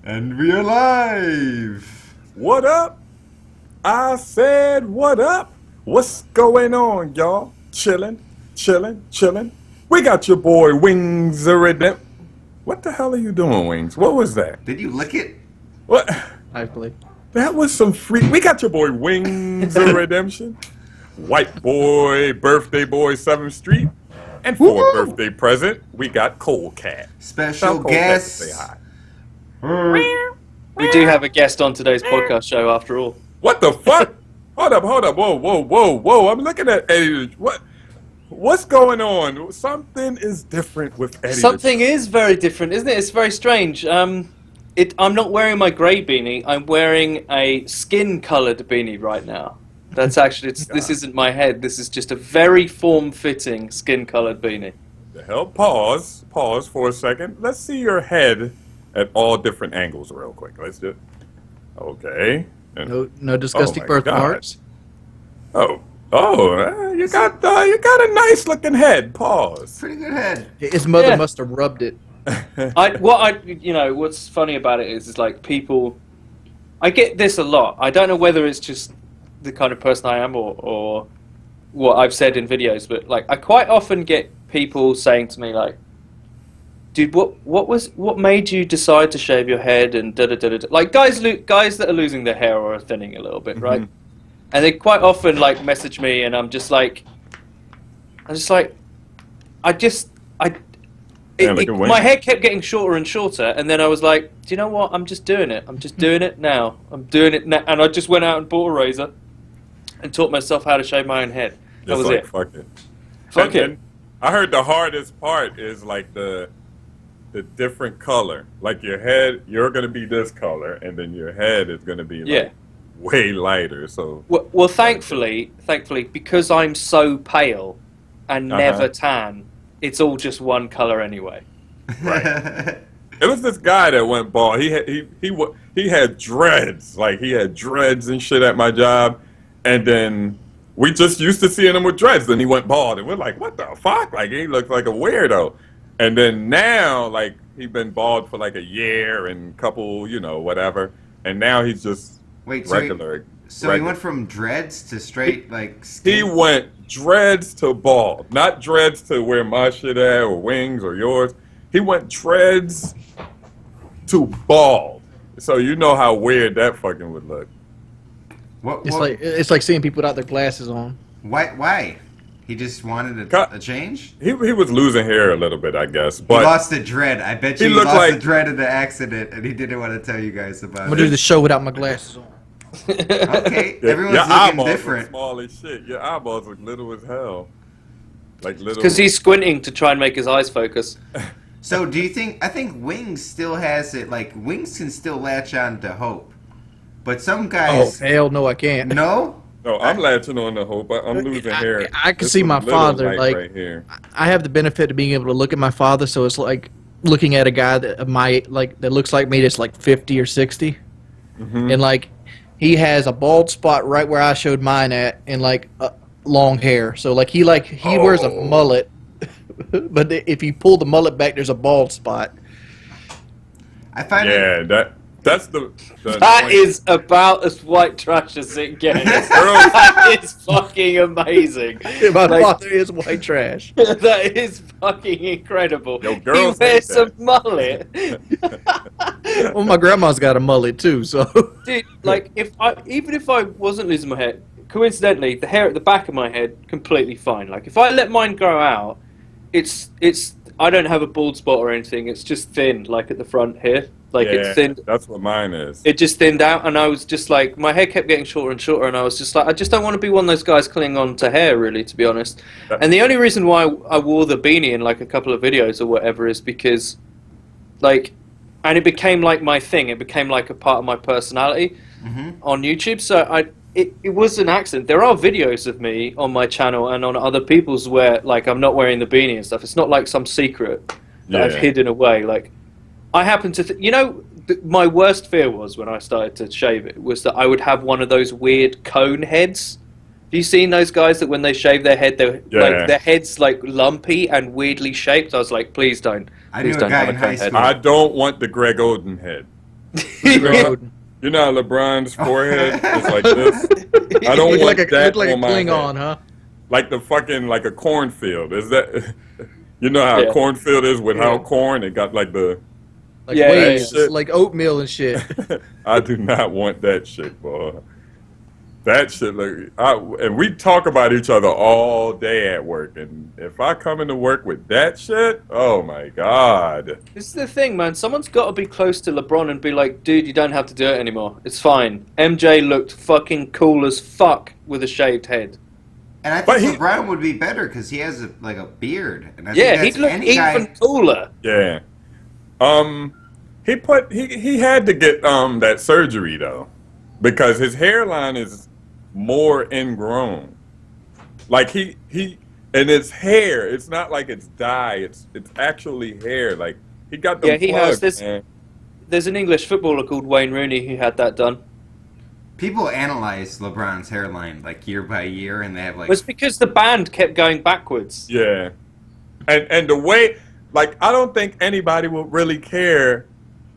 And we're live! What up? I said, what up? What's going on, y'all? Chillin', chillin', chillin'. We got your boy Wings the Redemption. What the hell are you doing, Wings? What was that? Did you lick it? What? Hopefully. That was some free. We got your boy Wings the Redemption. White boy, birthday boy, 7th Street. And for a birthday present, we got Cold Cat. Special Tell Cold Cat to guest. say hi. We do have a guest on today's podcast show, after all. What the fuck? Hold up. Whoa. I'm looking at Eddie. What's going on? Something is different with Eddie. Something is very different, isn't it? It's very strange. I'm not wearing my grey beanie. I'm wearing a skin-coloured beanie right now. That's actually, this isn't my head. This is just a very form-fitting skin-coloured beanie. The hell? Pause for a second. Let's see your head at all different angles real quick. Let's just... Okay. No disgusting birthmarks. You got a nice looking head. Pause. Pretty good head. His mother must have rubbed it. What's funny about it is like people. I get this a lot. I don't know whether it's just the kind of person I am or what I've said in videos, but like I quite often get people saying to me like, "Dude, what made you decide to shave your head?" And da da da da. Like guys that are losing their hair or are thinning a little bit, right? And they quite often like message me, and my hair kept getting shorter and shorter, and then I was like, do you know what? I'm just doing it. I'm just doing it now. I'm doing it now, and I just went out and bought a razor and taught myself how to shave my own head. That was it. Fuck it. Fuck it. I heard the hardest part is like the different color. Like your head, you're gonna be this color, and then your head is gonna be like way lighter. So well, thankfully, because I'm so pale and never tan, it's all just one color anyway. Right. It was this guy that went bald. He had dreads. Like he had dreads and shit at my job, and then we just used to seeing him with dreads. Then he went bald, and we're like, what the fuck? Like he looked like a weirdo. And then now, like he's been bald for like a year and couple, whatever. And now he's just regular. So he went from dreads to straight like skin? He went dreads to bald, not dreads to where my shit at or Wings or yours. He went dreads to bald. So you know how weird that fucking would look. It's like seeing people without their glasses on. Why? He just wanted a change? He was losing hair a little bit, I guess. But he lost the dread. I bet you he lost the dread in the accident, and he didn't want to tell you guys about it. I'm going to do the show without my glasses on. Okay, everyone's your looking different. Look small as shit. Your eyeballs look little as hell. Like little. Because he's squinting to try and make his eyes focus. So do you think? I think Wings still has it. Like Wings can still latch on to hope, but some guys. Oh hell no, I can't. No. No, I'm latching on to hope. I'm losing hair. I can see my father. Like right here. I have the benefit of being able to look at my father, so it's like looking at a guy that looks like me, that's like 50 or 60, and like. He has a bald spot right where I showed mine at, and like long hair. So like he wears a mullet, but if you pull the mullet back, there's a bald spot. I find that is about as white trash as it gets. That is fucking amazing. My father is white trash. That is fucking incredible. Yo, girls he wears a mullet. Well, my grandma's got a mullet too, so. Dude, like even if I wasn't losing my hair, coincidentally, the hair at the back of my head completely fine. Like if I let mine grow out, it's I don't have a bald spot or anything. It's just thin, like at the front here. Like it's thinned. That's what mine is. It just thinned out, and I was just like, my hair kept getting shorter and shorter, and I was just like, I just don't want to be one of those guys clinging on to hair, really, to be honest. And the only reason why I wore the beanie in like a couple of videos or whatever is because, like, and it became like my thing. It became like a part of my personality on YouTube. So it was an accident. There are videos of me on my channel and on other people's where like I'm not wearing the beanie and stuff. It's not like some secret that I've hidden away. Like. I happen to, my worst fear was when I started to shave it was that I would have one of those weird cone heads. Have you seen those guys that when they shave their head, like their head's like lumpy and weirdly shaped? I was like, please don't. I knew a guy in high school. I don't want the Greg Oden head. You know how LeBron's forehead is like this? I don't want that look like a on my Klingon, head. huh? Like the fucking, like a cornfield. Is that, you know how Yeah. a cornfield is without Yeah. corn? It got like the, Like Yeah, waves, yeah. like oatmeal and shit. I do not want that shit, boy. That shit, and we talk about each other all day at work. And if I come into work with that shit, oh my God. This is the thing, man. Someone's got to be close to LeBron and be like, dude, you don't have to do it anymore. It's fine. MJ looked fucking cool as fuck with a shaved head. And I But think he- LeBron would be better because he has like a beard. And I Yeah, think he'd that's look any even guy. cooler. Yeah. He had to get that surgery though, because his hairline is more ingrown. Like he and it's hair. It's not like it's dye. It's actually hair. Like he got them Yeah, he has plugs, this- man. There's an English footballer called Wayne Rooney who had that done. People analyze LeBron's hairline like year by year, and they have like. It was because the band kept going backwards. Yeah. And the way, like, I don't think anybody will really care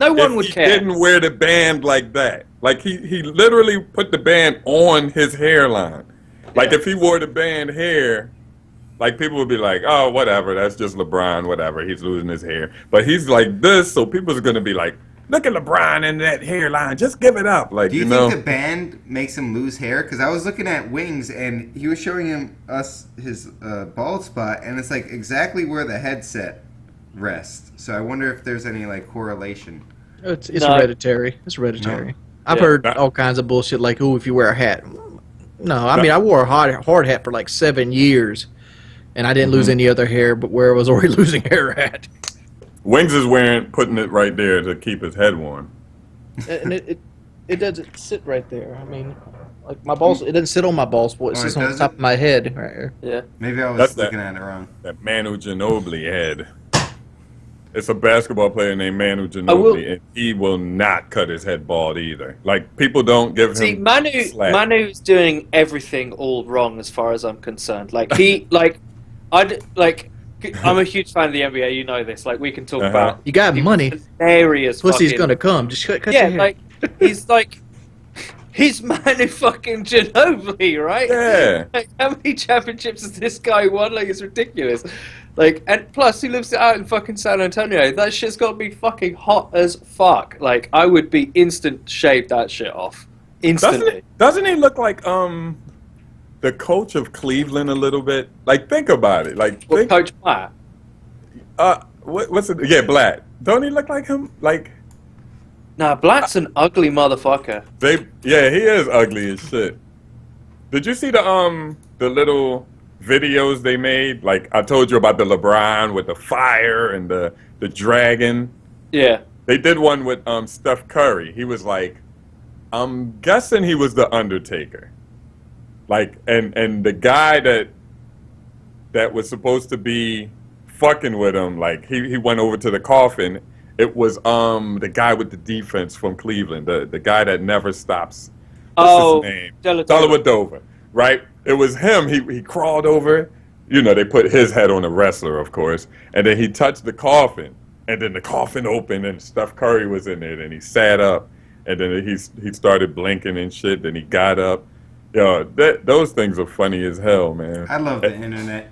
No one if would he care. didn't wear the band like that. Like he literally put the band on his hairline. Like Yeah. if he wore the band hair, like people would be like, oh, whatever, that's just LeBron, whatever, he's losing his hair. But he's like this, so people are gonna be like, look at LeBron in that hairline, just give it up. Like, Do you know. think the band makes him lose hair? Because I was looking at Wings, and he was showing us his bald spot, and it's like exactly where the headset rests. So I wonder if there's any like correlation. It's No. hereditary. It's hereditary. No. I've Yeah. heard all kinds of bullshit like, "Oh, if you wear a hat." No, I mean I wore a hard hat for like 7 years, and I didn't lose any other hair, but where I was already losing hair at. Wings is putting it right there to keep his head warm. And it doesn't sit right there. I mean, like my balls, it doesn't sit on my balls. It Oh, sits it on the top doesn't? of my head right here. Yeah. Maybe I was That's looking that. at it wrong. That Manu Ginobili head. It's a basketball player named Manu will- Ginobili, and he will not cut his head bald either. Like, people don't give See, him Manu, slack. Manu's doing everything all wrong as far as I'm concerned. Like he, I'm a huge fan of the NBA. You know this. Like we can talk Uh-huh. about. You got money, Hilarious. pussy's fucking- gonna come. Just cut Yeah, your hair. like he's Manu fucking Ginobili, right? Yeah. Like, how many championships has this guy won? Like it's ridiculous. Like, and plus he lives out in fucking San Antonio. That shit's got to be fucking hot as fuck. Like I would be instant shave that shit off instantly. Doesn't he look like the coach of Cleveland a little bit? Like, think about it. Like, Well, think, Coach Platt. what's it? Yeah, Black. Don't he look like him? Like, Nah, Blatt's an ugly motherfucker. he is ugly as shit. Did you see the little videos they made? Like, I told you about the LeBron with the fire and the dragon. Yeah. They did one with Steph Curry. He was like, I'm guessing he was the Undertaker. Like, and the guy that was supposed to be fucking with him, like he went over to the coffin. It was the guy with the defense from Cleveland, the guy that never stops. What's his name? Dellavedova, right? It was him. He crawled over. You know, they put his head on a wrestler, of course, and then he touched the coffin, and then the coffin opened, and Steph Curry was in it, and he sat up, and then he started blinking and shit. Then he got up. Yo, those things are funny as hell, man. I love the internet.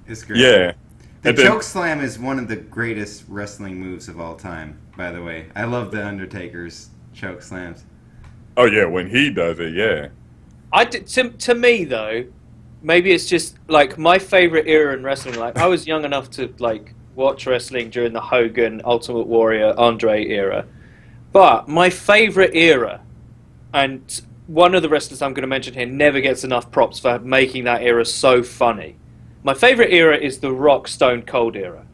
It's great. Yeah. The And then- choke slam is one of the greatest wrestling moves of all time, by the way. I love the Undertaker's choke slams. Oh yeah, when he does it, yeah. To me though, maybe it's just like my favorite era in wrestling. Like I was young enough to like watch wrestling during the Hogan, Ultimate Warrior, Andre era. But my favorite era, and one of the wrestlers I'm going to mention here never gets enough props for making that era so funny. My favorite era is the Rock Stone Cold era.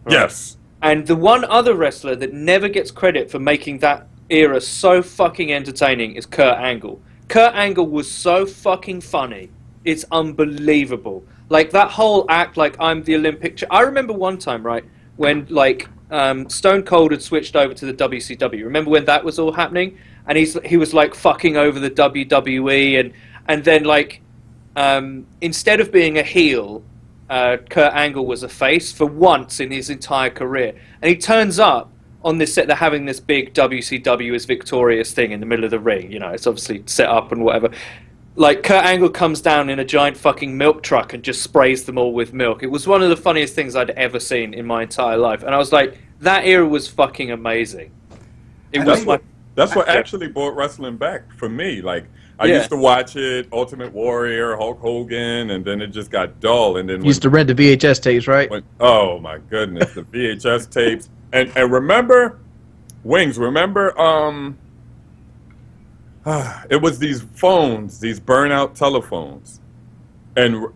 Right? Yes. And the one other wrestler that never gets credit for making that era so fucking entertaining is Kurt Angle. Kurt Angle was so fucking funny. It's unbelievable. Like that whole act, like I'm the Olympic. I remember one time, right, when like Stone Cold had switched over to the WCW. Remember when that was all happening? And he was like fucking over the WWE, and then like instead of being a heel, Kurt Angle was a face for once in his entire career. And he turns up on this set they're having this big WCW is victorious thing in the middle of the ring. You know, it's obviously set up and whatever. Like, Kurt Angle comes down in a giant fucking milk truck and just sprays them all with milk. It was one of the funniest things I'd ever seen in my entire life. And I was like, that era was fucking amazing. That's what actually brought wrestling back for me. Like, I used to watch it, Ultimate Warrior, Hulk Hogan, and then it just got dull. And then You used to rent the VHS tapes, right? Oh my goodness, the VHS tapes. And remember, Wings, remember, it was these phones, these burnout telephones. And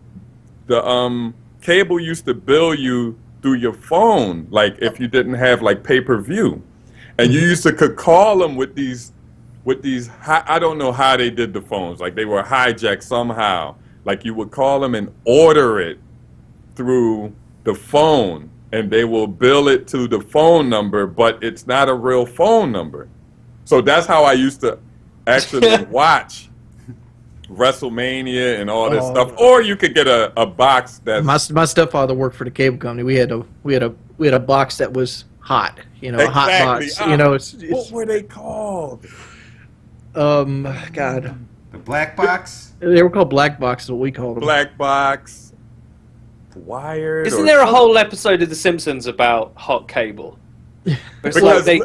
the cable used to bill you through your phone, like if you didn't have like pay-per-view. And you used to could call them with these, I don't know how they did the phones. Like they were hijacked somehow. Like you would call them and order it through the phone, and they will bill it to the phone number, but it's not a real phone number. So that's how I used to actually watch WrestleMania and all this stuff. Or you could get a box that my stepfather worked for the cable company. We had a box that was hot, you know, exactly. a hot box. You know, it's what were they called? God, The black box. they were called black boxes. What we called them. Black box, wired. Isn't there a whole episode of The Simpsons about hot cable? It's like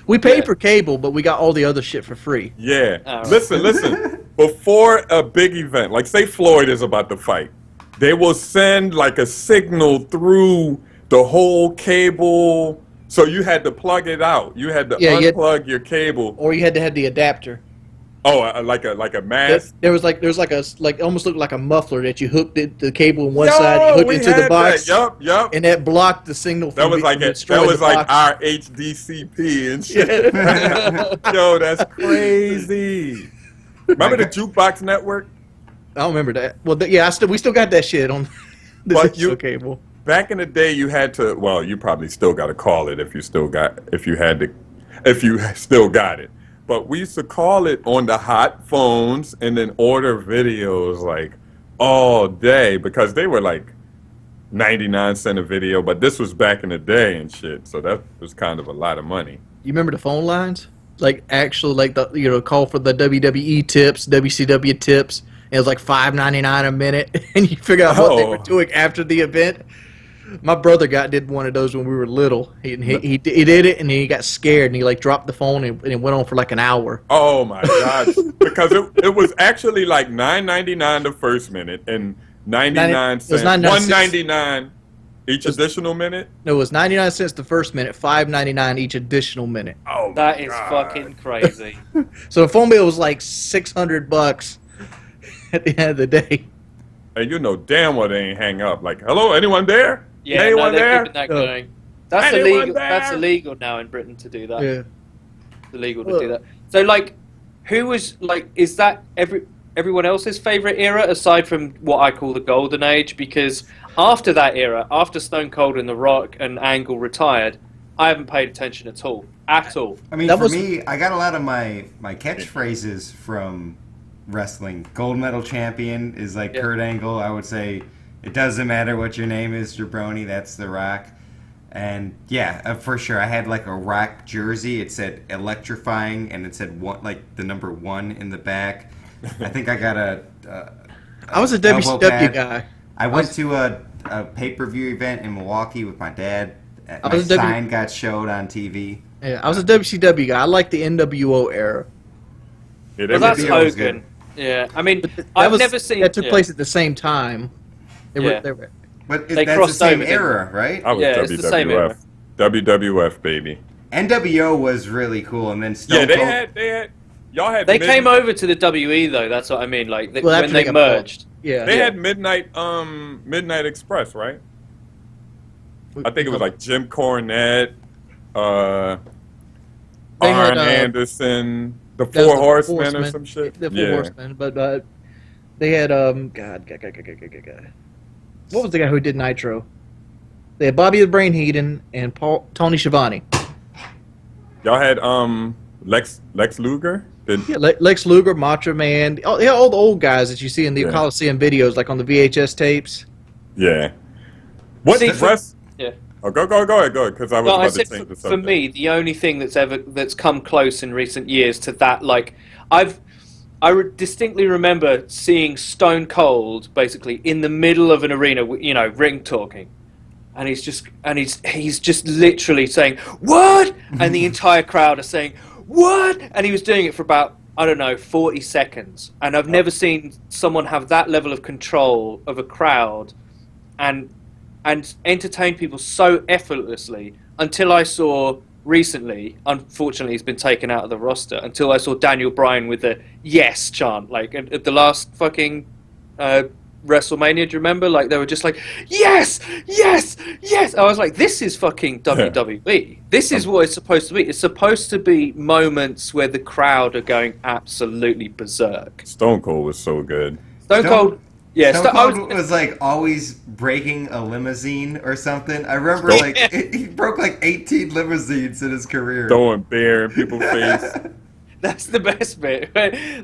We paid for cable, but we got all the other shit for free. Yeah. Right. Listen. Before a big event, like say Floyd is about to fight, they will send like a signal through the whole cable. So you had to plug it out. You had to unplug your cable. Or you had to have the adapter. Oh, like a mask. There was like almost looked like a muffler that you hooked the cable on one side, you hooked it to the box. Yup. And that blocked the signal from That was like our HDCP and shit. Yo, that's crazy. Remember the Jukebox Network? I don't remember that. Well, we still got that shit on the cable. Back in the day, you had to. Well, you probably still got to call it if you still got it. But we used to call it on the hot phones and then order videos like all day because they were like 99 cents a video. But this was back in the day and shit, so that was kind of a lot of money. You remember the phone lines? Like actually, like the call for the WWE tips, WCW tips. And it was like $5.99 a minute, and you figure out what they were doing after the event. My brother did one of those when we were little. He did it, and then he got scared, and he like dropped the phone, and it went on for like an hour. Oh my gosh! Because it was actually like $9.99 the first minute and 99 cents, $1.99 each additional minute. No, it was 99 cents the first minute, $5.99 each additional minute. Oh, that is fucking crazy. So the phone bill was like $600 at the end of the day. And you know damn well they ain't hang up. Like, hello, anyone there? Yeah, anyone they're there? keeping that going. That's Anyone illegal. there? That's illegal now in Britain to do that. Yeah. It's illegal to do that. So, like, who was like? Is that everyone else's favorite era aside from what I call the golden age? Because after that era, after Stone Cold and The Rock and Angle retired, I haven't paid attention at all. At all. I mean, me, I got a lot of my catchphrases from wrestling. Gold medal champion is like Kurt Angle. I would say it doesn't matter what your name is, jabroni, that's The Rock. And yeah, for sure, I had like a Rock jersey. It said electrifying, and it said one, like the number 1 in the back. I think I got I was a WCW guy. I went to a pay-per-view event in Milwaukee with my dad. My sign got showed on TV. Yeah, I was a WCW guy. I like the NWO era. Yeah, Well, that's Hogan. Yeah, I mean, I've never seen that took place at the same time. But They that's the crossed same over, era, right? I was it's the same era. WWF, baby. NWO was really cool, and then Stone They Cold. had They came over to the WE though. That's what I mean. Like when they got merged. Yeah. They had Midnight Express, right? I think it was like Jim Cornette, Arn Anderson, the Four Horsemen or some shit. The Four Horsemen, but they had God. What was the guy who did Nitro? They had Bobby the Brain Heenan and Tony Schiavone. Y'all had Lex Luger. Lex Luger, Macho Man, all the old guys that you see in the Coliseum videos, like on the VHS tapes. Yeah. Oh, go ahead, because I was No, I about to said change the for subject. me, the only thing that's come close in recent years to that, like distinctly remember seeing Stone Cold basically in the middle of an arena, you know, ring talking, and he's just literally saying what, and the entire crowd are saying what, and he was doing it for about, I don't know, 40 seconds, and I've never seen someone have that level of control of a crowd and entertain people so effortlessly until I saw recently. Unfortunately, he's been taken out of the roster. Until I saw Daniel Bryan with the yes chant, like at the last fucking WrestleMania. Do you remember? Like they were just like yes, yes, yes. I was like, this is fucking WWE. This is what it's supposed to be. It's supposed to be moments where the crowd are going absolutely berserk. Stone Cold was so good. Stone Cold. Yeah, Stone Cold was like always breaking a limousine or something. I remember he broke like 18 limousines in his career. Throwing beer in people's face. That's the best bit.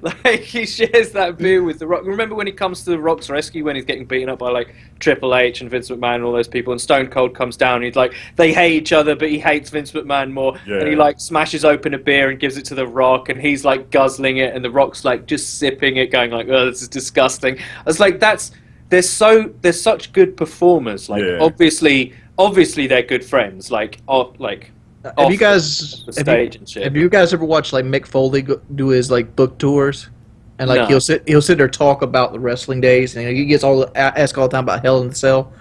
Like he shares that beer with The Rock. Remember when he comes to The Rock's rescue when he's getting beaten up by like Triple H and Vince McMahon and all those people, and Stone Cold comes down. And he's like, they hate each other, but he hates Vince McMahon more. Yeah. And he like smashes open a beer and gives it to The Rock, and he's like guzzling it, and The Rock's like just sipping it, going like, "Oh, this is disgusting." I was like, they're such good performers. Like obviously they're good friends. Have you guys ever watched like Mick Foley do his like book tours, and like he'll sit there talk about the wrestling days, and he gets asked all the time about Hell in the Cell.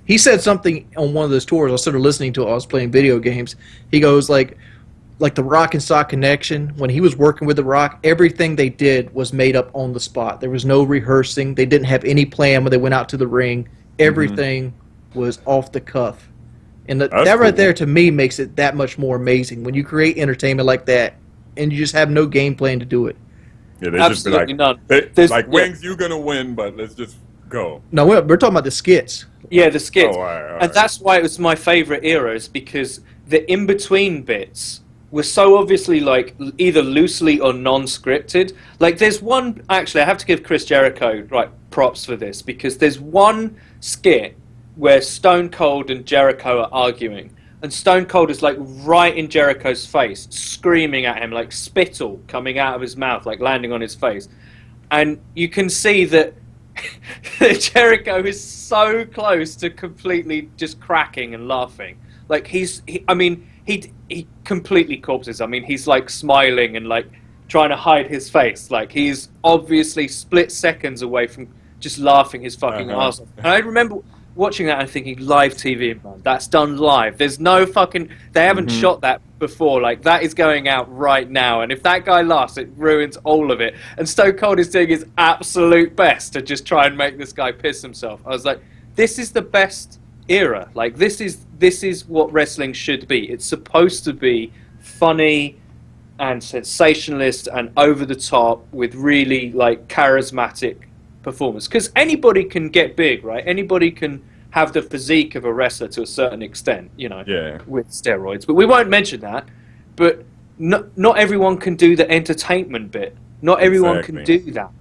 He said something on one of those tours. I was sort of listening to it. I was playing video games. He goes like the Rock and Sock connection. When he was working with the Rock, everything they did was made up on the spot. There was no rehearsing. They didn't have any plan when they went out to the ring. Everything was off the cuff. And that right there, to me, makes it that much more amazing. When you create entertainment like that, and you just have no game plan to do it. Yeah, they absolutely just be like, none. Wings, you're going to win, but let's just go. No, we're talking about the skits. Yeah, the skits. All right. And that's why it was my favorite era, is because the in-between bits were so obviously like either loosely or non-scripted. Like there's one, actually, I have to give Chris Jericho props for this, because there's one skit where Stone Cold and Jericho are arguing, and Stone Cold is like right in Jericho's face, screaming at him, like spittle coming out of his mouth, like landing on his face, and you can see that Jericho is so close to completely just cracking and laughing. Like he completely corpses. I mean, he's like smiling and like trying to hide his face. Like he's obviously split seconds away from just laughing his fucking ass off. And I remember watching that and thinking, live TV, man. That's done live. There's no fucking... They haven't shot that before. Like, that is going out right now. And if that guy laughs, it ruins all of it. And Stone Cold is doing his absolute best to just try and make this guy piss himself. I was like, this is the best era. Like, this is what wrestling should be. It's supposed to be funny and sensationalist and over the top with really, like, charismatic performance, because anybody can get big, right? Anybody can have the physique of a wrestler to a certain extent, you know, with steroids. But we won't mention that. But not everyone can do the entertainment bit. Not everyone can do that.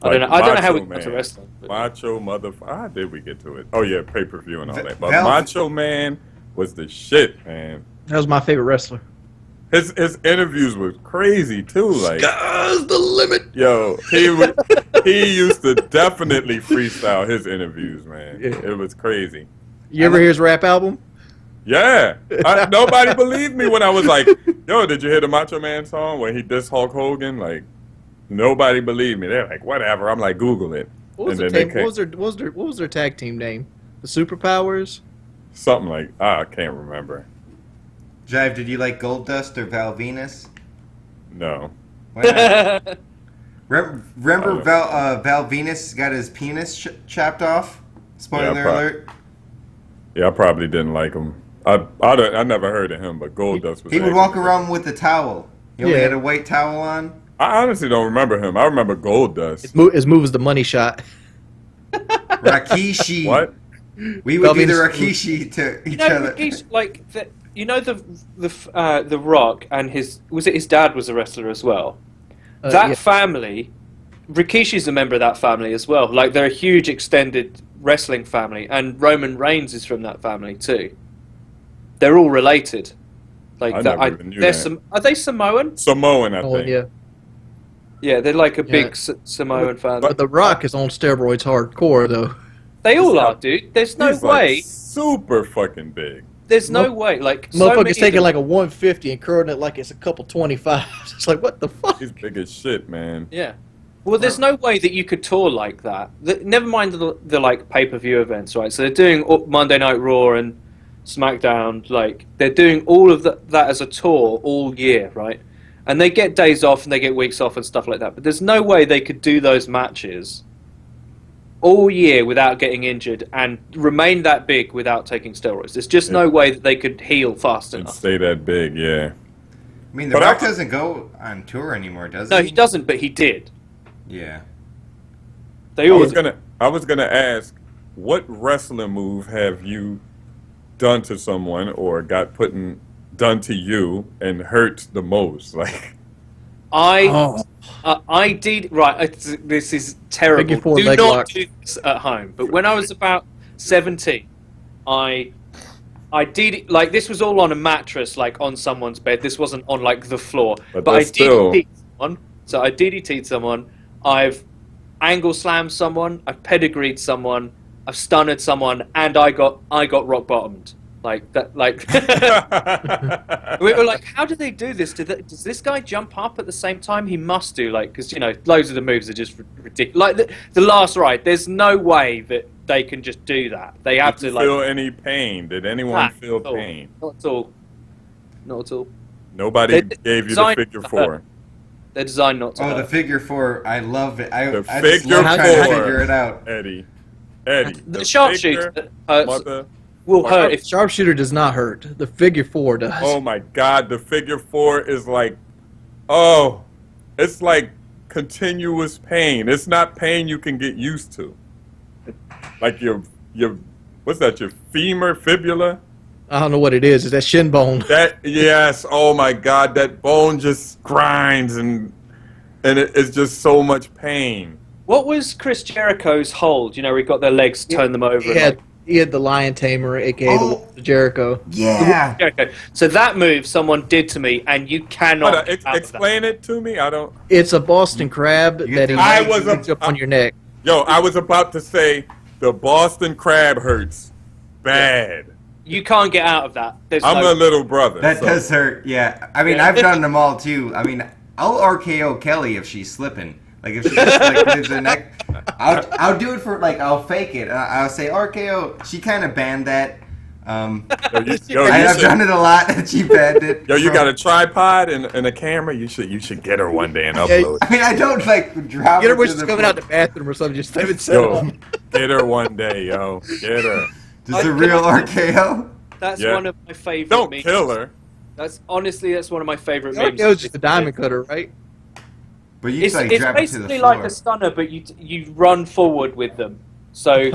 I don't know. I don't know how we got to wrestling. Macho motherfucker. How did we get to it? Oh yeah, pay-per-view and all that. But Macho Man was the shit, man. That was my favorite wrestler. His interviews were crazy too. Like, sky's the limit. Yo, he used to definitely freestyle his interviews, man. Yeah. It was crazy. You ever hear his rap album? Yeah. Nobody believed me when I was like, yo, did you hear the Macho Man song when he dissed Hulk Hogan? Like, nobody believed me. They're like, whatever. I'm like, Google it. What was their tag team name? The Superpowers? Something like, I can't remember. Jive, did you like Goldust or Val Venus? No. Why not? Remember Val Venus got his penis chopped off? Spoiler alert. Yeah, I probably didn't like him. I never heard of him, but Goldust was... He would walk around with a towel. He only had a white towel on. I honestly don't remember him. I remember Goldust. His move was the money shot. Rikishi. What? We would be the Rikishi to each other. Rikishi, like... the Rock and his dad was a wrestler as well. Family, Rikishi's a member of that family as well. Like they're a huge extended wrestling family, and Roman Reigns is from that family too. They're all related. Like I that. never even knew that. Are they Samoan? Samoan, I Oh think. yeah. Yeah, they're like a Yeah. big Samoan family. But The Rock is on steroids hardcore though. They all He's are, like- dude. There's no He's like way. super fucking big. There's no way. Like so many Motherfucker's of taking them- like a 150 and curling it like it's a couple 25s. It's like what the fuck? He's big as shit, man. Yeah. Well, there's no way that you could tour like that. Never mind the like pay-per-view events, right? So they're doing Monday Night Raw and SmackDown. Like they're doing all of that as a tour all year, right? And they get days off and they get weeks off and stuff like that. But there's no way they could do those matches all year without getting injured and remain that big without taking steroids. There's just no way that they could heal fast And enough. stay that big, yeah. I mean, The But Rock I- doesn't go on tour anymore, does he? No, he doesn't, but he did. Yeah. They I all was gonna ask, what wrestling move have you done to someone or done to you and hurt the most? Like, I did right. This is terrible. Figure four Do leg not lock. do this at home. But when I was about 17, I did like this was all on a mattress, like on someone's bed. This wasn't on like the floor. But I that's still- DDT'd someone. So I DDT'd someone. I've angle slammed someone. I've pedigreed someone. I've stunned someone, and I got rock bottomed. Like that. Like we were like, how do they do this? Does this guy jump up at the same time? He must do, like, because loads of the moves are just ridiculous. Like the last ride, there's no way that they can just do that. They have Did to you like. feel any pain? Did anyone feel Not at all. pain? Not at all. Not at all. Nobody They- gave you the designed- figure four. They're designed not to. Oh, the hurt. figure four. I love it. I The just figure love trying to four. figure it out. Eddie. The sharpshooter Mother. will hurt if Sharpshooter does not hurt. The figure four does. Oh my God, the figure four is like, oh, it's like continuous pain. It's not pain you can get used to. Like your what's that? Your femur, fibula? I don't know what it is. Is that shin bone? That yes. Oh my God, that bone just grinds and it's just so much pain. What was Chris Jericho's hold? You know, where he got their legs, turned them over. He had the Lion Tamer, aka the Jericho. Yeah. Jericho. So that move someone did to me, and you cannot. Hold on, get out of that. explain it to me. I don't. It's a Boston crab You that get he the I legs was and puts up on your neck. Yo, I was about to say the Boston crab hurts bad. You can't get out of that. There's I'm no. a little brother. That so- does hurt. Yeah. I mean, Yeah. I've done them all too. I mean, I'll RKO Kelly if she's slipping. Like if she just like moves her neck, I'll do it for like I'll fake it. I'll say RKO. She kind of banned that. Yo, I've done it a lot, and she banned it. Yo, you from- got a tripod and a camera. You should get her one day and upload. I mean, I don't like drop. Get her it when to she's the coming floor. out the bathroom or something. Just leave it set Yo, up. get her one day, yo. Get her. Just a real RKO. That's Yeah. one of my favorite. Don't memes. kill her. That's one of my favorite memes. RKO's just a diamond cutter, right? But you It's, just like it's drop it to the basically floor. like a stunner, but you run forward with them. So,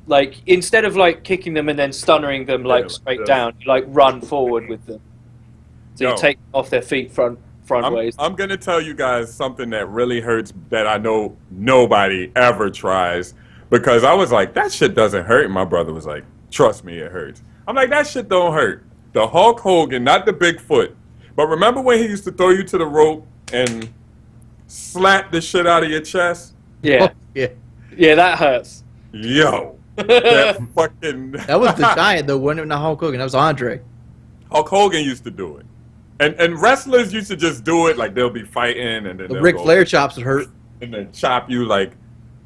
like instead of like kicking them and then stunnering them like like straight this. down, you like run forward with them. So Yo. you take them off their feet front ways. I'm gonna tell you guys something that really hurts that I know nobody ever tries, because I was like, that shit doesn't hurt. And my brother was like, trust me, it hurts. I'm like, that shit don't hurt. The Hulk Hogan, not the Bigfoot, but remember when he used to throw you to the rope and slap the shit out of your chest? Yeah, Oh, yeah. yeah, that hurts. Yo, that fucking That was the giant though, wasn't it? Not Hulk Hogan. That was Andre. Hulk Hogan used to do it, and wrestlers used to just do it. Like they'll be fighting and then The they'll Ric go Flair chops would hurt. and then chop you like.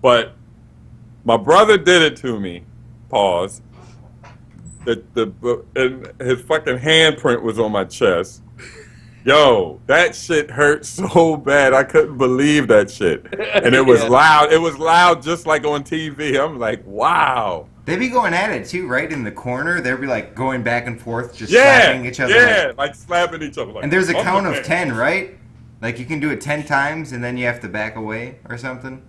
But my brother did it to me. Pause. And his fucking handprint was on my chest. Yo, that shit hurt so bad. I couldn't believe that shit. And it was Yeah. loud. It was loud just like on TV. I'm like, wow. They be going at it too, right in the corner. They'll be like going back and forth, just Yeah. slapping each other. Yeah. like- Like slapping each other. Like, and there's a I'm count okay. of 10, right? Like you can do it 10 times, and then you have to back away or something.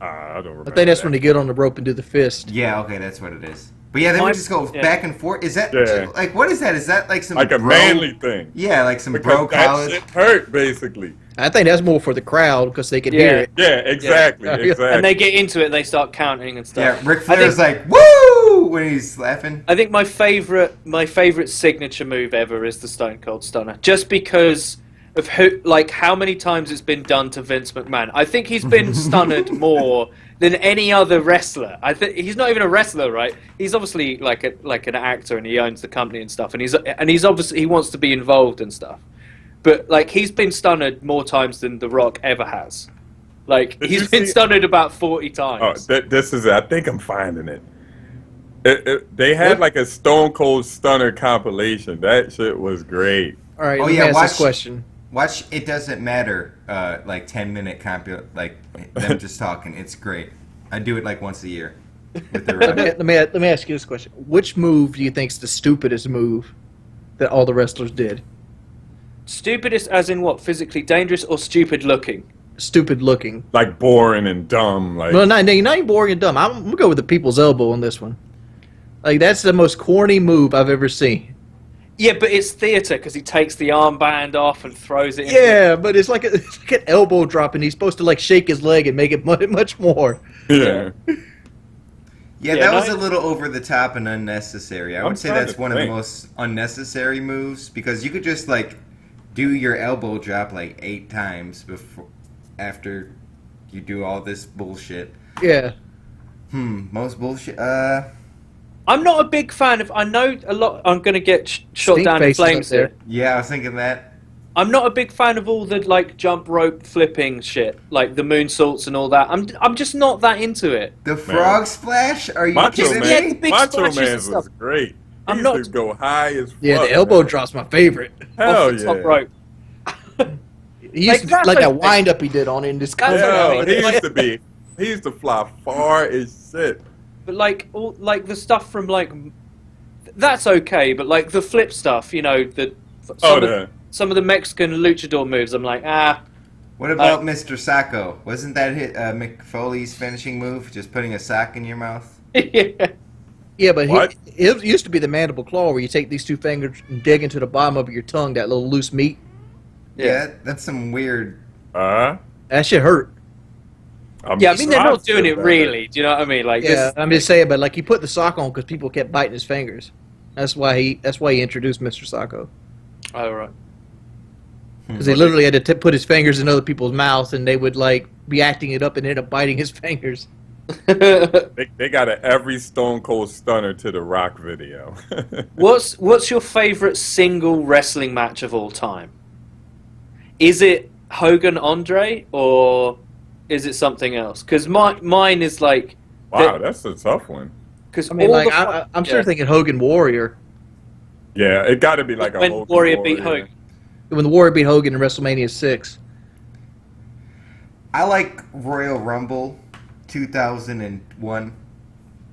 I don't remember. I think that's that. when they get on the rope and do the fist. Yeah, okay, that's what it is. But yeah, they My- would just go yeah. back and forth. Is that Yeah. like what is that? Is that like some Like a bro- manly thing. Yeah, like some Because bro that college. shit hurt, basically. I think that's more for the crowd because they can Yeah. hear it. Yeah, exactly, Yeah. exactly. And they get into it, they start counting and Yeah, stuff. Ric I Flair's think, like woo when he's laughing. I think my favorite signature move ever is the Stone Cold Stunner, just because of how many times it's been done to Vince McMahon. I think he's been stunned more than any other wrestler. I think he's not even a wrestler, right? He's obviously like an actor, and he owns the company and stuff, and he's obviously he wants to be involved and stuff. But like he's been stunned more times than The Rock ever has. Like Did he's you been see- stunned about 40 Oh, times. this is it. I think I'm finding it. They had like a Stone Cold Stunner compilation. That shit was great. All right, Oh, let me yeah, ask watch- this question. Watch It Doesn't Matter, like 10-minute like them just talking. It's great. I do it like once a year with the Let Rock. me ask you this question. Which move do you think's the stupidest move that all the wrestlers did? Stupidest as in what? Physically dangerous or stupid looking? Stupid looking. Like boring and dumb. Like Well, not even boring and dumb. I'm gonna go with the people's elbow on this one. Like that's the most corny move I've ever seen. Yeah, but it's theater because he takes the armband off and throws it. Yeah, but it's like an elbow drop, and he's supposed to like shake his leg and make it much more. yeah. Yeah, Yeah, that no, was a little over the top and unnecessary. I I'm would say trying that's to one of the think. most unnecessary moves because you could just like do your elbow drop like 8 times after you do all this bullshit. Yeah. Most bullshit. I'm not a big fan of. I know a lot. I'm going to get shot Stink down in faces up flames there. here. Yeah, I was thinking that. I'm not a big fan of all the like jump rope flipping shit, like the moonsaults and all that. I'm just not that into it. The frog splash? Are you Macho kidding Yeah, Man, the me? big Macho splashes and Man stuff. was great. I'm He not- used to go high as fuck. Yeah, the elbow man. drop's my favorite. Hell Off the top yeah. rope. He used to that's like that okay. wind up he did on it in this That's Yeah, okay. he used to fly far as shit. But like all like the stuff from like that's okay. But like the flip stuff, you know, some of the Mexican luchador moves, I'm like What about Mr. Sacco? Wasn't that Mick Foley's finishing move? Just putting a sock in your mouth? yeah. Yeah, but What? it used to be the mandible claw where you take these two fingers and dig into the bottom of your tongue, that little loose meat. Yeah, that's some weird. Uh, That shit hurt. Yeah, I mean they're not doing it better. really. Do you know what I mean? Like Yeah, this, I'm just saying, but like he put the sock on because people kept biting his fingers. That's why he introduced Mr. Sacco. oh right. Because he literally had to put his fingers in other people's mouths, and they would like be acting it up and end up biting his fingers. They got an every Stone Cold Stunner to the Rock video. What's your favorite single wrestling match of all time? Is it Hogan Andre or is it something else? Because mine is like Wow, that's a tough one. because I mean, like I'm sure thinking Hogan Warrior Yeah, it got to be like a when Hogan Warrior beat Hogan. when the Warrior beat Hogan in WrestleMania 6. I like Royal Rumble 2001.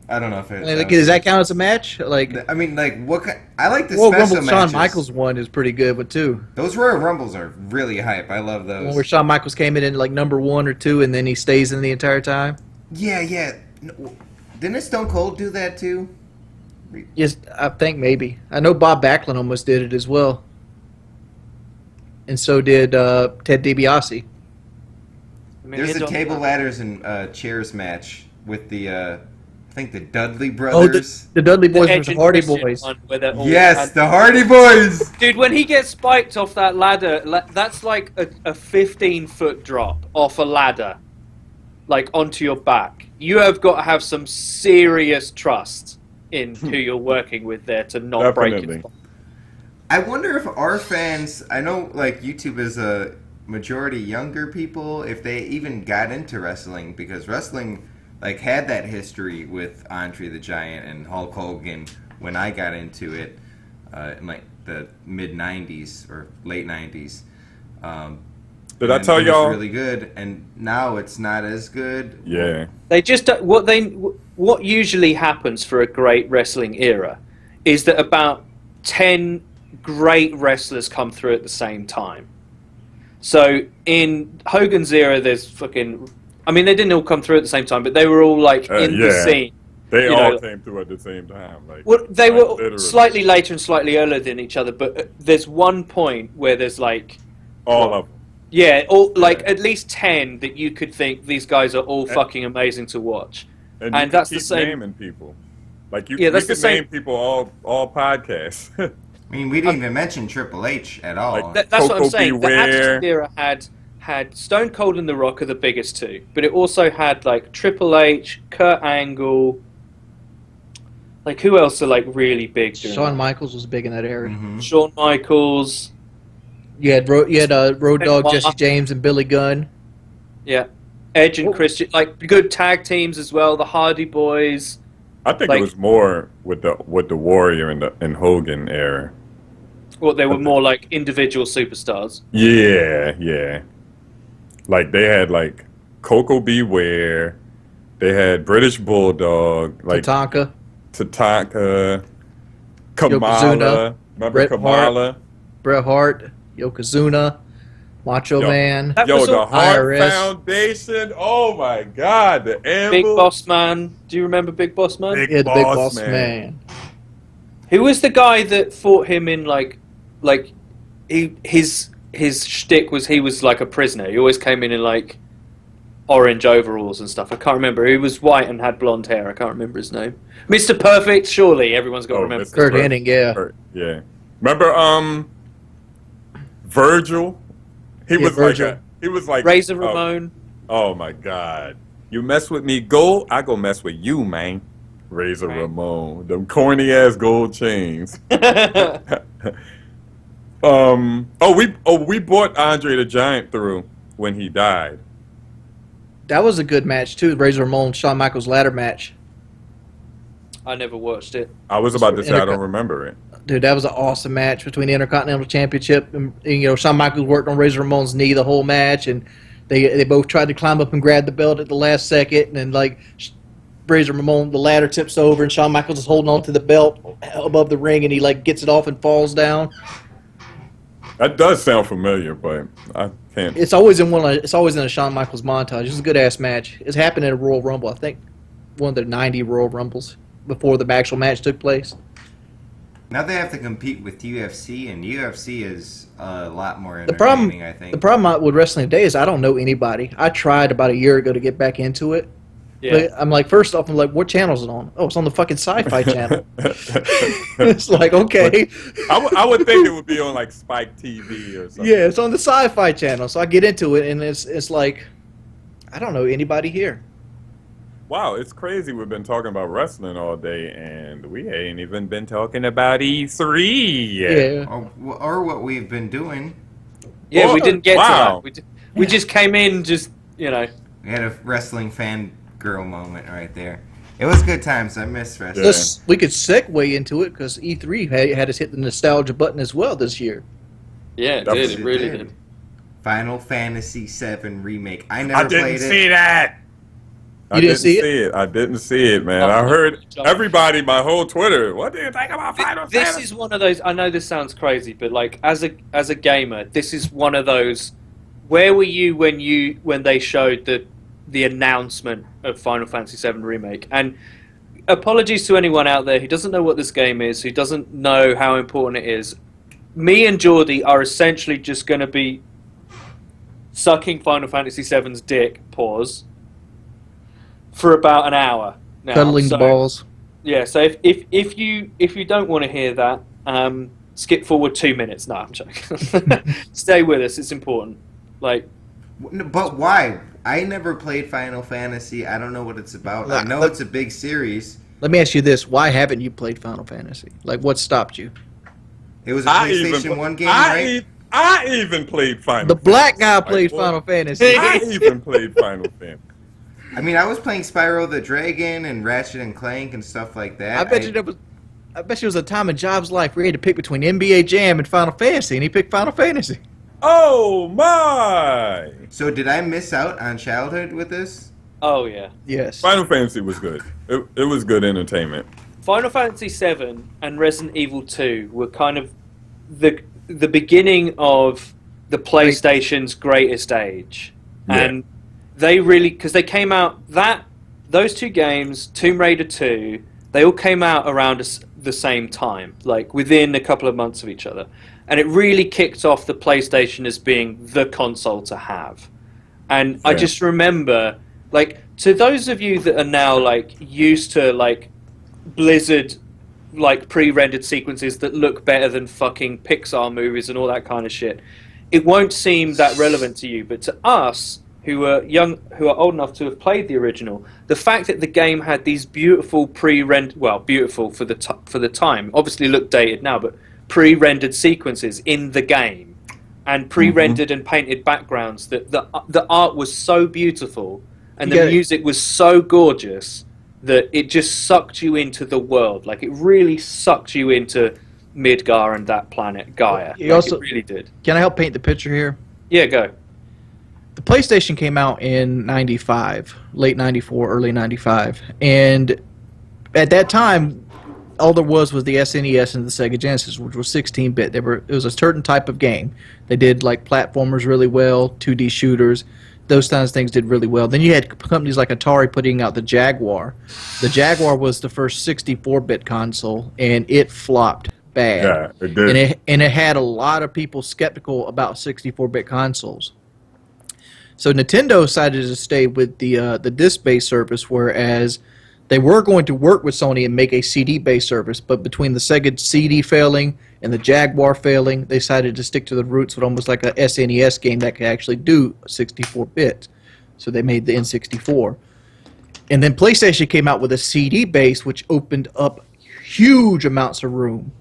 I don't know if it. I mean, like, does that count as a match? Like, I mean, like what? I like the Royal special Rumble matches. Shawn Michaels one is pretty good, but too. Those Royal Rumbles are really hype. I love One those. where Shawn Michaels came in like number 1 or 2, and then he stays in the entire time. Yeah, yeah. No, didn't Stone Cold do that too? Yes, I think maybe. I know Bob Backlund almost did it as well, and so did Ted DiBiase. There's a table, ladders, and chairs match with the I think the Dudley Oh, brothers. the Dudley Boys Edge versus and Hardy Christian Boys. one where they're all Yes, the Hardy Boys. Dude, when he gets spiked off that ladder, that's like a 15-foot drop off a ladder, like onto your back. You have got to have some serious trust in who you're working with there to not break Definitely. it. I wonder if our fans. I know, like YouTube is a majority younger people. If they even got into wrestling, because wrestling like had that history with Andre the Giant and Hulk Hogan when I got into it in like the mid '90s or late '90s. Did I And tell it was y'all? really good, and now it's not as good. Yeah. They just what usually happens for a great wrestling era is that about 10 great wrestlers come through at the same time. So in Hogan's era, there's fucking. I mean, they didn't all come through at the same time, but they were all like in the Yeah. scene. They you all know, came through at the same time. Like, well, they like, were literally. slightly later and slightly earlier than each other, but there's one point where there's like all of them. yeah, all like Yeah. at least 10 that you could think these guys are all fucking amazing to watch, And you and can that's keep the same. naming people. Like Yeah, that's we the could name same. people all podcasts. I mean, we didn't even mention Triple H at all. Like, That's what I'm Coco saying. The Beware. Attitude Era had Stone Cold and The Rock are the biggest two, but it also had like Triple H, Kurt Angle. Like who else are like really big? During Shawn that? Michaels was big in that era. Mhm. Shawn Michaels. You had Road Dogg, Benoit. Jesse James, and Billy Gunn. Yeah, Edge and Oh. Christian, like good tag teams as well. The Hardy Boys. I think Like- it was more with the Warrior and Hogan era. Well, they were more like individual superstars. Yeah. Like they had like Coco Beware, they had British Bulldog, like Tatanka, Tatanka, Kamala. Yokozuna, Remember Bret Kamala? Bret Hart, Yokozuna, Macho Yo. Man. That Yo, was the all Hart IRS. Foundation. Oh my God, the Anvil. Big Boss Man. Do you remember Big Boss Man? Big Yeah, the Big Boss Boss Man. Man. Who was the guy that fought him in like his shtick was he was like a prisoner. He always came in like orange overalls and stuff. I can't remember. He was white and had blonde hair. I can't remember his name. Mr. Perfect. Surely everyone's got to remember. Mr. Kurt Perfect. Hennig, yeah. Yeah. Remember Virgil? He Yeah, was Virgil. like Razor Ramon. Oh my God. You mess with me gold, I go mess with you, man. Razor Right. Ramon. Them corny ass gold chains. We brought Andre the Giant through when he died. That was a good match too. Razor Ramon, Shawn Michaels ladder match. I never watched it. I was about to say I don't remember it. Dude, that was an awesome match between the Intercontinental Championship and Shawn Michaels worked on Razor Ramon's knee the whole match, and they both tried to climb up and grab the belt at the last second, and then like Razor Ramon, the ladder tips over, and Shawn Michaels is holding on to the belt above the ring, and he like gets it off and falls down. That does sound familiar, but I can't. It's always in it's always in a Shawn Michaels montage. It's a good ass match. It's happened at a Royal Rumble, I think, one of the '90 Royal Rumbles before the actual match took place. Now they have to compete with UFC, and UFC is a lot more The problem, entertaining, I think. the problem with wrestling today is I don't know anybody. I tried about a year ago to get back into it. Yeah. But I'm like, first off, I'm like, what channel is it on? Oh, it's on the fucking Sci-Fi channel. It's like, okay. I would think it would be on like Spike TV or something. Yeah, it's on the Sci-Fi channel. So I get into it, and it's like, I don't know anybody here. Wow, it's crazy. We've been talking about wrestling all day, and we ain't even been talking about E3 yet. Yeah. Or what we've been doing. Yeah, we didn't get to Wow. that. We just came in, just We had a wrestling fan girl moment right there. It was good times. I miss wrestling. Let's, we could segue into it because E3 had us hit the nostalgia button as well this year. yeah, it That did. was- It really did. Final Fantasy VII Remake. I never I didn't played see it. that. You didn't see it? I didn't see it, man. Oh, I heard John. everybody, my whole Twitter. What do you think about Final This Fantasy? is one of those. I know this sounds crazy, but like as a gamer, this is one of those. Where were you when they showed the announcement of Final Fantasy VII Remake? And apologies to anyone out there who doesn't know what this game is, who doesn't know how important it is. Me and Geordie are essentially just going to be sucking Final Fantasy VII's dick. Pause. For about an hour now. Cuddling So- the balls. Yeah, so if you don't want to hear that, skip forward 2 minutes. No, I'm joking. Stay with us. It's important. Like, But why? I never played Final Fantasy. I don't know what it's about. I know it's a big series. Let me ask you this: why haven't you played Final Fantasy? Like, what stopped you? It was a PlayStation 1 game, right? I even played Final The black guy Fantasy. played Like, Final Fantasy. I even played Final Fantasy. I mean, I was playing Spyro the Dragon and Ratchet and Clank and stuff like that. I bet you there was a time in Job's life where he had to pick between NBA Jam and Final Fantasy, and he picked Final Fantasy. Oh my! So did I miss out on childhood with this? oh yeah, Yes. Final Fantasy was good. It was good entertainment. Final Fantasy VII and Resident Evil 2 were kind of the beginning of the PlayStation's greatest age, Yeah. and they really because they came out that those two games, Tomb Raider 2, they all came out around the same time, like within a couple of months of each other. And it really kicked off the PlayStation as being the console to have. And I just remember, like, to those of you that are now, like, used to, like, Blizzard, like, pre-rendered sequences that look better than fucking Pixar movies and all that kind of shit, it won't seem that relevant to you. But to us, who are young, who are old enough to have played the original, the fact that the game had these beautiful pre-rendered, well, beautiful for the time, obviously look dated now, but pre-rendered sequences in the game, and pre-rendered and painted backgrounds, that the art was so beautiful and the music was so gorgeous that it just sucked you into the world. Like, it really sucked you into Midgar and that planet Gaia. It really did. Can I help paint the picture here? Yeah, go. The PlayStation came out in 95, late 94, early 95. And at that time, all there was the SNES and the Sega Genesis, which was 16-bit. It was a certain type of game. They did, like, platformers really well, 2D shooters. Those kinds of things did really well. Then you had companies like Atari putting out the Jaguar. The Jaguar was the first 64-bit console, and it flopped bad. Yeah, it did. And it had a lot of people skeptical about 64-bit consoles. So Nintendo decided to stay with the disc-based service, whereas they were going to work with Sony and make a CD-based service, but between the Sega CD failing and the Jaguar failing, they decided to stick to the roots with almost like a SNES game that could actually do 64-bit. So they made the N64. And then PlayStation came out with a CD-based, which opened up huge amounts of room.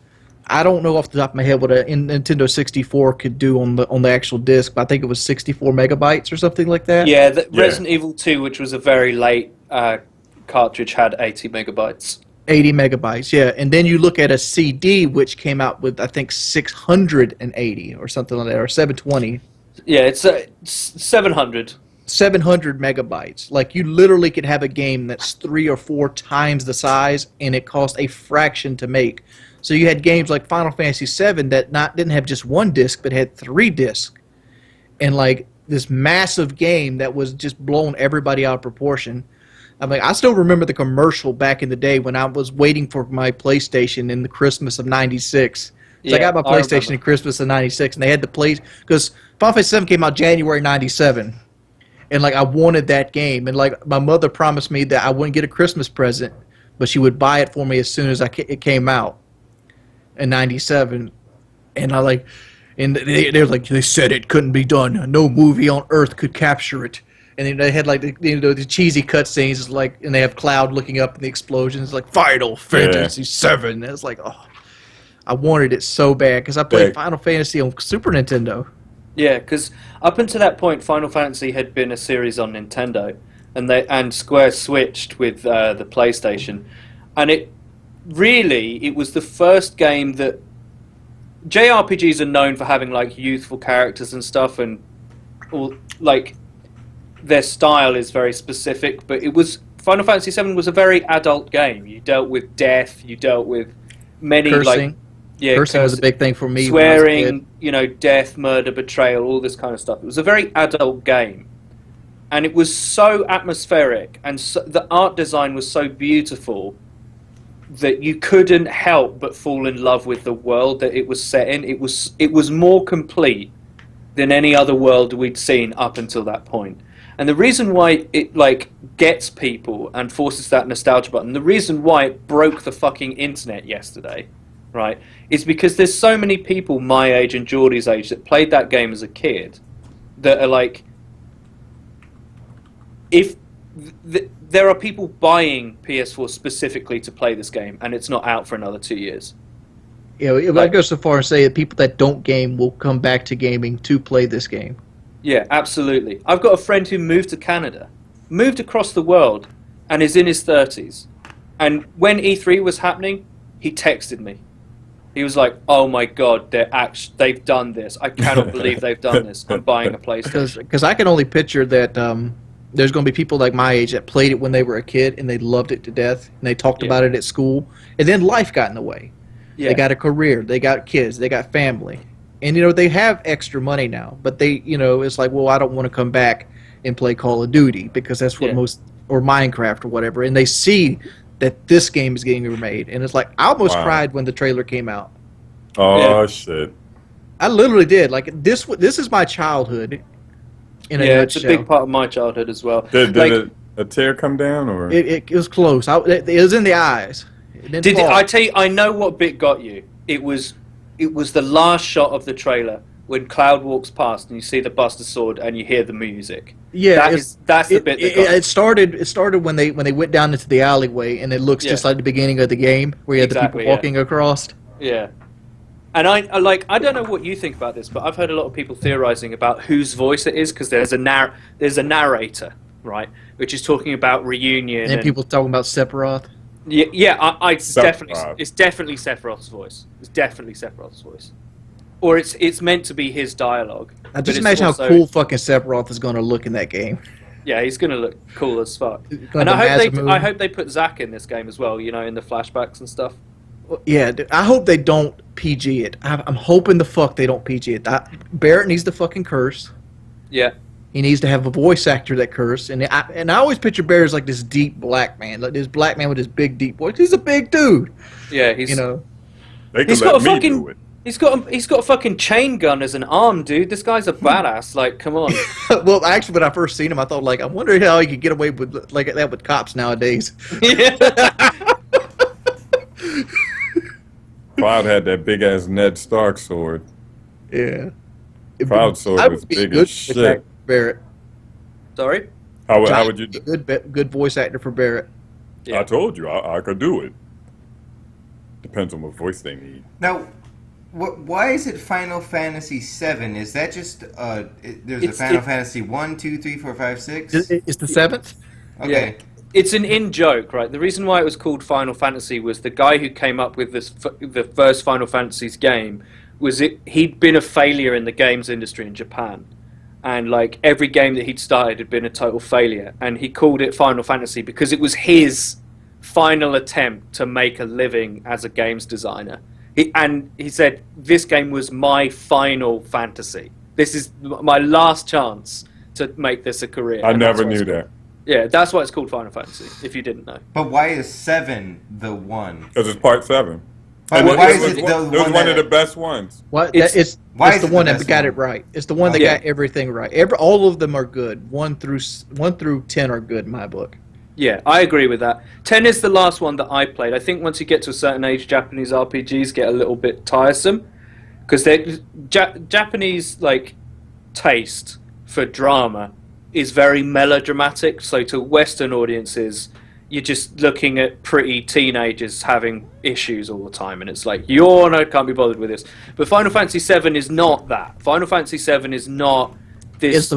I don't know off the top of my head what a Nintendo 64 could do on the actual disc, but I think it was 64 megabytes or something like that. Yeah, Resident Evil 2, which was a very late cartridge, had 80 megabytes. 80 megabytes, yeah. And then you look at a CD, which came out with, I think, 680 or something like that, or 720. Yeah, it's 700. 700 megabytes. Like, you literally could have a game that's 3 or 4 times the size, and it cost a fraction to make. So you had games like Final Fantasy VII that didn't have just one disc, but had 3 discs. And, like, this massive game that was just blowing everybody out of proportion. I mean, I still remember the commercial back in the day when I was waiting for my PlayStation in the Christmas of '96. So I got my PlayStation in Christmas of '96, and they had the play because Final Fantasy VII came out January '97, and like I wanted that game, and like my mother promised me that I wouldn't get a Christmas present, but she would buy it for me as soon as it came out in '97, and they're like, they said it couldn't be done. No movie on earth could capture it. And then they had like the cheesy cutscenes, like, and they have Cloud looking up and the explosions, like Final Fantasy VII. And it's like, oh, I wanted it so bad because I played Final Fantasy on Super Nintendo. Yeah, because up until that point, Final Fantasy had been a series on Nintendo, and Square switched with the PlayStation, and it was the first game that JRPGs are known for having like youthful characters and stuff, and all like. Their style is very specific, but Final Fantasy VII was a very adult game. You dealt with death, you dealt with many cursing. Cursing was a big thing for me. Swearing, death, murder, betrayal, all this kind of stuff. It was a very adult game, and it was so atmospheric, and the art design was so beautiful that you couldn't help but fall in love with the world that it was set in. It was more complete than any other world we'd seen up until that point. And the reason why it like gets people and forces that nostalgia button, the reason why it broke the fucking internet yesterday, right, is because there's so many people my age and Geordie's age that played that game as a kid that are like, there are people buying PS4 specifically to play this game, and it's not out for another 2 years. Yeah, I go so far as say that people that don't game will come back to gaming to play this game. Yeah, absolutely. I've got a friend who moved to Canada, moved across the world, and is in his 30s. And when E3 was happening, he texted me. He was like, "Oh my god, they've done this! I cannot believe they've done this. I'm buying a PlayStation." Because I can only picture that there's going to be people like my age that played it when they were a kid and they loved it to death, and they talked about it at school, and then life got in the way. Yeah. They got a career, they got kids, they got family. And, they have extra money now, but they, it's like, well, I don't want to come back and play Call of Duty because that's what most or Minecraft or whatever, and they see that this game is getting remade, and it's like I almost cried when the trailer came out. Oh shit! I literally did. Like this is my childhood. In a it's nutshell. a big part of my childhood as well. Did a tear come down, or it was close? It was in the eyes. I tell you? I know what bit got you. It was the last shot of the trailer when Cloud walks past and you see the Buster Sword and you hear the music. Yeah, that's the bit. It started when they went down into the alleyway, and it looks just like the beginning of the game where you had the people walking across. Yeah. And I don't know what you think about this, but I've heard a lot of people theorizing about whose voice it is, because there's a narrator, right, which is talking about reunion, and people talking about Sephiroth. It's definitely Sephiroth's voice. It's definitely Sephiroth's voice, or it's meant to be his dialogue. Now just imagine how cool fucking Sephiroth is going to look in that game. Yeah, he's going to look cool as fuck. And I hope they put Zack in this game as well. You know, in the flashbacks and stuff. Yeah, dude, I hope they don't PG it. I'm hoping the fuck they don't PG it. Barrett needs to fucking curse. Yeah. He needs to have a voice actor that curse. And I always picture Barrett as like this deep black man. Like this black man with his big deep voice. He's a big dude. Yeah, he's... They can he's let got a me fucking... do it. He's got a fucking chain gun as an arm, dude. This guy's a badass. Like, come on. Well, actually, when I first seen him, I thought, like, I wonder how he could get away with like that with cops nowadays. Yeah. Cloud had that big ass Ned Stark sword. Yeah. Cloud sword was big as shit. Barrett. Sorry? How would you? Good voice actor for Barrett. Yeah. I told you I could do it. Depends on what voice they need. Now, why is it Final Fantasy VII? Is that just there's a Final Fantasy 1, 2, 3, 4, 5, 6? It's the 7th. Okay. Yeah. It's an in-joke, right? The reason why it was called Final Fantasy was the guy who came up with the first Final Fantasy's game he'd been a failure in the games industry in Japan. And like every game that he'd started had been a total failure. And he called it Final Fantasy because it was his final attempt to make a living as a games designer. He said, this game was my final fantasy. This is my last chance to make this a career. I never knew that. Yeah, that's why it's called Final Fantasy, if you didn't know. But why is 7 the one? Because it's part 7. But why is it the one? It was one of the best ones. It's the one that got it right. It's the one that got everything right. All of them are good. 1 through 10 are good in my book. Yeah, I agree with that. 10 is the last one that I played. I think once you get to a certain age, Japanese RPGs get a little bit tiresome because Japanese like taste for drama is very melodramatic. So to Western audiences, you're just looking at pretty teenagers having issues all the time, and it's like, I can't be bothered with this. But Final Fantasy VII is not that. Final Fantasy VII is not this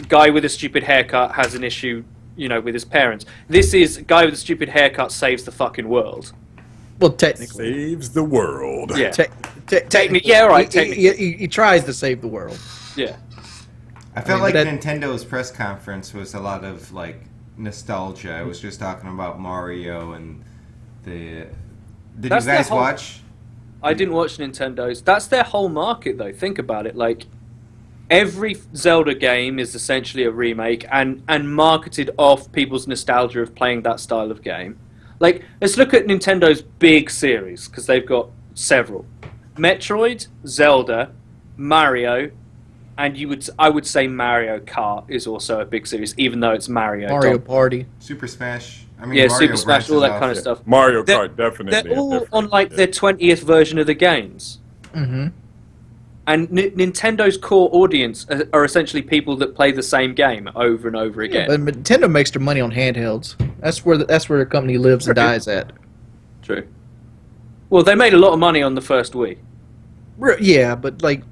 guy with a stupid haircut has an issue, with his parents. This is guy with a stupid haircut saves the fucking world. Well, technically. Saves the world. Yeah. Technically. Yeah, right. Technically. He tries to save the world. Yeah. I felt like Nintendo's press conference was a lot of like nostalgia. I was just talking about Mario and Did you guys watch? I didn't watch Nintendo's. That's their whole market, though. Think about it. Like, every Zelda game is essentially a remake and marketed off people's nostalgia of playing that style of game. Like, let's look at Nintendo's big series, because they've got several. Metroid, Zelda, Mario, and I would say Mario Kart is also a big series, even though it's Mario Party, Super Smash. Mario Super Smash, all that kind of stuff. Mario Kart, definitely. They're all on like their 20th version of the games. Mm-hmm. And Nintendo's core audience are essentially people that play the same game over and over again. Yeah, but Nintendo makes their money on handhelds. That's where the company lives and dies at. True. Well, they made a lot of money on the first Wii. Yeah, but like,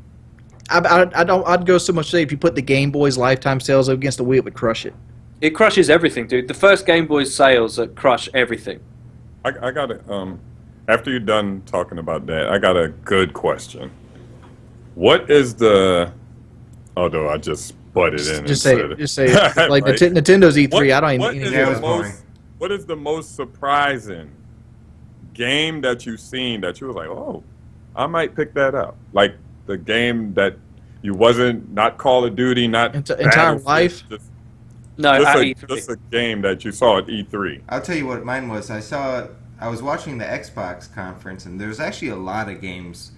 I'd go so much to say if you put the Game Boy's lifetime sales against the Wii, it would crush it. It crushes everything, dude. The first Game Boy's sales that crush everything. I got it. After you're done talking about that, I got a good question. What is the? Although I just butted in. Just say it. Like right? Nintendo's E3. I don't even. What is the most surprising game that you've seen that you was like, oh, I might pick that up? Like the game that you wasn't not Call of Duty, not entire life. No, Just at a E3. just a game that you saw at E3. I'll tell you what mine was. I was watching the Xbox conference, and there's actually a lot of games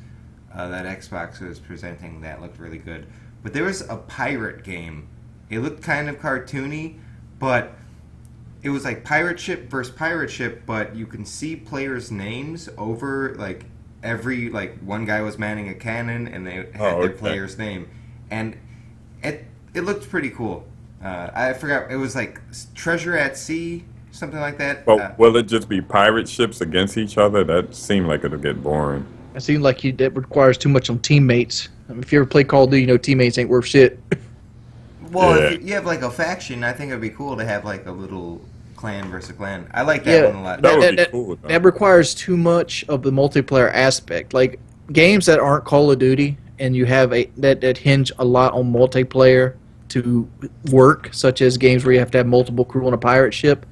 that Xbox was presenting that looked really good. But there was a pirate game. It looked kind of cartoony, but it was like pirate ship versus pirate ship, but you can see players' names over like every like one guy was manning a cannon, and they had their player's name, and it looked pretty cool. I forgot, it was like Treasure at Sea, something like that. But will it just be pirate ships against each other? That seemed like it'll get boring. It seems like that requires too much on teammates. I mean, if you ever play Call of Duty, you know teammates ain't worth shit. Well, Yeah. if you have like a faction, I think it'd be cool to have like a little clan versus clan. I like that one a lot. That would be cool, though. That requires too much of the multiplayer aspect. Like games that aren't Call of Duty and you have that hinge a lot on multiplayer to work, such as games where you have to have multiple crew on a pirate ship,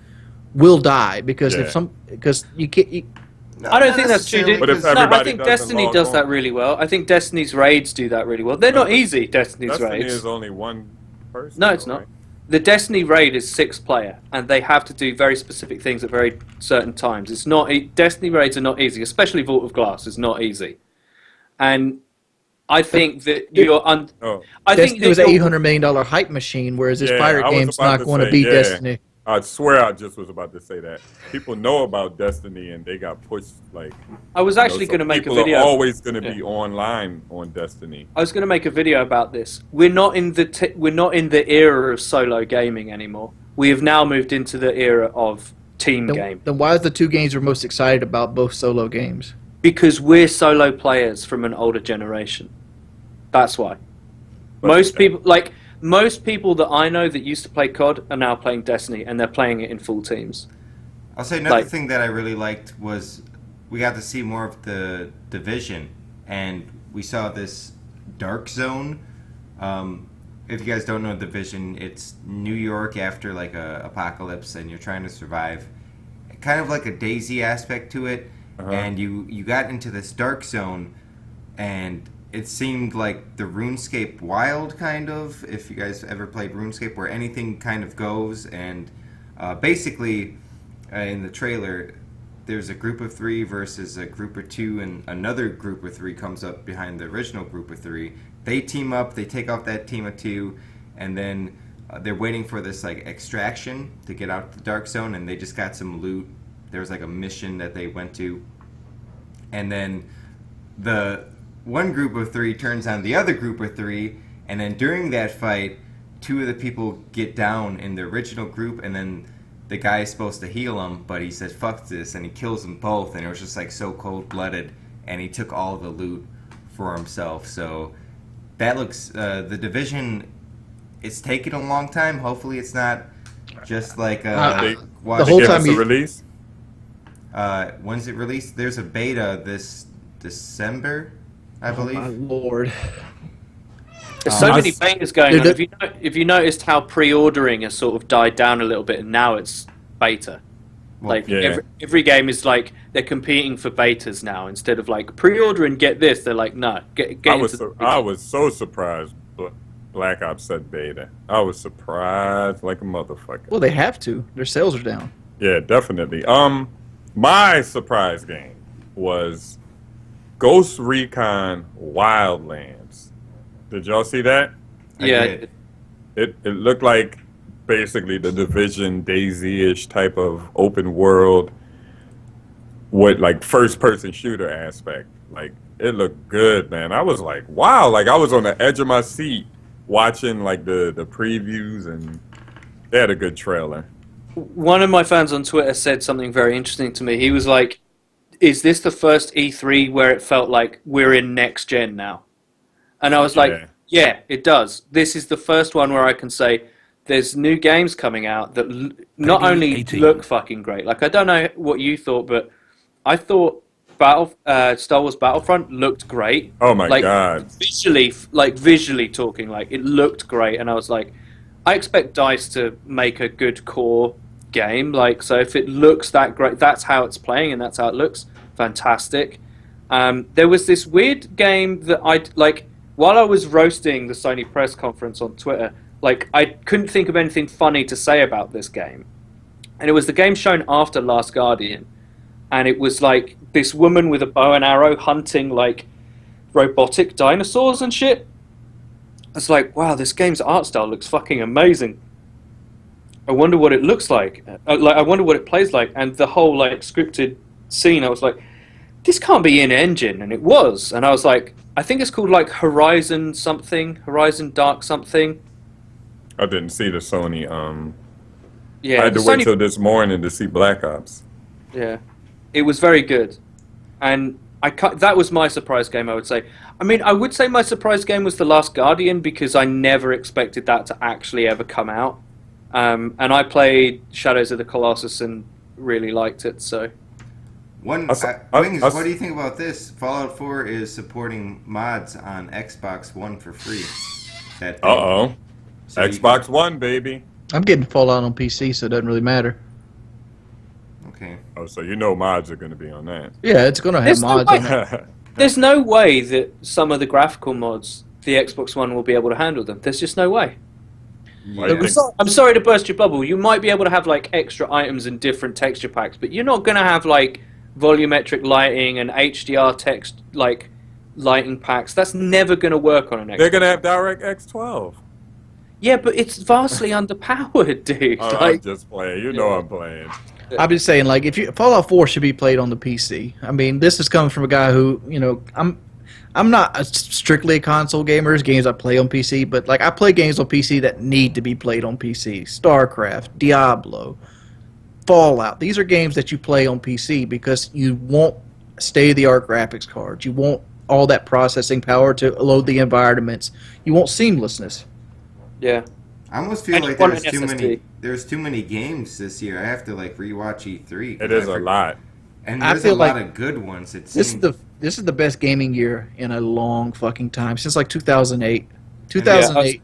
will die because because you can't. No, I don't not think that's true. necessarily, But if 'cause- No, I everybody think doesn't Destiny log does on. that really well. I think Destiny's raids do that really well. They're not easy, Destiny's Destiny raids. is only one person. No, it's though, not. right? The Destiny raid is 6-player, and they have to do very specific things at very certain times. It's not Destiny raids are not easy, especially Vault of Glass is not easy. And I think that you're Oh. I think It was that an you're- $800 million hype machine, whereas this Yeah, pirate I was game's about not to going to say, beat yeah. Destiny. I swear I just was about to say that. People know about Destiny and they got pushed like. I was actually going to make a People video. are always going to Yeah. be online on Destiny. I was going to make a video about this. We're not in the era of solo gaming anymore. We have now moved into the era of team game Then why is the two games we're most excited about both solo games? because we're solo players from an older generation. That's why. But- Most people that I know that used to play COD are now playing Destiny, and they're playing it in full teams. I'll say another Like- thing that I really liked was we got to see more of the Division, and we saw this Dark Zone. If you guys don't know Division, it's New York after like a apocalypse, and you're trying to survive. Kind of like a Daisy aspect to it, and you got into this Dark Zone, and it seemed like the RuneScape Wild kind of. If you guys ever played RuneScape, where anything kind of goes, and basically. In the trailer, there's a group of 3 versus a group of 2, and another group of 3 comes up behind the original group of 3. They team up, they take off that team of 2, and then they're waiting for this like extraction to get out of the dark zone, and they just got some loot. There was like a mission that they went to, and then the one group of 3 turns on the other group of 3, and then during that fight, 2 of the people get down in the original group, and then the guy is supposed to heal him, but he says fuck this, and he kills them both, and it was just like so cold-blooded, and he took all the loot for himself. So that looks the Division, it's taken a long time. Hopefully it's not just like They- The whole Give time us a you- release. when's it released? There's a beta this December, I believe. My lord. There's so many betas going on. Dude, If you noticed how pre-ordering has sort of died down a little bit, and now it's beta. Well, Like Yeah. every game is like they're competing for betas now instead of like pre-order and get this. They're like no, get I into was the so, beta. I was so surprised. Black Ops said beta. I was surprised like a motherfucker. Well, they have to. Their sales are down. Yeah, definitely. My surprise game was Ghost Recon Wildlands. Did y'all see that? I Yeah, did. It looked like basically the Division Daisy-ish type of open world with like first person shooter aspect. Like it looked good, man. I was like, wow, like I was on the edge of my seat watching like the previews, and they had a good trailer. one of my fans on Twitter said something very interesting to me. He was like, "Is this the first E3 where it felt like we're in next gen now?" And I was like, Yeah. "Yeah, it does. This is the first one where I can say there's new games coming out that not Peggy only 18. look fucking great. Like I don't know what you thought, but I thought Star Wars Battlefront looked great. Oh my like, god. visually talking, like it looked great, and I was like, I expect DICE to make a good core game. Like, so if it looks that great, that's how it's playing, and that's how it looks. Fantastic. There was this weird game that I like while I was roasting the Sony press conference on Twitter. like I couldn't think of anything funny to say about this game. And it was the game shown after Last Guardian, and it was like this woman with a bow and arrow hunting like robotic dinosaurs and shit. It's like, wow, this game's art style looks fucking amazing. I wonder what it looks like. I wonder what it plays like. And the whole like scripted scene, I was like, this can't be in engine, and it was. And I was like, I think it's called like Horizon something, Horizon Dark something. I didn't see the Sony. Yeah, I had to wait till this morning to see Black Ops. Yeah, it was very good, and that was my surprise game, I would say. I mean, I would say my surprise game was The Last Guardian because I never expected that to actually ever come out. And I played Shadows of the Colossus and really liked it. So, Wings, what do you think about this? Fallout 4 is supporting mods on Xbox One for free. So Xbox One, baby. I'm getting Fallout on PC, so it doesn't really matter. Okay. Oh, so you know mods are going to be on that. Yeah, it's going to have mods on it. There's no way that some of the graphical mods, the Xbox One will be able to handle them. There's just no way. Yeah. I'm sorry to burst your bubble. You might be able to have like extra items and different texture packs, but you're not going to have like volumetric lighting and HDR text like lighting packs. That's never going to work on an Xbox. They're going to have DirectX 12. Yeah, but it's vastly underpowered, dude. Oh, I'm just playing. You know I'm playing. I'm just saying, like, Fallout 4 should be played on the PC. I mean, this is coming from a guy who, you know, I'm not strictly a console gamer. There's games I play on PC, but like I play games on PC that need to be played on PC. StarCraft, Diablo, Fallout. These are games that you play on PC because you want state-of-the-art graphics cards. You want all that processing power to load the environments. You want seamlessness. Yeah. I almost feel like there's too many games this year. I have to like rewatch E3. It is a lot. And there's a lot of good ones. This is the best gaming year in a long fucking time, since like 2008. 2008.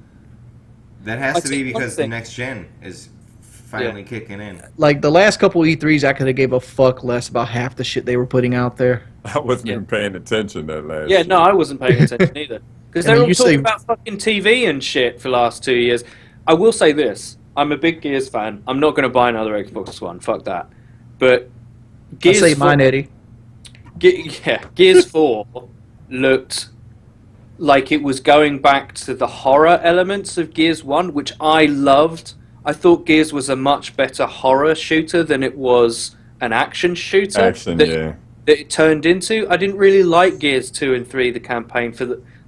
That has to be because the next gen is finally kicking in. Like the last couple E3s, I could have gave a fuck less about half the shit they were putting out there. I wasn't even paying attention that last Yeah, year. no, I wasn't paying attention either. Because they were all talking about fucking TV and shit for the last 2 years. I will say this. I'm a big Gears fan. I'm not going to buy another Xbox One. Fuck that. But Gears I'll say mine, Eddie. Gears 4 looked like it was going back to the horror elements of Gears 1, which I loved. I thought Gears was a much better horror shooter than it was an action shooter. That it turned into. I didn't really like Gears 2 and 3, the campaign.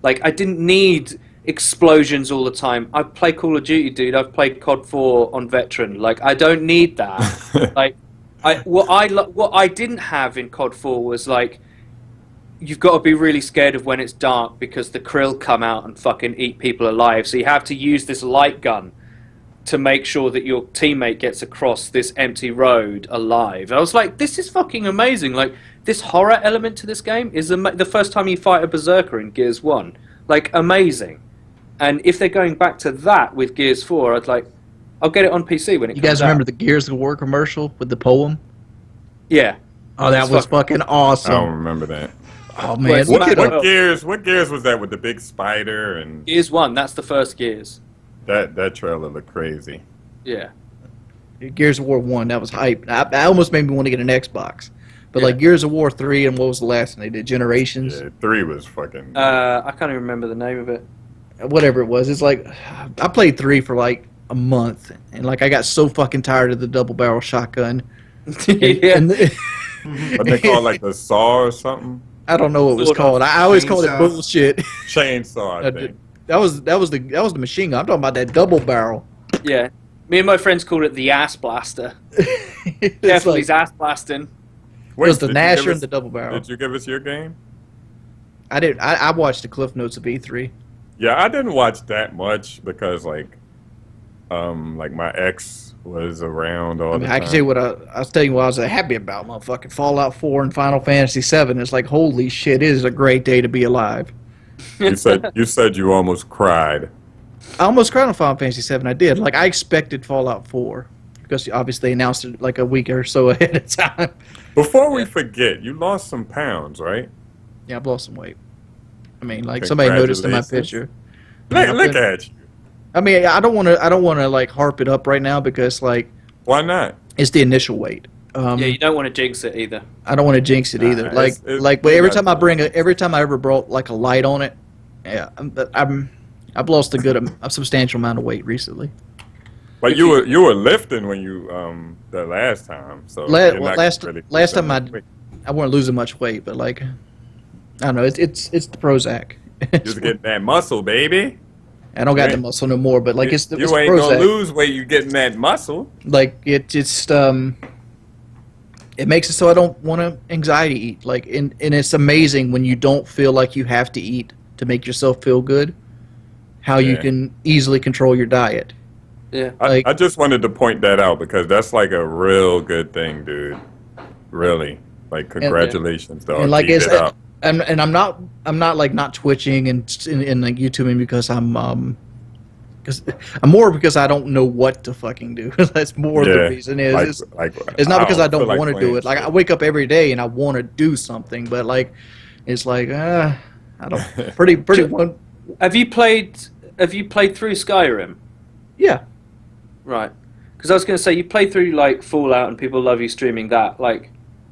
I didn't need explosions all the time. I play Call of Duty, dude. I've played COD 4 on Veteran. Like, I don't need that. Like, what I didn't have in COD 4 was like, you've got to be really scared of when it's dark because the krill come out and fucking eat people alive. So you have to use this light gun to make sure that your teammate gets across this empty road alive. And I was like, this is fucking amazing. Like, this horror element to this game is the first time you fight a berserker in Gears 1. Like, amazing. And if they're going back to that with Gears 4, I'll get it on PC when it comes out. You guys remember the Gears of War commercial with the poem? Yeah. Oh, that was fucking awesome. I don't remember that. Oh, man. What Gears was that with the big spider? And Gears 1, that's the first Gears. That trailer looked crazy. Yeah. Gears of War 1, that was hype. I almost made me want to get an Xbox. But like Gears of War 3 and what was the last one they did? Generations? Yeah, 3 was fucking... I can't even remember the name of it. Whatever it was. It's like, I played 3 for like a month. And like I got so fucking tired of the double barrel shotgun. Yeah. What they call like the saw or something? I don't know what it was called. I always called it bullshit. Chainsaw, I think. That was the machine gun. I'm talking about that double barrel. Yeah. Me and my friends called it the ass blaster. Careful, he's ass blasting. It was the Gnasher and the double barrel. Did you give us your game? I did. I watched the Cliff Notes of E3. Yeah, I didn't watch that much because like my ex was around all the time. I can tell you what I was telling you what I was happy about, motherfucking Fallout 4 and Final Fantasy 7. It's like, holy shit, it is a great day to be alive. You said you almost cried. I almost cried on Final Fantasy 7. I did. Like, I expected Fallout 4 because obviously they announced it like a week or so ahead of time. Before we forget, you lost some pounds, right? Yeah, I've lost some weight. I mean, like somebody noticed in my picture. Look at you. I mean, I don't want to like harp it up right now because like Why not? it's the initial weight. Yeah, you don't want to jinx it either. I don't want to jinx it either. But every time every time I ever brought like a light on it, yeah, I've lost a substantial amount of weight recently. But you were lifting when you the last time, so Last time I wasn't losing much weight, but like I don't know, it's the Prozac. Just getting that muscle, baby. I don't got the muscle no more, but like it's the you ain't Prozac. gonna lose weight. You getting that muscle. Like it just it makes it so I don't want to anxiety eat. Like and it's amazing when you don't feel like you have to eat to make yourself feel good, how you can easily control your diet. Yeah, I just wanted to point that out because that's like a real good thing, dude. Really, like congratulations, dog. And like Keep it up. and I'm not like not twitching and like YouTubing because I'm more because I don't know what to fucking do. That's more the reason. It's not because I don't want to do it. Like I wake up every day and I want to do something, but like it's like I don't pretty one. Have you played through Skyrim? Yeah. Right. Because I was going to say you play through like Fallout and people love you streaming that. Like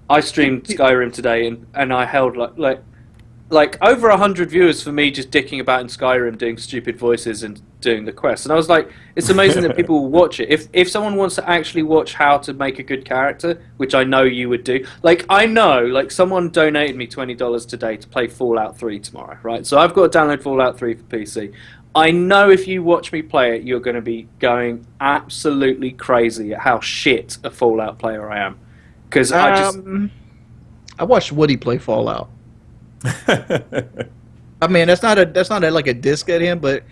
I streamed Skyrim today and I held like over 100 viewers for me just dicking about in Skyrim doing stupid voices and doing the quests. And I was like, it's amazing that people will watch it. If someone wants to actually watch how to make a good character, which I know you would do. Like I know, like someone donated me $20 today to play Fallout 3 tomorrow, right? So I've got to download Fallout 3 for PC. I know if you watch me play it, you're going to be going absolutely crazy at how shit a Fallout player I am. Because I watched Woody play Fallout. I mean, that's not like a diss at him, but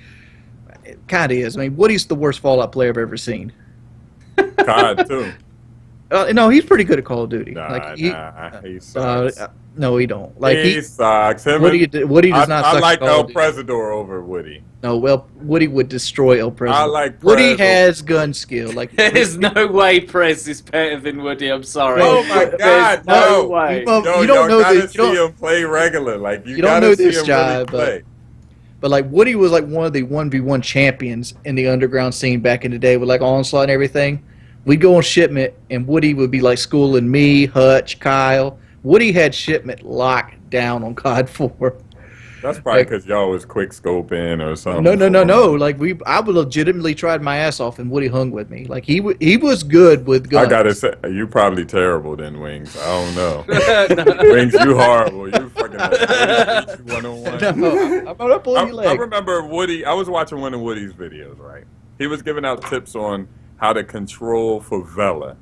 it kind of is. I mean, Woody's the worst Fallout player I've ever seen. God too. No, he's pretty good at Call of Duty. He sucks. No, he don't. Like he sucks. Woody does not suck. I like El Presidor over Woody. No, well, Woody would destroy El Presidor. I like Woody has gun skill. Like there's no way Prez is better than Woody. I'm sorry. Oh my God, no way. You don't know this. You don't see him play regular. Like you don't know this, guy, really but like Woody was like one of the 1v1 champions in the underground scene back in the day with like Onslaught and everything. We'd go on shipment and Woody would be like schooling me, Hutch, Kyle. Woody had shipment locked down on COD 4. That's probably because y'all was quick scoping or something. No. Like I would legitimately tried my ass off, and Woody hung with me. Like he was good with guns. I gotta say, you probably terrible then, Wings. I don't know. Wings, you horrible. You fucking like, Woody, one-on-one. No, I'm gonna pull your leg. I remember Woody. I was watching one of Woody's videos. Right, he was giving out tips on how to control favela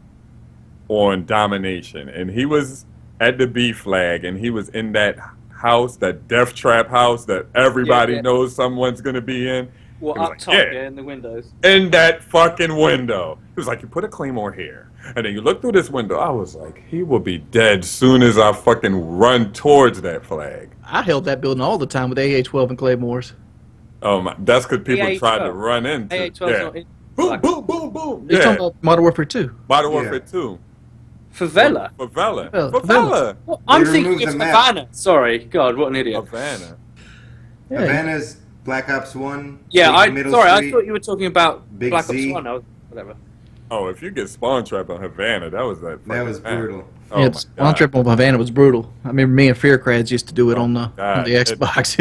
on domination, and he was at the B flag, and he was in that house, that death trap house that everybody knows someone's gonna be in. Well, up top, in the windows. In that fucking window. He was like, you put a claymore here, and then you look through this window. I was like, he will be dead soon as I fucking run towards that flag. I held that building all the time with AA-12 and claymores. Oh my! That's because people tried to run into. AA-12 boom, boom, boom, boom. You're talking about Modern Warfare 2. Modern Warfare 2. Favela. Well, I'm thinking of Havana. Sorry, God, what an idiot. Havana. Yeah. Havana's Black Ops 1. Yeah, I thought you were talking about Big Black Z. Ops 1. Whatever. Oh, if you get spawn trapped on Havana, that was brutal. Yeah, spawn trap on Havana was brutal. I remember me and Fearcrats used to do it on the Xbox.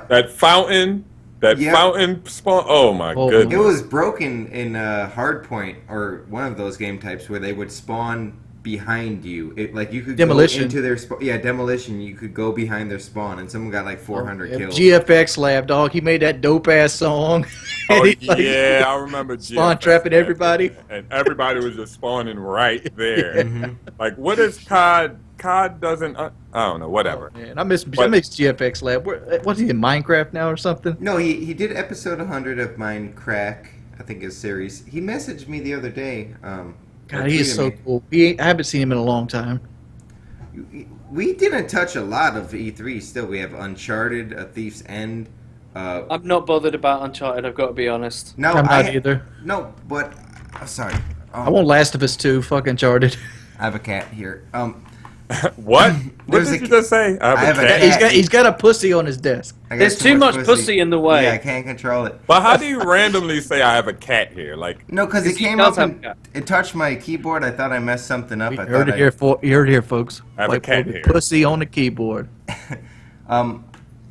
That fountain. Fountain spawn. Oh my goodness! It was broken in Hardpoint or one of those game types where they would spawn behind you. You could Demolition. go into their Demolition. You could go behind their spawn, and someone got like 400 kills. GFX Lab dog. He made that dope ass song. Oh yeah, I remember spawn trapping everybody, and everybody was just spawning right there. Like, what is COD? COD doesn't. I don't know. Whatever. Oh, man, I miss GFX Lab. What's he in Minecraft now or something? No, he did episode 100 of Minecraft. I think his series. He messaged me the other day. God, he is so cool. I haven't seen him in a long time. We didn't touch a lot of E3. Still, we have Uncharted, A Thief's End. I'm not bothered about Uncharted. I've got to be honest. No, I'm not either. No, but sorry. I want Last of Us 2. Fuck Uncharted. I have a cat here. What? What There's did a- you just say? I I have have a a cat. cat. He's got a pussy on his desk. I got There's too much pussy in the way. Yeah, I can't control it. But how do you randomly say I have a cat here? Like, No, because it 'Cause he came does up have and a cat. it touched my keyboard. I thought I messed something up. You I heard thought it here, you heard it here, folks. I have a White cat boy here. with pussy on the keyboard.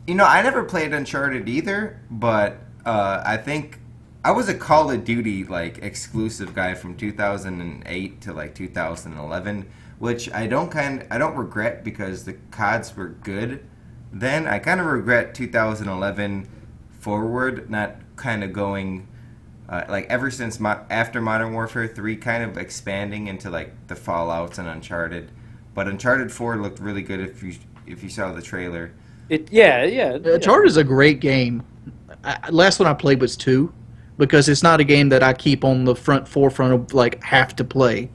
You know, I never played Uncharted either, but I think I was a Call of Duty like exclusive guy from 2008 to like 2011, which I don't regret because the CODs were good. Then I kind of regret 2011 forward, not kind of going like ever since after Modern Warfare 3, kind of expanding into like the Fallouts and Uncharted. But Uncharted 4 looked really good if you saw the trailer. Yeah. Uncharted is a great game. Last one I played was 2, because it's not a game that I keep on the forefront of like have to play.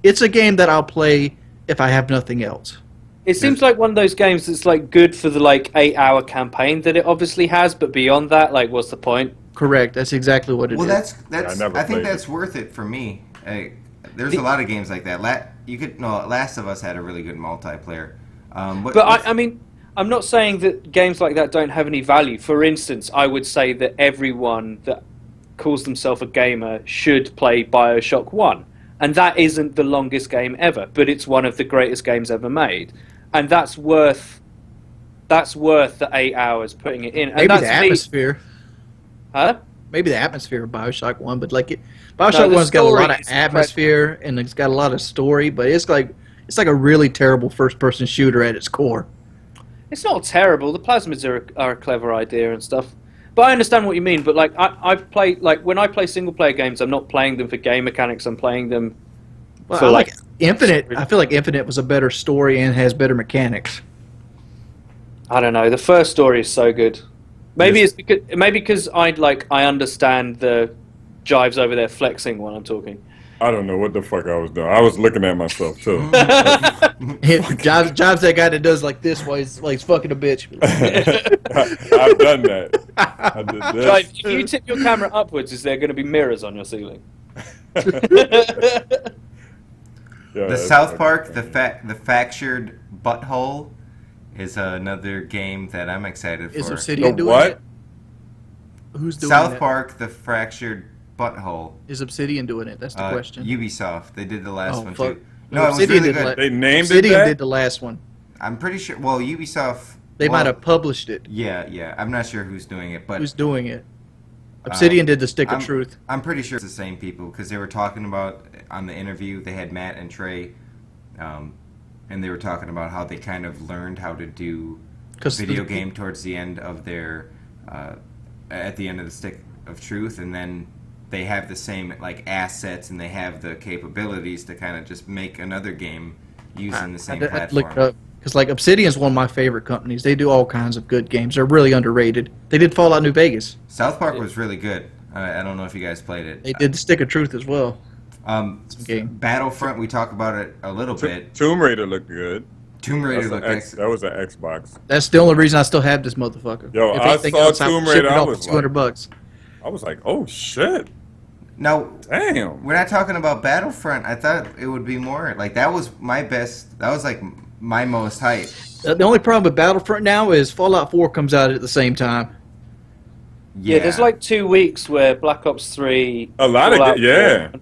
It's a game that I'll play if I have nothing else. It seems like one of those games that's like good for the like 8-hour campaign that it obviously has, but beyond that, like, what's the point? Correct. That's exactly what it is. Well, that's I never I think played that's worth it for me. There's a lot of games like that. Last of Us had a really good multiplayer. But I mean, I'm not saying that games like that don't have any value. For instance, I would say that everyone that calls themselves a gamer should play BioShock 1. And that isn't the longest game ever, but it's one of the greatest games ever made. And that's worth the 8 hours putting it in. And maybe that's the atmosphere. Huh? Maybe the atmosphere of BioShock 1, but like No, BioShock the 1's got a lot of story is atmosphere and it's got a lot of story, but it's like a really terrible first-person shooter at its core. It's not terrible. The plasmids are a clever idea and stuff. But I understand what you mean. But like I've played, like, when I play single player games, I'm not playing them for game mechanics. I'm playing them Well, for I like Infinite. I feel like Infinite was a better story and has better mechanics. I don't know. The first story is so good. Maybe because I understand the jives over there flexing while I'm talking. I don't know what the fuck I was doing. I was looking at myself too. Jobs that guy that does like this while he's fucking a bitch. I've done that. I did this. Right, if you tip your camera upwards, is there going to be mirrors on your ceiling? Yeah, the that's South fucking Park, the funny. Fractured Butthole is another game that I'm excited for. Is Obsidian The doing what? it? Who's doing South it? Park, the Fractured Butthole. Is Obsidian doing it? That's the question. Ubisoft. They did the last Oh, one fuck. too. No, No, it was Obsidian really did good. They named Obsidian it that? did the last one. I'm pretty sure. Well, Ubisoft. They well, might have published it. Yeah. I'm not sure who's doing it, but Who's doing it? Obsidian did the Stick of I'm- Truth. I'm pretty sure it's the same people because they were talking about on the interview. They had Matt and Trey, and they were talking about how they kind of learned how to do video game towards the end of their at the end of the Stick of Truth, and then they have the same like assets and they have the capabilities to kind of just make another game using the same I platform. looked up because like Obsidian's one of my favorite companies. They do all kinds of good games. They're really underrated. They did Fallout New Vegas. South Park was really good. I don't know if you guys played it. They did the Stick of Truth as well. game. Battlefront, we talk about it a little bit. Tomb Raider looked good. Tomb Raider That was an Xbox. That's the only reason I still have this motherfucker. Yo, If I anything saw else, I Tomb would ship Raider, it I off was for $200. I was like, oh shit, Now, damn. we're not talking about Battlefront. I thought it would be more like that was my best. That was like my most hype. The only problem with Battlefront now is Fallout 4 comes out at the same time. Yeah, there's like 2 weeks where Black Ops 3, A lot of Fallout it,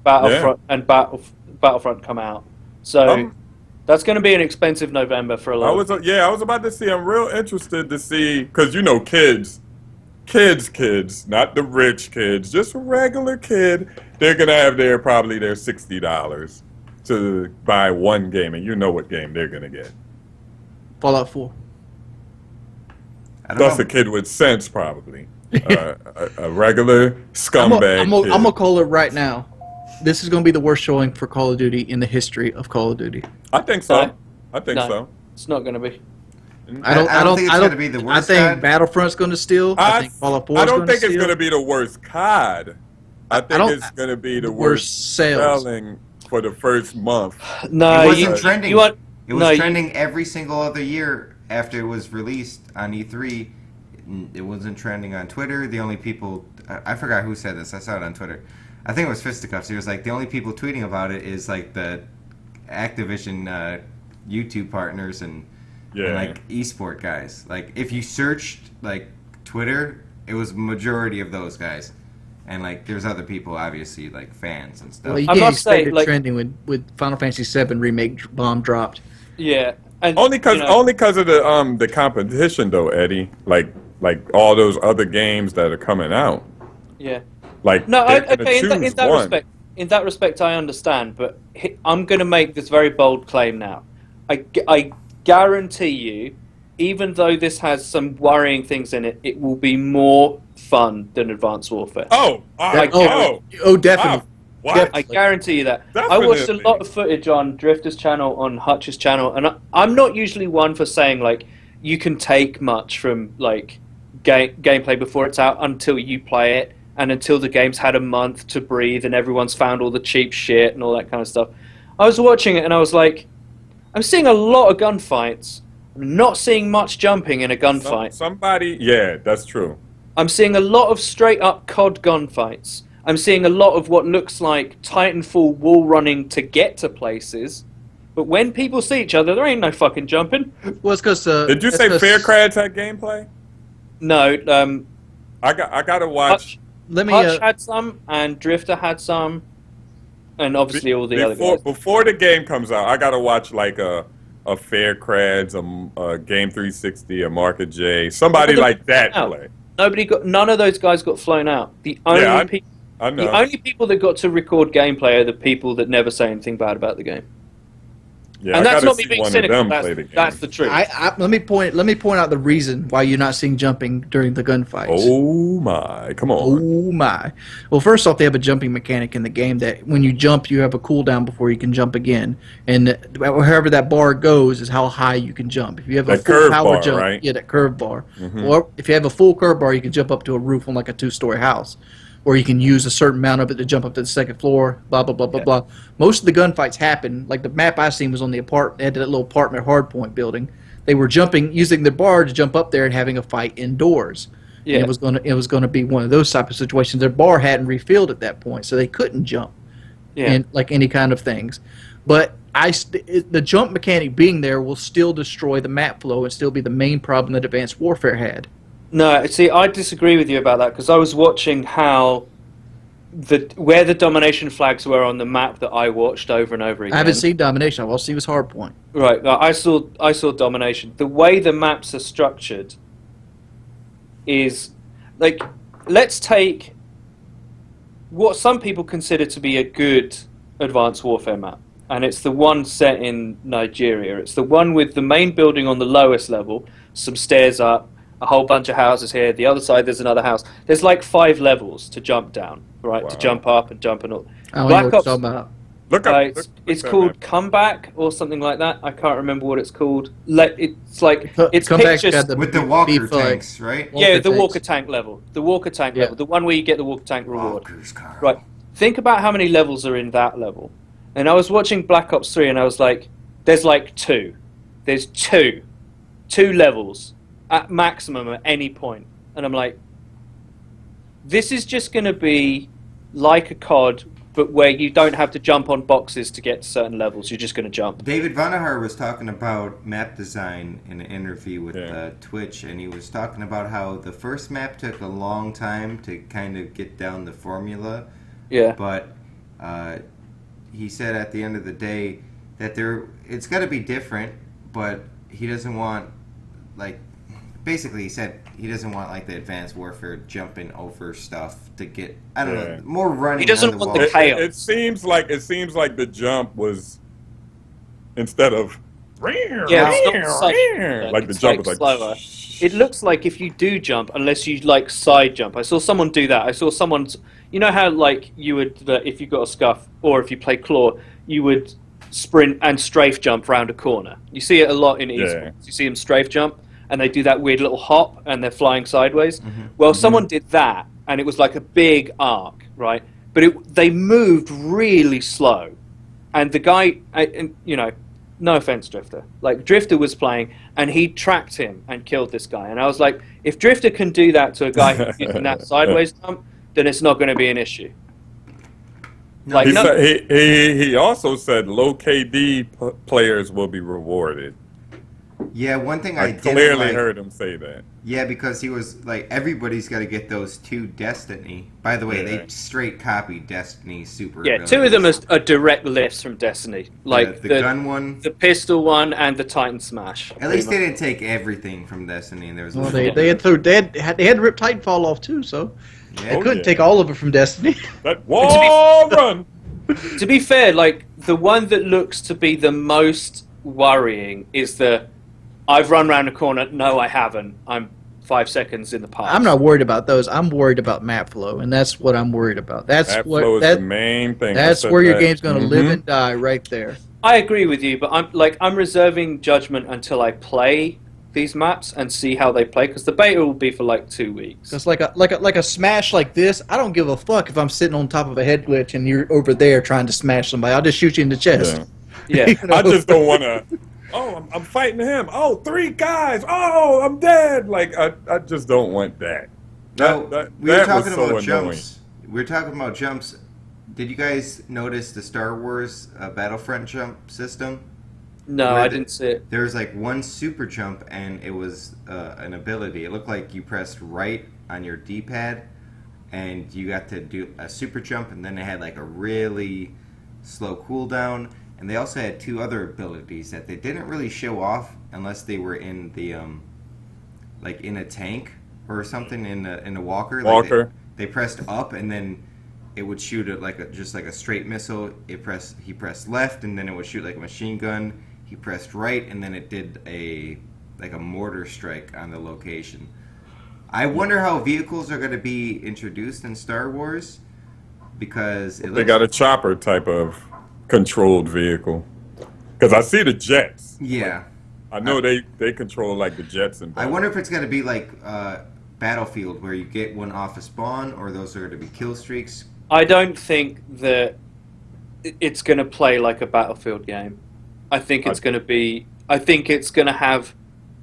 yeah. 4, and Battlefront come out. So that's going to be an expensive November for a lot. I was about to see. I'm real interested to see because kids, not the rich kids, just a regular kid. They're gonna have probably their $60 to buy one game, and you know what game they're gonna get. Fallout 4. I don't That's know. a kid with sense, probably. A regular scumbag. I'm gonna call it right now. This is gonna be the worst showing for Call of Duty in the history of Call of Duty. I think so. No. I think No. so. It's not going to be. I don't think it's gonna be the I worst think COD. Battlefront's gonna steal. I think Fallout 4 I is don't gonna think steal. it's gonna be the worst COD. I think don't- it's gonna be the worst worst sales. selling for the first month. No, It wasn't you- trending. You want, It was no, you- trending every single other year after it was released on E3. It wasn't trending on Twitter. The only people I forgot who said this. I saw it on Twitter. I think it was Fisticuffs. He was like, the only people tweeting about it is like the Activision YouTube partners and Yeah. like esport guys. Like if you searched like Twitter, it was majority of those guys, and like there's other people obviously like fans and stuff. Well, you I can't must say, expect it like- trending with Final Fantasy VII remake bomb dropped. Yeah, and Only because you know, of the competition though, Eddie. Like all those other games that are coming out. yeah. Like No, they're gonna okay. choose In that one. respect, I understand, but I'm going to make this very bold claim now. I guarantee you, even though this has some worrying things in it, it will be more fun than Advanced Warfare. Oh, Definitely. What? I guarantee you that. I watched a Definitely. lot of footage on Drifter's channel, on Hutch's channel, and I'm not usually one for saying like you can take much from like gameplay before it's out until you play it and until the game's had a month to breathe and everyone's found all the cheap shit and all that kind of stuff. I was watching it and I was like, I'm seeing a lot of gunfights. I'm not seeing much jumping in a gunfight. Yeah, that's true. I'm seeing a lot of straight up COD gunfights. I'm seeing a lot of what looks like Titanfall wall running to get to places. But when people see each other, there ain't no fucking jumping. Well, it's because Did you say Faircreds had gameplay? No, I gotta watch. Hutch had some, and Drifter had some, and obviously all the other guys. Before the game comes out, I gotta watch like a Faircreds, a Game 360, a Market J, somebody like that play. None of those guys got flown out. The only I know. The only people that got to record gameplay are the people that never say anything bad about the game. Yeah, And I that's gotta not me see being one of cynical. them play the game. That's the truth. Let me point out the reason why you're not seeing jumping during the gunfights. Oh my! Come on. Oh my! Well, first off, they have a jumping mechanic in the game that when you jump, you have a cooldown before you can jump again, and however that bar goes is how high you can jump. If you have a That full curve power bar, jump, right? yeah, that curve bar, or if you have a full curve bar, you can jump up to a roof on like a 2-story house. Or you can use a certain amount of it to jump up to the second floor, blah, blah, blah, blah, blah. Most of the gunfights happen, like the map I seen was on the they had that little apartment hardpoint building. They were using the bar to jump up there and having a fight indoors. Yeah. And it was gonna be one of those type of situations. Their bar hadn't refilled at that point, so they couldn't jump. Yeah. And like any kind of things. But the jump mechanic being there will still destroy the map flow and still be the main problem that Advanced Warfare had. No, see, I disagree with you about that because I was watching how where the domination flags were on the map that I watched over and over again. I haven't seen Domination. All I've seen was Hardpoint. Right, I saw domination. The way the maps are structured is like, let's take what some people consider to be a good Advanced Warfare map, and it's the one set in Nigeria. It's the one with the main building on the lowest level, some stairs up, a whole bunch of houses here. The other side, there's another house. There's like 5 levels to jump down, right? Wow. To jump up and jump and all. I don't know what you're talking about. Look up. It's called Comeback or something like that. I can't remember what it's called. It's like it's Comeback's pictures. got With the walker beef, like- tanks, right? Yeah, the tanks. Walker tank level. The Walker tank Yeah. level. The one where you get the Walker tank reward. Walkers, Carl. Right. Think about how many levels are in that level. And I was watching Black Ops 3 and I was like, there's like 2. There's 2. 2 levels at maximum at any point. And I'm like, this is just going to be like a COD, but where you don't have to jump on boxes to get to certain levels. You're just going to jump. David Vonnegar was talking about map design in an interview with Yeah. Twitch, and he was talking about how the first map took a long time to kind of get down the formula, Yeah. but he said at the end of the day that it's got to be different, but he doesn't want, like, basically he said he doesn't want like the Advanced Warfare jumping over stuff to get, I don't know, more running. He doesn't on the want the wall. chaos. It seems like the jump was instead of Yeah, it's not like the it's jump was like slower. It looks like if you do jump, unless you like side jump. I saw someone do that. I saw someone's. You know how like you would if you got a scuff or if you play claw, you would sprint and strafe jump round a corner. You see it a lot in esports. You see them strafe jump and they do that weird little hop and they're flying sideways. Well, someone did that and it was like a big arc, right? But they moved really slow, and the guy, and you know. No offense, Drifter. Like, Drifter was playing, and he tracked him and killed this guy. And I was like, if Drifter can do that to a guy who's using that sideways jump, then it's not going to be an issue. No, Like He no, said he also said low KD players will be rewarded. Yeah, one thing I I didn't clearly like. heard him say that. Yeah, because he was like, everybody's got to get those 2 Destiny. By the way, Yeah. they straight copied Destiny super yeah, abilities. 2 of them are direct lifts from Destiny, like the gun one. the pistol one, and the Titan Smash. At least they didn't take everything from Destiny, and there was. A Well, little they bit had to rip Titanfall off too, so they Yeah. couldn't yeah. take all of it from Destiny. That wall run. To be fair, like the one that looks to be the most worrying is the I've run around a corner. No, I haven't. I'm 5 seconds in the past. I'm not worried about those. I'm worried about map flow, and that's what I'm worried about. That's That what flow is the main thing. that's I said where your that. game's going to live Mhm. and die right there. I agree with you, but I'm reserving judgment until I play these maps and see how they play, because the beta will be for like 2 weeks. Because like a smash like this, I don't give a fuck if I'm sitting on top of a head glitch and you're over there trying to smash somebody. I'll just shoot you in the chest. Yeah. Yeah. You know? I just don't want to. Oh, I'm fighting him. Oh, 3 guys. Oh, I'm dead. Like I just don't want that. No, we were that talking was so about annoying. jumps. We were talking about jumps. Did you guys notice the Star Wars Battlefront jump system? No, Where I the- didn't see it. There was like one super jump, and it was an ability. It looked like you pressed right on your D-pad, and you got to do a super jump, and then it had like a really slow cooldown. And they also had 2 other abilities that they didn't really show off unless they were in the like in a tank or something in a walker. Walker. Like they pressed up, and then it would shoot it like just like a straight missile. He pressed left, and then it would shoot like a machine gun. He pressed right, and then it did a mortar strike on the location. I wonder how vehicles are going to be introduced in Star Wars, because They got a chopper type of controlled vehicle. Because I see the jets. yeah. I know they control like the jets and. I wonder if it's going to be like Battlefield, where you get one off a spawn, or those are going to be kill streaks. I don't think that it's going to play like a Battlefield game. I think it's going to be. I think it's going to have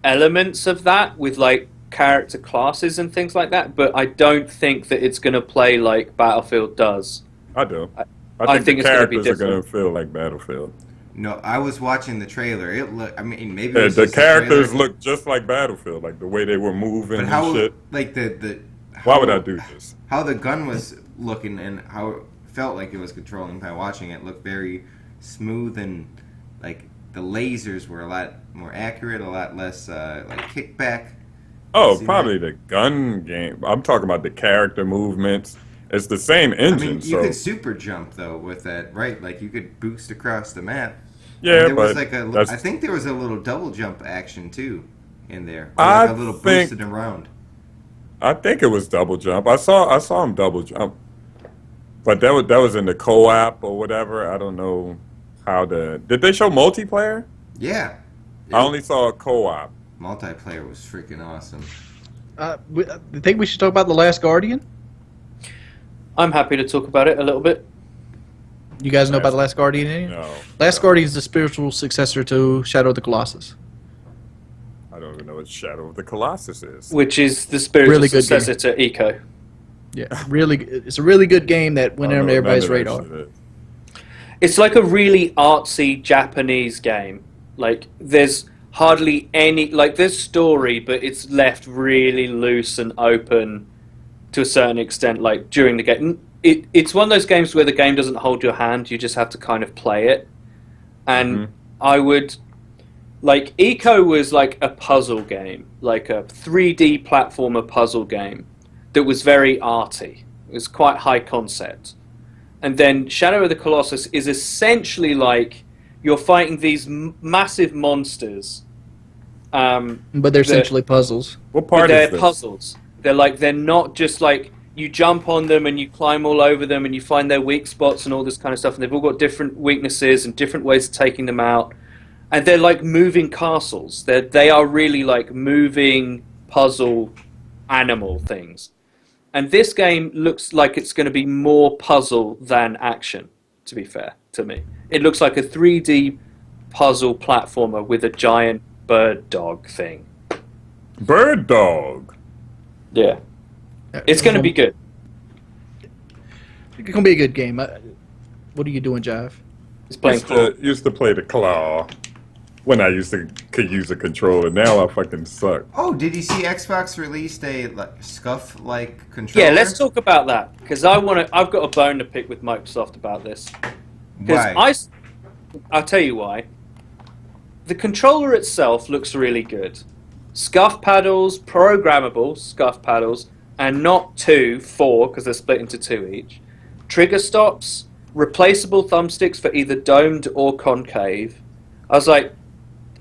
elements of that with like character classes and things like that. But I don't think that it's going to play like Battlefield does. I do. I I think think the it's gonna be characters are going different. to feel like Battlefield. No, I was watching the trailer. It looked. I mean, maybe it Yeah, was the just characters trailer, look just like Battlefield, like the way they were moving but and how shit. like the Why how- would I do this? How the gun was looking and how it felt like it was controlling by watching it looked very smooth, and like the lasers were a lot more accurate, a lot less like kickback. Oh, See probably that? the gun game. I'm talking about the character movements. It's the same I engine, mean, you so could super jump though with that, right? Like you could boost across the map. yeah. There was But like that's, I think there was a little double jump action too in there. I Like a little think- boosted around. I think it was double jump. I saw him double jump, but that was in the co-op or whatever. I don't know how did they show multiplayer? Yeah. I only saw a co-op. Multiplayer was freaking awesome. I think we should talk about The Last Guardian. I'm happy to talk about it a little bit. You guys know about The Last Guardian? Any? No, Last Guardian is the spiritual successor to Shadow of the Colossus. I don't even know what Shadow of the Colossus is. Which is the spiritual Really good successor to Eco. Yeah, it's a really good game that went I don't under know everybody's none of radar. that shit is. It's like a really artsy Japanese game. Like there's hardly any there's story, but it's left really loose and open to a certain extent. Like during the game, it's one of those games where the game doesn't hold your hand. You just have to kind of play it. And Mhm. I would like Eco was like a puzzle game, like a 3D platformer puzzle game that was very arty. It was quite high concept. And then Shadow of the Colossus is essentially like you're fighting these massive monsters. But they're essentially puzzles. What But part they're is this? puzzles. They're not just like you jump on them and you climb all over them and you find their weak spots and all this kind of stuff. And they've all got different weaknesses and different ways of taking them out. And they're like moving castles. They are really like moving puzzle animal things. And this game looks like it's going to be more puzzle than action, to be fair to me. It looks like a 3D puzzle platformer with a giant bird dog thing. Bird Dog. Yeah. It's going to be good. It's gonna be a good game. What are you doing, Jive? He's playing Used to play the claw when I could use a controller. Now I fucking suck. Oh, did you see Xbox released a Scuff-like controller? Yeah, let's talk about that because I've got a bone to pick with Microsoft about this. Why? I'll tell you why. The controller itself looks really good. Scuff paddles, programmable scuff paddles, and not 4 because they're split into 2 each. Trigger stops, replaceable thumbsticks for either domed or concave. I was like,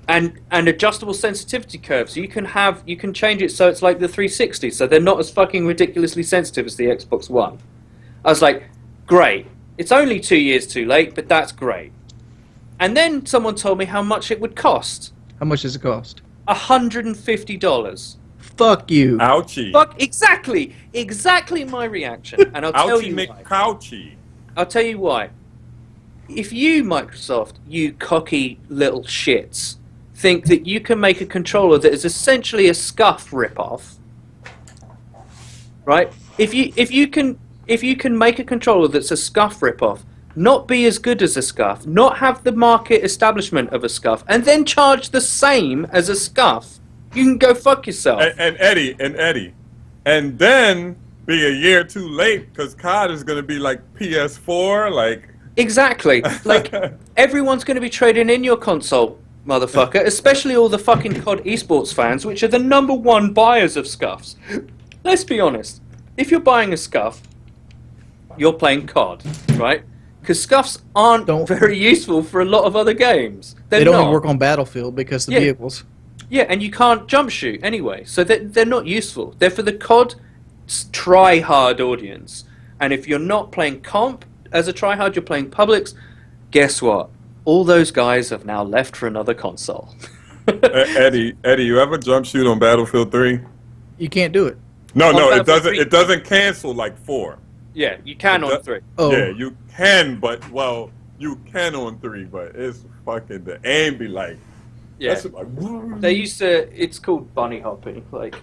and adjustable sensitivity curves. So you can change it so it's like the 360, so they're not as fucking ridiculously sensitive as the Xbox One. I was like, great. It's only 2 years too late, but that's great. And then someone told me how much it would cost. How much does it cost? $150. Fuck you. Ouchie. Fuck, exactly my reaction. And I'll tell you why. McCouchy. I'll tell you why. If you, Microsoft, you cocky little shits, think that you can make a controller that is essentially a Scuff ripoff, right? If you can make a controller that's a Scuff ripoff, not be as good as a Scuff, not have the market establishment of a Scuff, and then charge the same as a Scuff, you can go fuck yourself. And Eddie, and then be a year too late because COD is going to be like PS4, like. Exactly. Like, everyone's going to be trading in your console, motherfucker, especially all the fucking COD esports fans, which are the #1 buyers of Scuffs. Let's be honest. If you're buying a Scuff, you're playing COD, right? Because Scuffs aren't very useful for a lot of other games. They don't work on Battlefield because the vehicles. Yeah, and you can't jump shoot anyway, so they're not useful. They're for the COD try-hard audience. And if you're not playing comp as a try-hard, you're playing publics, guess what? All those guys have now left for another console. Eddie, you ever jump shoot on Battlefield 3? You can't do it. No, it doesn't. It doesn't cancel like 4. Yeah, you can on 3. Oh. Yeah, you can, but you can on 3, but it's fucking the aim be like. Yeah, they used to. It's called bunny hopping. Like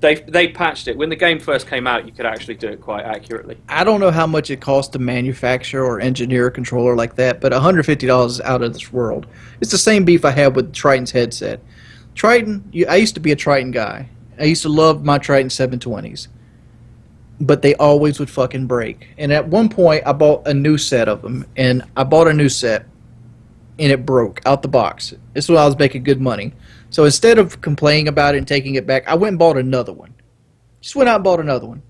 they patched it when the game first came out. You could actually do it quite accurately. I don't know how much it costs to manufacture or engineer a controller like that, but $150 is out of this world. It's the same beef I had with Triton's headset. Triton, I used to be a Triton guy. I used to love my Triton 720s, but they always would fucking break. And at one point, I bought a new set of them, and and it broke out the box. This is when I was making good money. So instead of complaining about it and taking it back, I went and bought another one. Just went out and bought another one.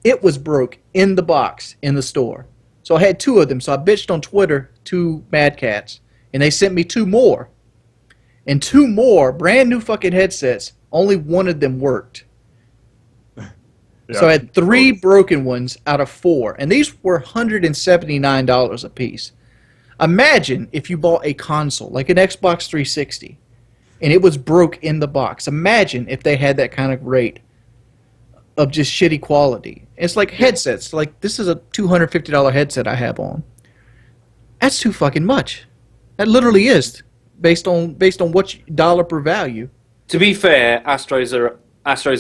It was broke in the box in the store. So I had 2 of them. So I bitched on Twitter to Mad Cats, and they sent me 2 more. And 2 more brand new fucking headsets. Only one of them worked. So I had 3 broken ones out of 4, and these were $179 a piece. Imagine if you bought a console, like an Xbox 360, and it was broke in the box. Imagine if they had that kind of rate of just shitty quality. It's like headsets. Like, this is a $250 headset I have on. That's too fucking much. That literally is, based on what dollar per value. To be fair, Astros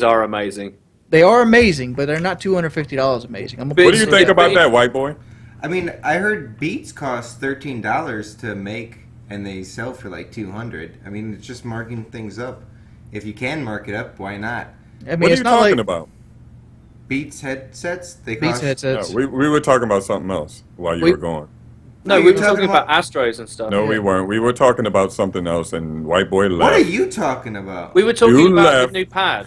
are amazing. They are amazing, but they're not $250 amazing. What do you think about that, white boy? I mean, I heard Beats cost $13 to make, and they sell for like $200. I mean, it's just marking things up. If you can mark it up, why not? I mean, What are you talking about? Beats headsets? They Beats cost. headsets. No, we were talking about something else while you were going. No, we were talking about Astros and stuff. No, we weren't. We were talking about something else, and white boy left. What are you talking about? We were talking about the new pad.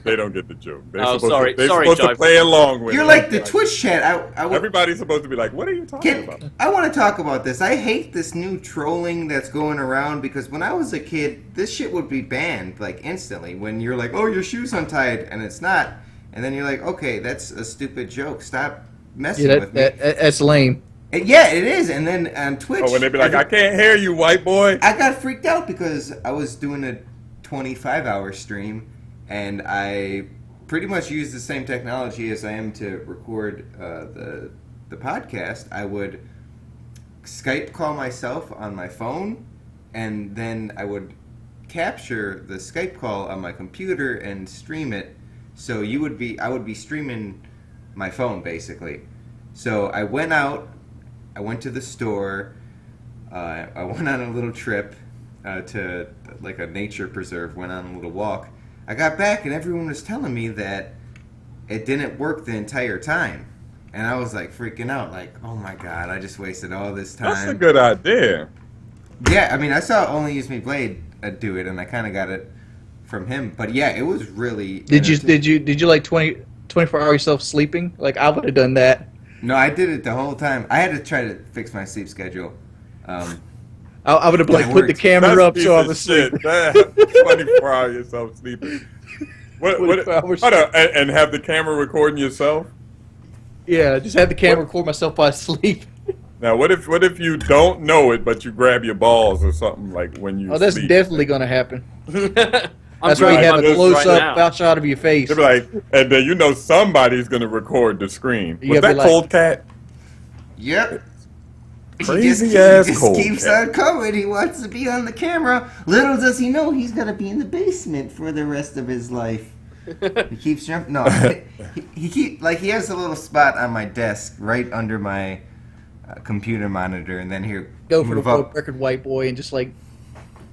They don't get the joke. They're sorry, supposed to play along with You're it. like the Twitch chat. Everybody's supposed to be like, what are you talking about? I want to talk about this. I hate this new trolling that's going around because when I was a kid, this shit would be banned like instantly. When you're like, oh, your shoe's untied, and it's not. And then you're like, okay, that's a stupid joke. Stop messing with me. That's lame. Yeah, it is. And then on Twitch... Oh, when they be like, I can't hear you, white boy. I got freaked out because I was doing a 25-hour stream, and I pretty much used the same technology as I am to record the podcast. I would Skype call myself on my phone, and then I would capture the Skype call on my computer and stream it. So I would be streaming my phone, basically. So I went out... I went to the store. I went on a little trip to like a nature preserve. Went on a little walk. I got back and everyone was telling me that it didn't work the entire time, and I was like freaking out. Like, oh my god, I just wasted all this time. That's a good idea. Yeah, I mean, I saw Only Use Me Blade do it, and I kind of got it from him. But yeah, it was really. Did you like 24 hour yourself sleeping? Like I would have done that. No, I did it the whole time. I had to try to fix my sleep schedule. I would have like put the camera That's a up piece so I of was shit. sleeping. 24 hours yourself sleeping. What, 24 hours. And have the camera recording yourself? Yeah, just had the camera record myself while I sleep. Now, what if you don't know it, but you grab your balls or something like when you Oh, that's sleep? definitely going to happen. I'm That's why you doing have my a moves close right up now. shot of your face. They'll be like, and then you know somebody's gonna record the screen. You Was gotta that be like- Cold Cat? Yep. Crazy he ass just Cold keeps Cat. on coming. He wants to be on the camera. Little does he know he's gonna be in the basement for the rest of his life. He keeps jumping. No, he has a little spot on my desk right under my computer monitor, and then he'll Go for the move up. record white boy and just like,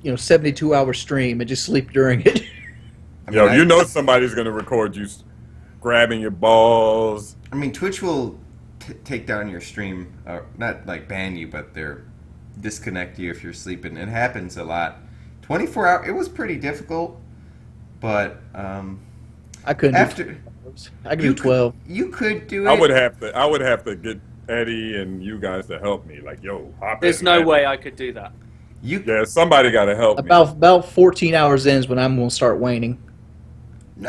72-hour stream and just sleep during it. I mean, Yo, you know somebody's gonna record you grabbing your balls. I mean, Twitch will take down your stream, not like ban you, but they're disconnect you if you're sleeping. It happens a lot. 24 hours. It was pretty difficult, but I couldn't. after I could do 12. you could do it. I would have to get Eddie and you guys to help me. Like, yo, hop There's in, no man. way I could do that. Yeah, somebody got to help me. About 14 hours in is when I'm going to start waning.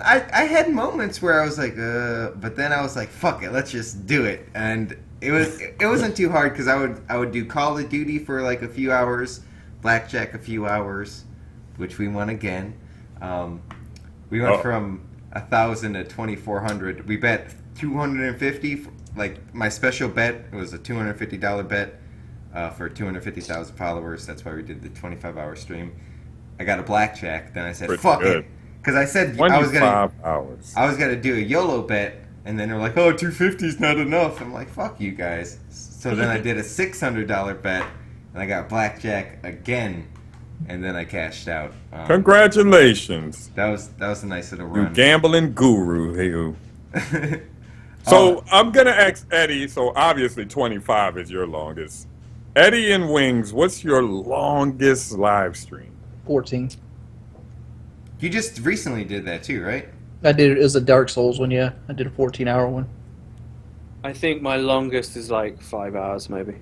I had moments where I was like, but then I was like, fuck it, let's just do it. And it wasn't too hard because I would do Call of Duty for like a few hours, Blackjack a few hours, which we won again. We went from 1,000 to 2,400. We bet 250. Like my special bet was a $250 bet for 250,000 followers. That's why we did the 25-hour stream. I got a blackjack. Then I said, Pretty fuck good. it. Because I said 25 hours. I was gonna do a YOLO bet, and then they're like, "Oh, 250 is not enough." I'm like, "Fuck you guys." So then I did a $600 bet, and I got blackjack again, and then I cashed out. Congratulations. That was a nice little You run. gambling guru. Hey. So I'm gonna ask Eddie. So obviously 25 is your longest. Eddie and Wings, what's your longest live stream? 14. You just recently did that too, right? I did it as a Dark Souls one, yeah. I did a 14-hour one. I think my longest is like 5 hours, maybe.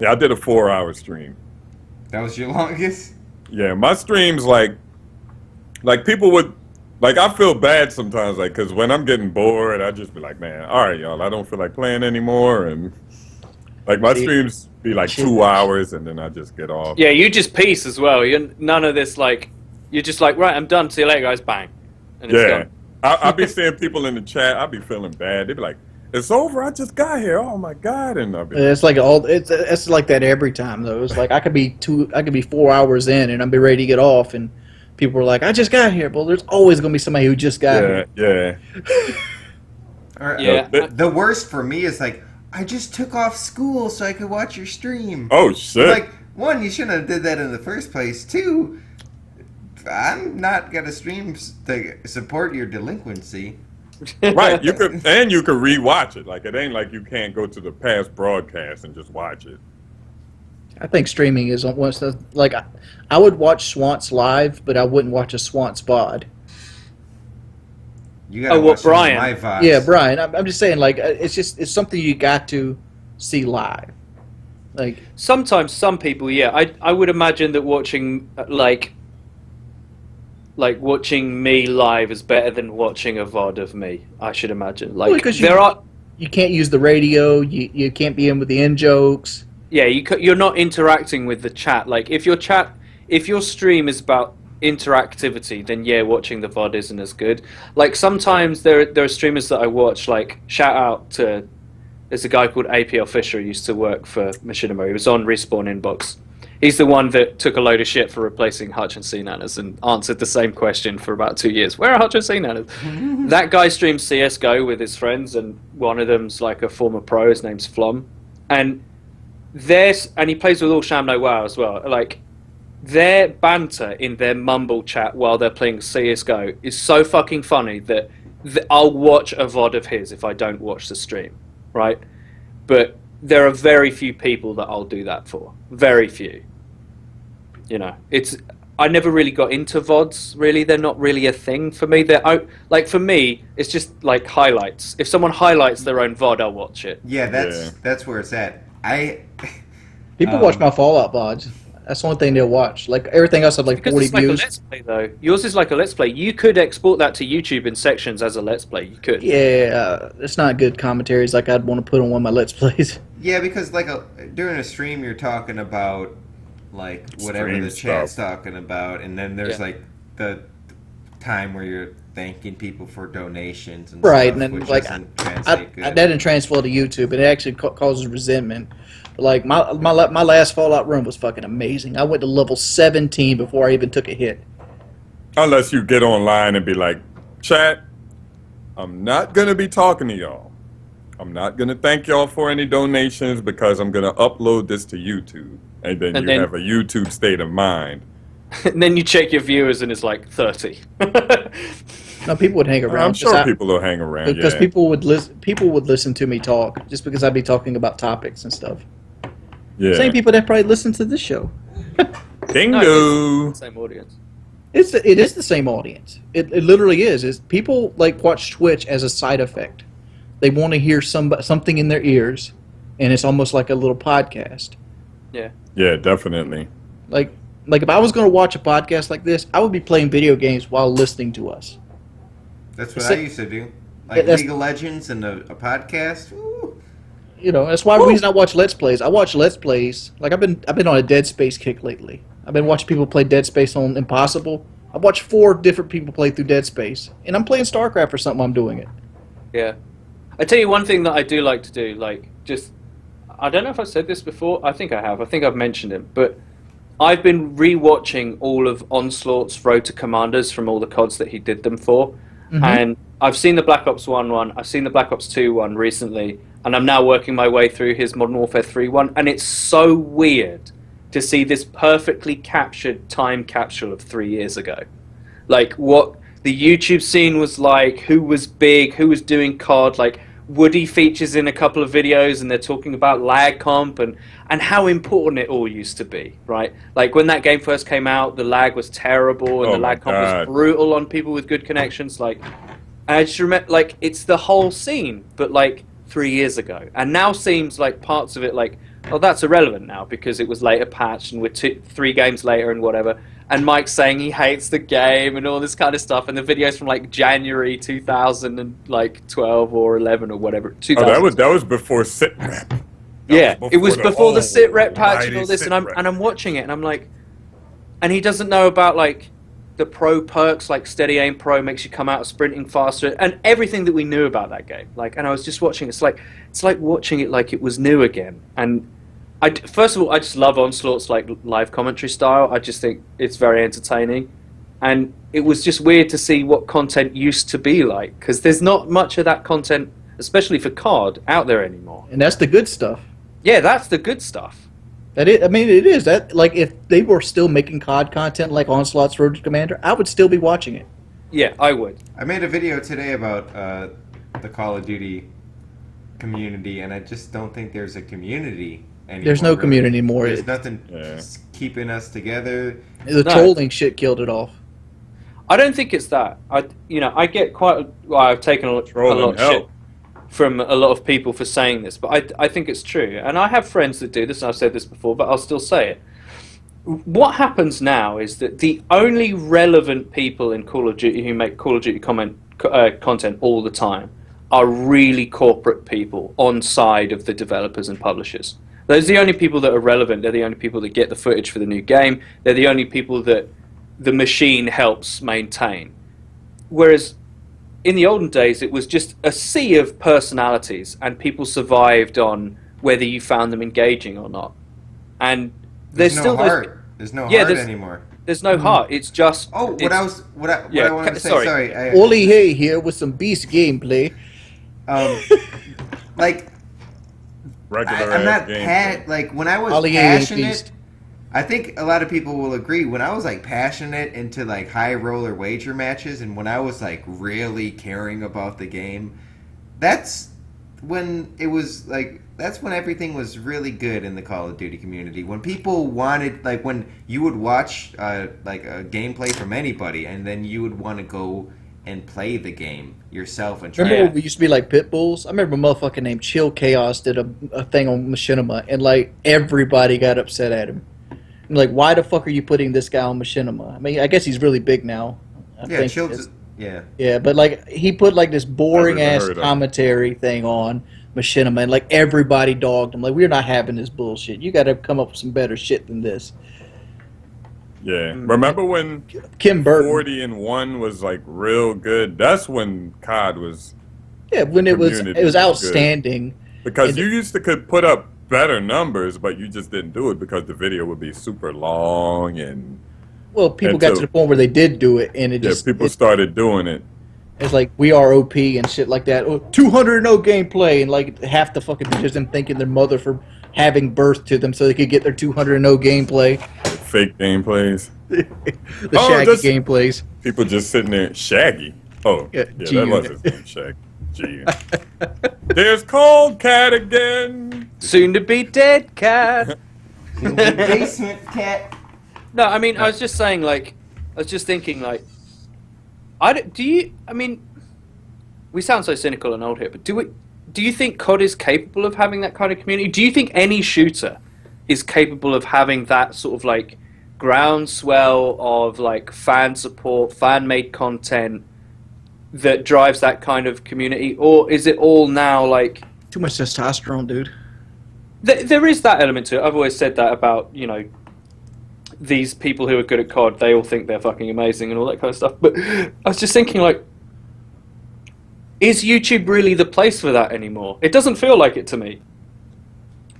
Yeah, I did a 4-hour stream. That was your longest. Yeah, my streams like people would like. I feel bad sometimes, like because when I'm getting bored, I just be like, man, all right, y'all, I don't feel like playing anymore, and like my streams be like 2 hours, and then I just get off. Yeah, you just peace as well. You're none of this like. You're just like, right, I'm done. See you later, guys. Bang. And it's Yeah, gone. I be seeing people in the chat. I be feeling bad. They be like, "It's over. I just got here. Oh my god!" And I be It's like it's like that every time though. It's like I could be 4 hours in and I'd be ready to get off, and people are like, "I just got here." Well, there's always gonna be somebody who just got here. yeah. Or, Yeah. The worst for me is like, I just took off school so I could watch your stream. Oh shit! Like, one, you shouldn't have did that in the first place. Two, I'm not gonna stream to support your delinquency. Right, you could rewatch it. Like it ain't like you can't go to the past broadcast and just watch it. I think streaming is almost like I would watch Swant's live, but I wouldn't watch a Swant's VOD. You gotta Oh, well, watch some of Brian. my VODs. Yeah, Brian. I'm just saying, like it's something you got to see live. Like Sometimes some people, yeah. I would imagine that watching like watching me live is better than watching a VOD of me. I should imagine. Like Well, because you can't use the radio. You can't be in with the in jokes. Yeah, you're not interacting with the chat. Like if your stream is about interactivity, then yeah, watching the VOD isn't as good. Like sometimes there are streamers that I watch. Like shout out to there's a guy called APL Fisher who used to work for Machinima. He was on Respawn Inbox. He's the one that took a load of shit for replacing Hutch and C-Nanas and answered the same question for about 2 years. Where are Hutch and C-Nanas? That guy streams CSGO with his friends, and one of them's like a former pro. His name's Flom. and he plays with all Sham No Wow as well. Like, their banter in their mumble chat while they're playing CS:GO is so fucking funny that I'll watch a VOD of his if I don't watch the stream, right? But there are very few people that I'll do that for. Very few. You know, I never really got into VODs, really. They're not really a thing for me. Like, for me, it's just like highlights. If someone highlights their own VOD, I'll watch it. Yeah, that's where it's at. People watch my Fallout VODs. That's the only thing they'll watch. Like, everything else, have like 40 it's like views. a Let's Play, though. Yours is like a Let's Play. You could export that to YouTube in sections as a Let's Play. You could. Yeah, it's not good commentaries like I'd want to put on one of my Let's Plays. Yeah, because like during a stream, you're talking about like whatever Stream the chat's stuff. talking about, and then there's like the time where you're thanking people for donations and Right, stuff, and then which like doesn't translate good. that didn't transfer to YouTube, and it actually causes resentment. But like my last Fallout run was fucking amazing. I went to level 17 before I even took a hit. Unless you get online and be like, chat, I'm not going to be talking to y'all. I'm not going to thank y'all for any donations because I'm going to upload this to YouTube. And then you have a YouTube state of mind. And then you check your viewers and it's like 30. No, people would hang around. I'm sure people will hang around, because yeah. people would listen to me talk just because I'd be talking about topics and stuff. Yeah. Same people that probably listen to this show. Bingo! No, it's the same audience. It is the same audience. It literally is. Is people like watch Twitch as a side effect? They want to hear something in their ears, and it's almost like a little podcast. Yeah. Yeah, definitely. Like if I was going to watch a podcast like this, I would be playing video games while listening to us. That's what I used to do. Like League of Legends and a podcast. Ooh. You know, that's why the reason I watch Let's Plays. I watch Let's Plays. Like I've been on a Dead Space kick lately. I've been watching people play Dead Space on Impossible. I watched 4 different people play through Dead Space, and I'm playing StarCraft or something while I'm doing it. Yeah. I tell you one thing that I do like to do, like, just, I don't know if I've said this before. I think I have. I think I've mentioned it. But I've been re-watching all of Onslaught's Road to Commanders from all the CODs that he did them for. Mm-hmm. And I've seen the Black Ops 1 one. I've seen the Black Ops 2 one recently. And I'm now working my way through his Modern Warfare 3 one. And it's so weird to see this perfectly captured time capsule of 3 years ago. Like, what the YouTube scene was like, who was big, who was doing COD, like, Woody features in a couple of videos and they're talking about lag comp and how important it all used to be, right? Like, when that game first came out, the lag was terrible and the lag comp was brutal on people with good connections. Like, I just remember, like, it's the whole scene, but, like, 3 years ago. And now seems like parts of it, like, oh, that's irrelevant now because it was later patched and we're 3 games later and whatever. And Mike's saying he hates the game and all this kind of stuff. And the video's from like January 2012 or 11 or whatever. Oh, that was before SitRep. Yeah, it was before the SitRep patch and all this. And I'm watching it and I'm like, and he doesn't know about like the pro perks, like Steady Aim Pro makes you come out sprinting faster and everything that we knew about that game. Like, and I was just watching. It's like watching it like it was new again. And first of all, I just love Onslaught's like live commentary style. I just think it's very entertaining, and it was just weird to see what content used to be like because there's not much of that content, especially for COD, out there anymore. And that's the good stuff. Yeah, that's the good stuff. I mean, it is that. Like, if they were still making COD content like Onslaught's Road to Commander, I would still be watching it. Yeah, I would. I made a video today about the Call of Duty community, and I just don't think there's a community anymore. There's no community anymore. There's nothing keeping us together. The trolling shit killed it off. I don't think it's that. I get I've taken a lot of shit from a lot of people for saying this, but I think it's true. And I have friends that do this, and I've said this before, but I'll still say it. What happens now is that the only relevant people in Call of Duty who make Call of Duty content all the time are really corporate people on side of the developers and publishers. Those are the only people that are relevant. They're the only people that get the footage for the new game. They're the only people that the machine helps maintain. Whereas in the olden days, it was just a sea of personalities, and people survived on whether you found them engaging or not. And there's no still heart. There's no heart anymore. There's no heart. It's just. Oh, what I wanted to say. Sorry, Oli Hay here with some beast gameplay. Like regular I'm ass not gameplay. like when I was Ollie passionate. Beast. I think a lot of people will agree. When I was like passionate into like high roller wager matches, and when I was like really caring about the game, that's when it was like that's when everything was really good in the Call of Duty community. When people wanted like when you would watch like a gameplay from anybody, and then you would want to go and play the game yourself and try. Remember when we used to be like pit bulls? I remember a motherfucker named Chill Chaos did a thing on Machinima, and like everybody got upset at him. I'm like, why the fuck are you putting this guy on Machinima? I mean, I guess he's really big now. I Yeah, think chill. he is. Yeah. Yeah, but like he put like this boring Never even ass heard of him. commentary thing on Machinima, and like everybody dogged him. Like, we're not having this bullshit. You got to come up with some better shit than this. Yeah. Remember when Kim Burton. 40-1 was like real good? That's when COD was, Yeah, when it was community was outstanding. because And- you used to could put up better numbers, but you just didn't do it because the video would be super long and Well, people got Until- to the point where they did do it, and it yeah, just people started doing it. it's like we are OP and shit like that. Oh, 200 no gameplay, and like half the fucking videos them thanking their mother for having birth to them so they could get their 200 no gameplay. Fake gameplays. The Oh, Shaggy just- gameplays. People just sitting there. Shaggy. Oh, Yeah, yeah, G that was Unit. his name, Shaggy. G. There's Cold Cat again. Soon to be dead cat. Basement cat. No, I mean, I was just saying, like, I was just thinking, like, I mean, we sound so cynical and old here, but do you think COD is capable of having that kind of community? Do you think any shooter is capable of having that sort of, like, groundswell of, like, fan support, fan-made content that drives that kind of community? Or is it all now, like... Too much testosterone, dude. There is that element to it. I've always said that about, you know, these people who are good at COD. They all think they're fucking amazing and all that kind of stuff. But I was just thinking, like, is YouTube really the place for that anymore? It doesn't feel like it to me.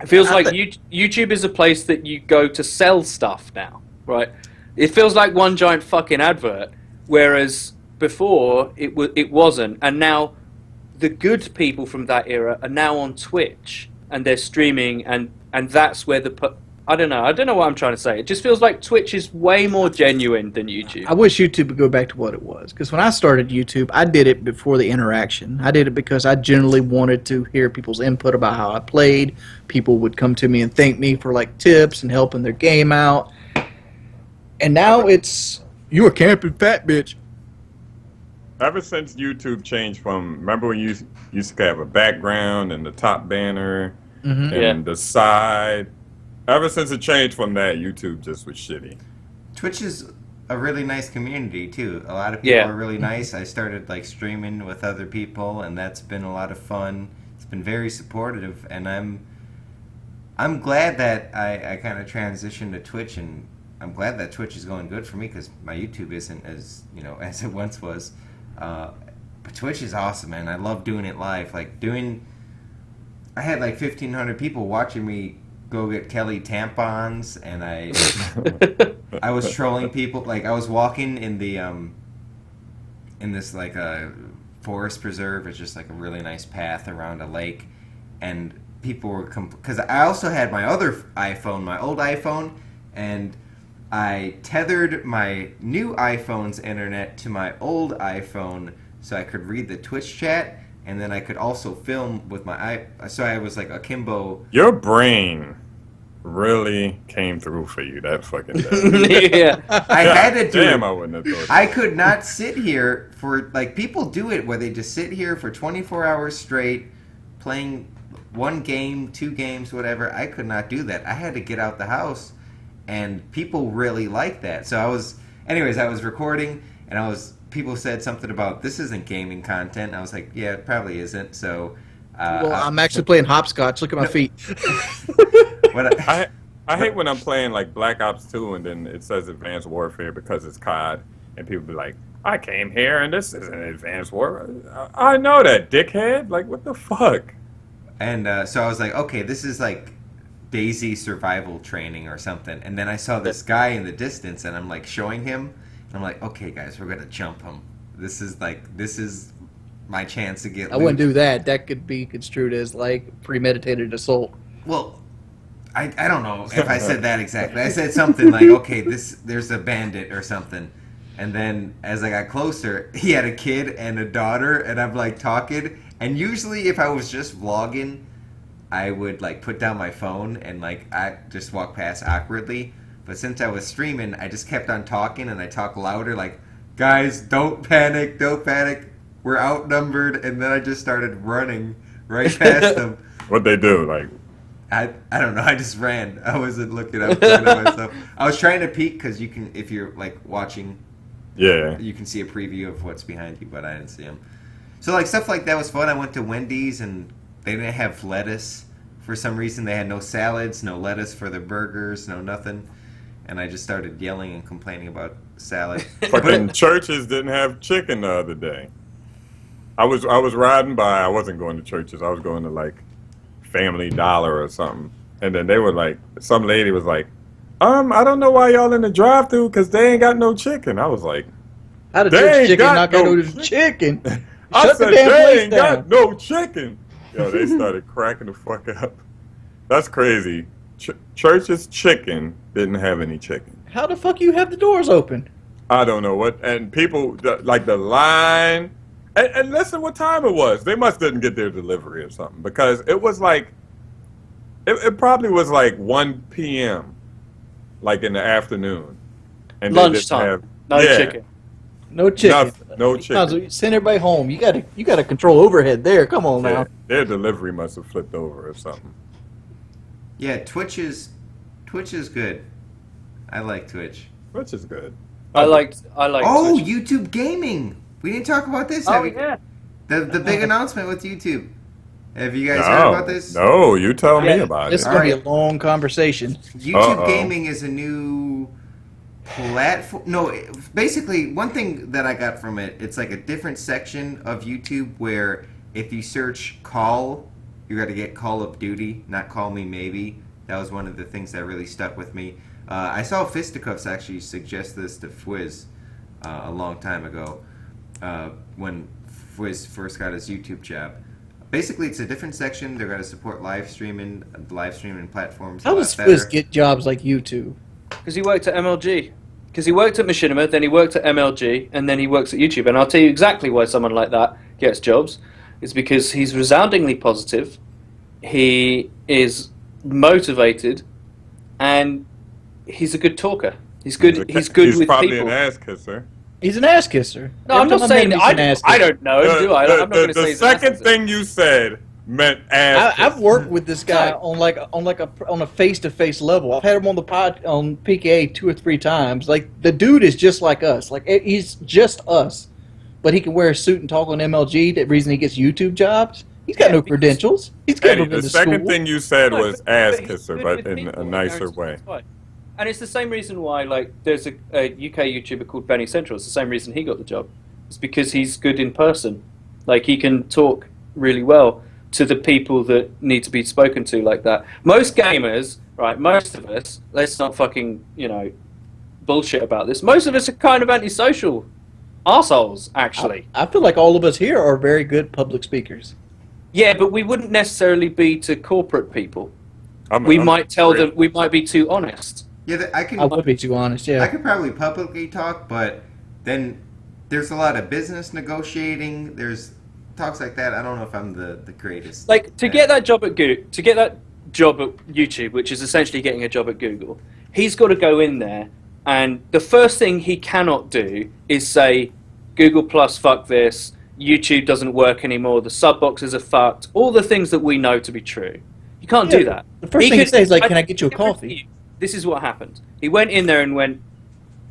It feels like YouTube is a place that you go to sell stuff now, right? It feels like one giant fucking advert, whereas before it wasn't. And now the good people from that era are now on Twitch and they're streaming, and that's where I don't know what I'm trying to say. It just feels like Twitch is way more genuine than YouTube. I wish YouTube would go back to what it was. Because when I started YouTube, I did it before the interaction. I did it because I generally wanted to hear people's input about how I played. People would come to me and thank me for like tips and helping their game out. And now it's, you a camping fat bitch. Ever since YouTube changed from, remember when you used to have a background and the top banner Mm-hmm. and the side? Ever since it changed from that, YouTube just was shitty. Twitch is a really nice community too. A lot of people Yeah. are really nice. I started like streaming with other people, and that's been a lot of fun. It's been very supportive, and I'm glad that I kind of transitioned to Twitch, and I'm glad that Twitch is going good for me because my YouTube isn't as as it once was. But Twitch is awesome, man. I love doing it live. I had like 1,500 people watching me go get Kelly tampons, and I was trolling people. Like, I was walking in the in this like a forest preserve. It's just like a really nice path around a lake, and people were because I also had my other iPhone, my old iPhone, and I tethered my new iPhone's internet to my old iPhone so I could read the Twitch chat, and then I could also film with my so I was like akimbo. Your brain really came through for you that fucking day. Yeah. I had to do Damn, it. I wouldn't have thought. I could not sit here for like people do it where they just sit here for 24 hours straight playing one game, two games, whatever. I could not do that. I had to get out the house, and people really like that. So I was recording, and people said something about this isn't gaming content. And I was like, yeah, it probably isn't. So Well, I'm actually playing hopscotch. Look at my feet. what I hate when I'm playing like Black Ops 2 and then it says Advanced Warfare because it's COD, and people be like, I came here and this isn't Advanced Warfare. I know that, dickhead. Like, what the fuck? And so I was like, okay, this is like Daisy survival training or something. And then I saw this guy in the distance, and I'm like showing him, and I'm like, okay, guys, we're gonna jump him. This is my chance to get I loot. wouldn't do that. That could be construed as like premeditated assault. Well, I don't know if I said that exactly. I said something like, okay, there's a bandit or something. And then as I got closer, he had a kid and a daughter, and I'm like talking. And usually if I was just vlogging, I would like put down my phone and like I just walk past awkwardly. But since I was streaming, I just kept on talking, and I talk louder like, guys, don't panic, we're outnumbered. And then I just started running right past them. What'd they do? Like, I don't know. I just ran. I wasn't looking up to myself. I was trying to peek because you can, if you're like watching, yeah, you can see a preview of what's behind you, but I didn't see them. So like stuff like that was fun. I went to Wendy's and they didn't have lettuce for some reason. They had no salads, no lettuce for the burgers, no nothing. And I just started yelling and complaining about salad. fucking churches didn't have chicken the other day. I was riding by. I wasn't going to churches. I was going to like Family Dollar or something. And then they were like, some lady was like, I don't know why y'all in the drive-thru because they ain't got no chicken. I was like, How did They church ain't chicken got not got no no chicken? I Shut the said damn they place ain't down. got no chicken. Yo, they started cracking the fuck up. That's crazy. Church's chicken didn't have any chicken. How the fuck you have the doors open? I don't know what, and people like the line, and listen what time it was. They must didn't get their delivery or something because it was like, it probably was like 1 p.m. like in the afternoon, and Lunchtime. No chicken. No chicken. No chicken. Send everybody home. You gotta control overhead there. Come on now. Their delivery must have flipped over or something. Yeah, Twitch is good. I like Twitch. Which is good. I like. Oh, Twitch. YouTube gaming. We didn't talk about this. Oh yeah. The big announcement with YouTube. Have you guys heard about this? No, you tell me about This it. is gonna be a long conversation. YouTube Gaming is a new platform. No, basically, one thing that I got from it, it's like a different section of YouTube where if you search call, you got to get Call of Duty, not Call Me Maybe. That was one of the things that really stuck with me. I saw Fisticuffs actually suggest this to Fwiz a long time ago when Fwiz first got his YouTube job. Basically, it's a different section. They're going to support live streaming platforms. How does Fizz get jobs like YouTube? Because he worked at MLG. Because he worked at Machinima, then he worked at MLG, and then he works at YouTube. And I'll tell you exactly why someone like that gets jobs. It's because he's resoundingly positive, he is motivated, and he's a good talker. He's good. He's good He's with probably people. an ass kisser. He's an ass kisser. No, I'm not saying. I don't know. Do I? I'm not going to say. The second thing you said meant ass. I've worked with this guy on a face-to-face level. I've had him on the pod on PKA 2 or 3 times. Like the dude is just like us. Like he's just us, but he can wear a suit and talk on MLG. The reason he gets YouTube jobs, he's got no credentials. He's never been to school. The second thing you said was ass he's kisser, good but with in people, a nicer you know, way. it's fine. And it's the same reason why, like, there's a UK YouTuber called Benny Central. It's the same reason he got the job. It's because he's good in person. Like, he can talk really well to the people that need to be spoken to like that. Most gamers, right, most of us, let's not fucking, bullshit about this. Most of us are kind of antisocial arseholes, actually. I feel like all of us here are very good public speakers. Yeah, but we wouldn't necessarily be to corporate people. We might tell them we might be too honest. Yeah, I would be too honest, yeah. I could probably publicly talk, but then there's a lot of business negotiating. There's talks like that. I don't know if I'm the greatest. Like to get that job at YouTube, which is essentially getting a job at Google, he's got to go in there, and the first thing he cannot do is say, Google Plus, fuck this. YouTube doesn't work anymore. The sub boxes are fucked. All the things that we know to be true. You can't do that. The first thing he says is like, "Can I get you a coffee?" This is what happened. He went in there and went,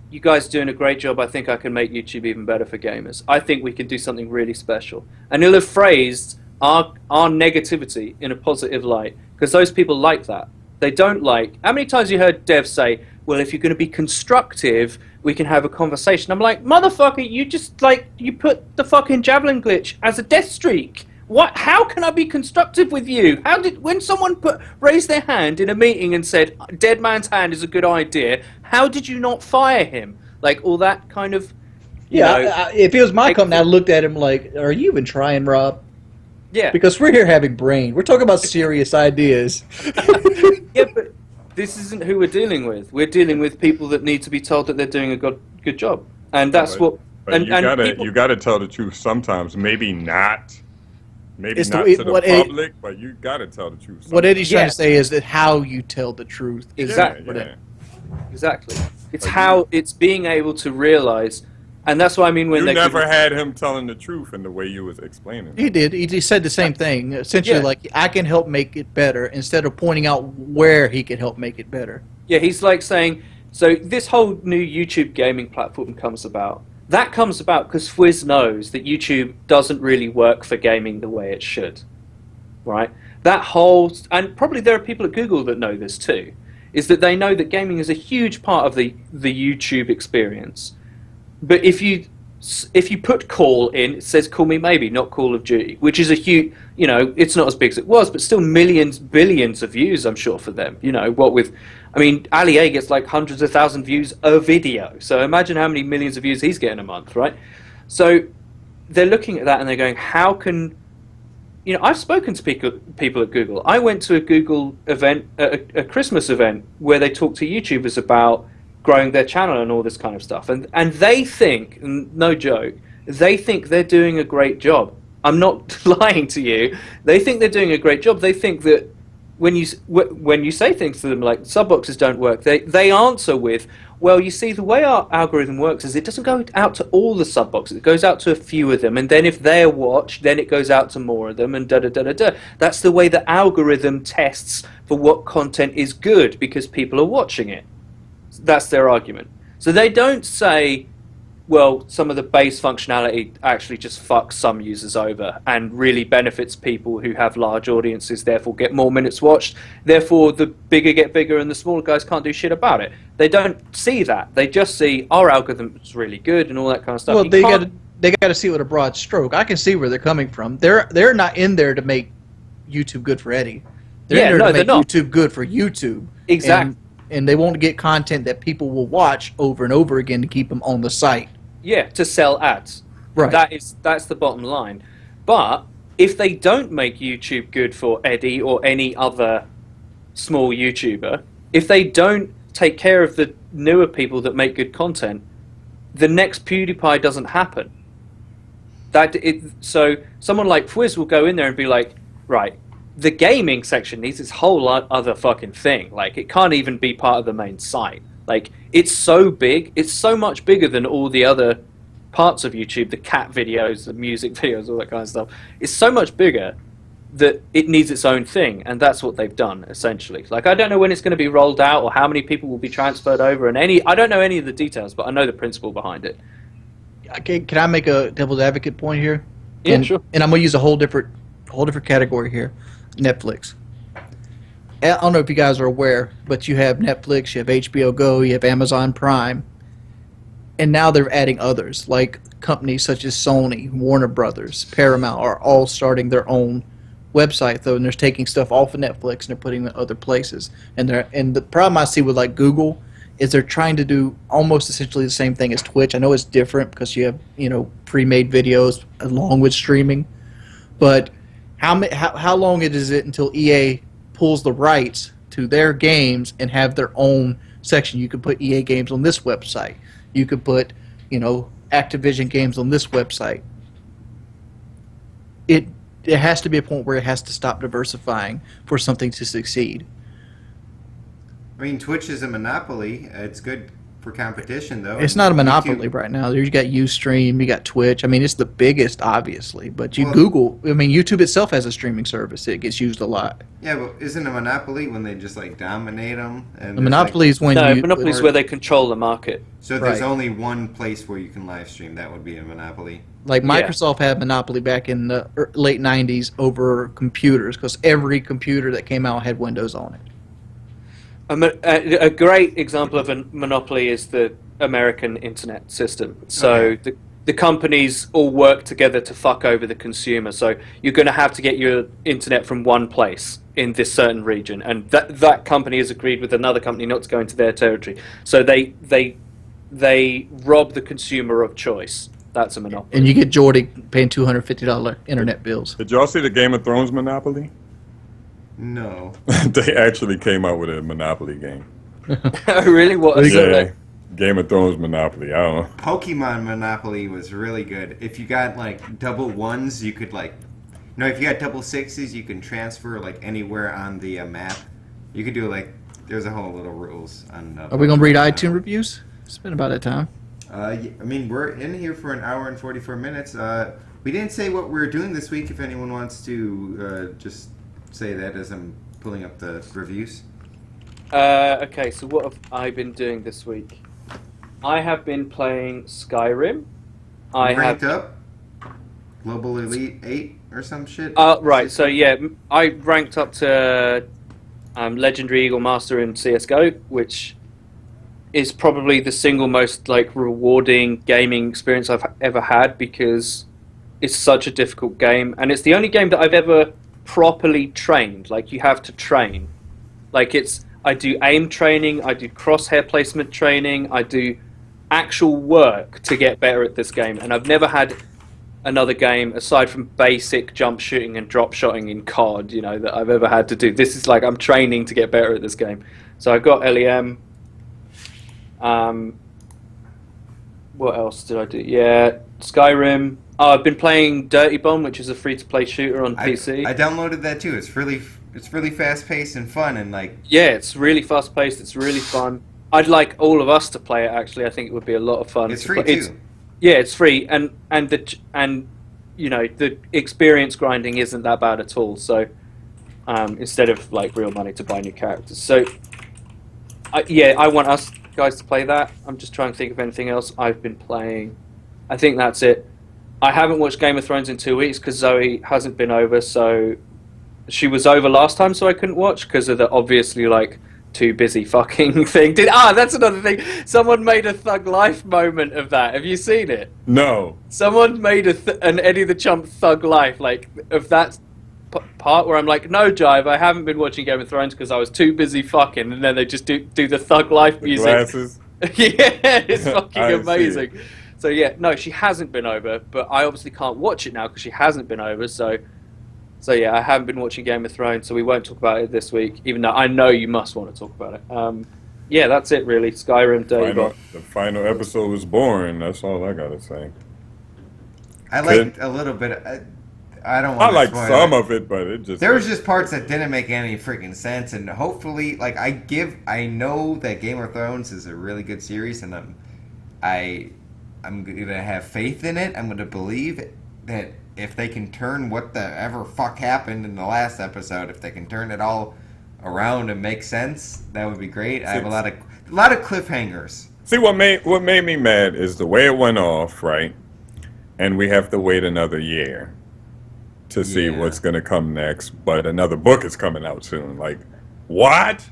"You guys are doing a great job. I think I can make YouTube even better for gamers. I think we can do something really special." And he'll have phrased our negativity in a positive light, because those people like that. They don't like... How many times you heard devs say, "Well, if you're going to be constructive, we can have a conversation." I'm like, motherfucker, you put the fucking javelin glitch as a death streak. What? How can I be constructive with you? When someone raised their hand in a meeting and said, "Dead man's hand is a good idea," how did you not fire him? Like all that kind of If it was my it- company, I looked at him like, "Are you even trying, Rob?" yeah, Because we're here having brain. We're talking about serious ideas. yeah, but this isn't who we're dealing with. We're dealing with people that need to be told that they're doing a good job, and that's what. But And people, you gotta tell the truth sometimes. Maybe not It's to the what Eddie, public, but you gotta tell the truth. what Eddie's trying Yeah. to say is that how you tell the truth is Exactly. important. exactly, it's Like how it's being able to realize, and that's what I mean when You they never had him telling the truth in the way you was explaining. He did. He just said the same thing. Essentially, Yeah. like, I can help make it better instead of pointing out where he could help make it better. Yeah, he's like saying, so this whole new YouTube gaming platform comes about. That comes about because Fwiz knows that YouTube doesn't really work for gaming the way it should, right? That whole, and probably there are people at Google that know this too, is that they know that gaming is a huge part of the YouTube experience. But if you put call in, it says call me maybe, not Call of Duty, which is a huge, it's not as big as it was, but still millions, billions of views, I'm sure, for them. Ali A gets like hundreds of thousand views a video. So imagine how many millions of views he's getting a month, right? So they're looking at that and they're going, how can, I've spoken to people at Google. I went to a Google event, a Christmas event, where they talked to YouTubers about growing their channel and all this kind of stuff. And they think, and no joke, they think they're doing a great job. I'm not lying to you. They think they're doing a great job. They think that when you say things to them like sub boxes don't work, they answer with, well, you see, the way our algorithm works is it doesn't go out to all the sub boxes. It goes out to a few of them, and then if they're watched, then it goes out to more of them, and da da da da da. That's the way the algorithm tests for what content is good because people are watching it. That's their argument. So they don't say, well, some of the base functionality actually just fucks some users over and really benefits people who have large audiences, therefore get more minutes watched. Therefore, the bigger get bigger and the smaller guys can't do shit about it. They don't see that. They just see our algorithm is really good and all that kind of stuff. Well, they got to see it with a broad stroke. I can see where they're coming from. They're not in there to make YouTube good for Eddie. They're in there to make YouTube good for YouTube. Exactly. And they won't get content that people will watch over and over again to keep them on the site. Yeah, to sell ads. Right. That's the bottom line. But if they don't make YouTube good for Eddie or any other small YouTuber, if they don't take care of the newer people that make good content, the next PewDiePie doesn't happen. So someone like Fwiz will go in there and be like, right, the gaming section needs this whole other fucking thing. Like, it can't even be part of the main site. Like, it's so big, it's so much bigger than all the other parts of YouTube, the cat videos, the music videos, all that kind of stuff. It's so much bigger that it needs its own thing, and that's what they've done, essentially. Like, I don't know when it's going to be rolled out or how many people will be transferred over, and I don't know any of the details, but I know the principle behind it. Okay, can I make a devil's advocate point here? Yeah, sure. And I'm going to use a whole different category here. Netflix. I don't know if you guys are aware, but you have Netflix, you have HBO Go, you have Amazon Prime, and now they're adding others, like companies such as Sony, Warner Brothers, Paramount are all starting their own website, though, and they're taking stuff off of Netflix and they're putting it in other places. And the problem I see with like Google is they're trying to do almost essentially the same thing as Twitch. I know it's different because you have pre-made videos along with streaming, but how long is it until EA pulls the rights to their games and have their own section? You could put EA games on this website. You could put, Activision games on this website. It has to be a point where it has to stop diversifying for something to succeed. I mean, Twitch is a monopoly. It's good for competition, though. It's not a monopoly right now. You got Ustream, you got Twitch. I mean, it's the biggest, obviously. But YouTube itself has a streaming service. It gets used a lot. Yeah, but isn't a monopoly when they just like dominate them? And the monopoly is when monopoly is where they control the market. So if there's only one place where you can live stream, that would be a monopoly. Like Microsoft had monopoly back in the late 90s over computers because every computer that came out had Windows on it. A great example of a monopoly is the American internet system. So the companies all work together to fuck over the consumer. So you're going to have to get your internet from one place in this certain region, and that company has agreed with another company not to go into their territory. So they they rob the consumer of choice. That's a monopoly. And you get Jordy paying $250 internet bills. Did y'all see the Game of Thrones Monopoly? No. They actually came out with a Monopoly game. Really? What? Yeah, Game of Thrones Monopoly. I don't know. Pokemon Monopoly was really good. If you got like double ones, you could like, if you got double sixes, you can transfer like anywhere on the map. You could do like, there's a whole little rules on. Are we gonna read iTunes reviews? It's been about that time. I mean, we're in here for an hour and 44 minutes. We didn't say what we're doing this week. If anyone wants to just say that as I'm pulling up the reviews. Okay, so what have I been doing this week? I have been playing Skyrim. I Ranked have up? Global Elite 8 or some shit? right. So yeah, I ranked up to Legendary Eagle Master in CS:GO, which is probably the single most like rewarding gaming experience I've ever had because it's such a difficult game, and it's the only game that I've ever properly trained. Like, you have to train. Like, I do aim training, I do crosshair placement training, I do actual work to get better at this game, and I've never had another game aside from basic jump shooting and drop shotting in COD, that I've ever had to do. This is like I'm training to get better at this game. So I got LEM. What else did I do? Yeah, Skyrim. Oh, I've been playing Dirty Bomb, which is a free-to-play shooter on PC. I downloaded that too. It's really fast-paced and fun, and like. Yeah, it's really fast-paced. It's really fun. I'd like all of us to play it. Actually, I think it would be a lot of fun. It's free too. Yeah, it's free, and the experience grinding isn't that bad at all. So instead of like real money to buy new characters, so I want us guys to play that. I'm just trying to think of anything else I've been playing. I think that's it. I haven't watched Game of Thrones in 2 weeks because Zoe hasn't been over. So she was over last time, so I couldn't watch because of the obviously like too busy fucking thing. That's another thing. Someone made a Thug Life moment of that. Have you seen it? No. Someone made an Eddie the Chump Thug Life, like, of that part where I'm like, no, Jive, I haven't been watching Game of Thrones because I was too busy fucking, and then they just do the Thug Life music. Glasses. Yeah, it's fucking amazing. So yeah, no, she hasn't been over, but I obviously can't watch it now because she hasn't been over, so yeah, I haven't been watching Game of Thrones, so we won't talk about it this week, even though I know you must want to talk about it. Yeah, that's it really. Skyrim, Dirty Bomb. The final episode was boring. That's all I gotta say. I liked a little bit. I don't want to spoil some of it, but it just... There was just parts that didn't make any freaking sense, and hopefully, like, I know that Game of Thrones is a really good series, and I'm gonna have faith in it. I'm gonna believe that if they can turn what the ever fuck happened in the last episode, if they can turn it all around and make sense, that would be great. I have a lot of cliffhangers. See, what made me mad is the way it went off, right? And we have to wait another year to see what's gonna come next. But another book is coming out soon. Like, what?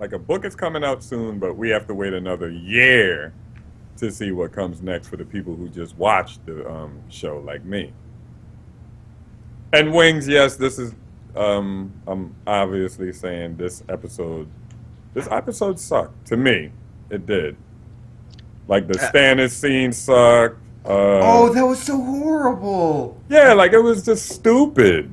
Like, a book is coming out soon, but we have to wait another year to see what comes next for the people who just watched the show like me. And Wings, yes, this is I'm obviously saying this episode sucked. To me, it did. Like, the Stannis scene sucked. That was so horrible. Yeah, like, it was just stupid.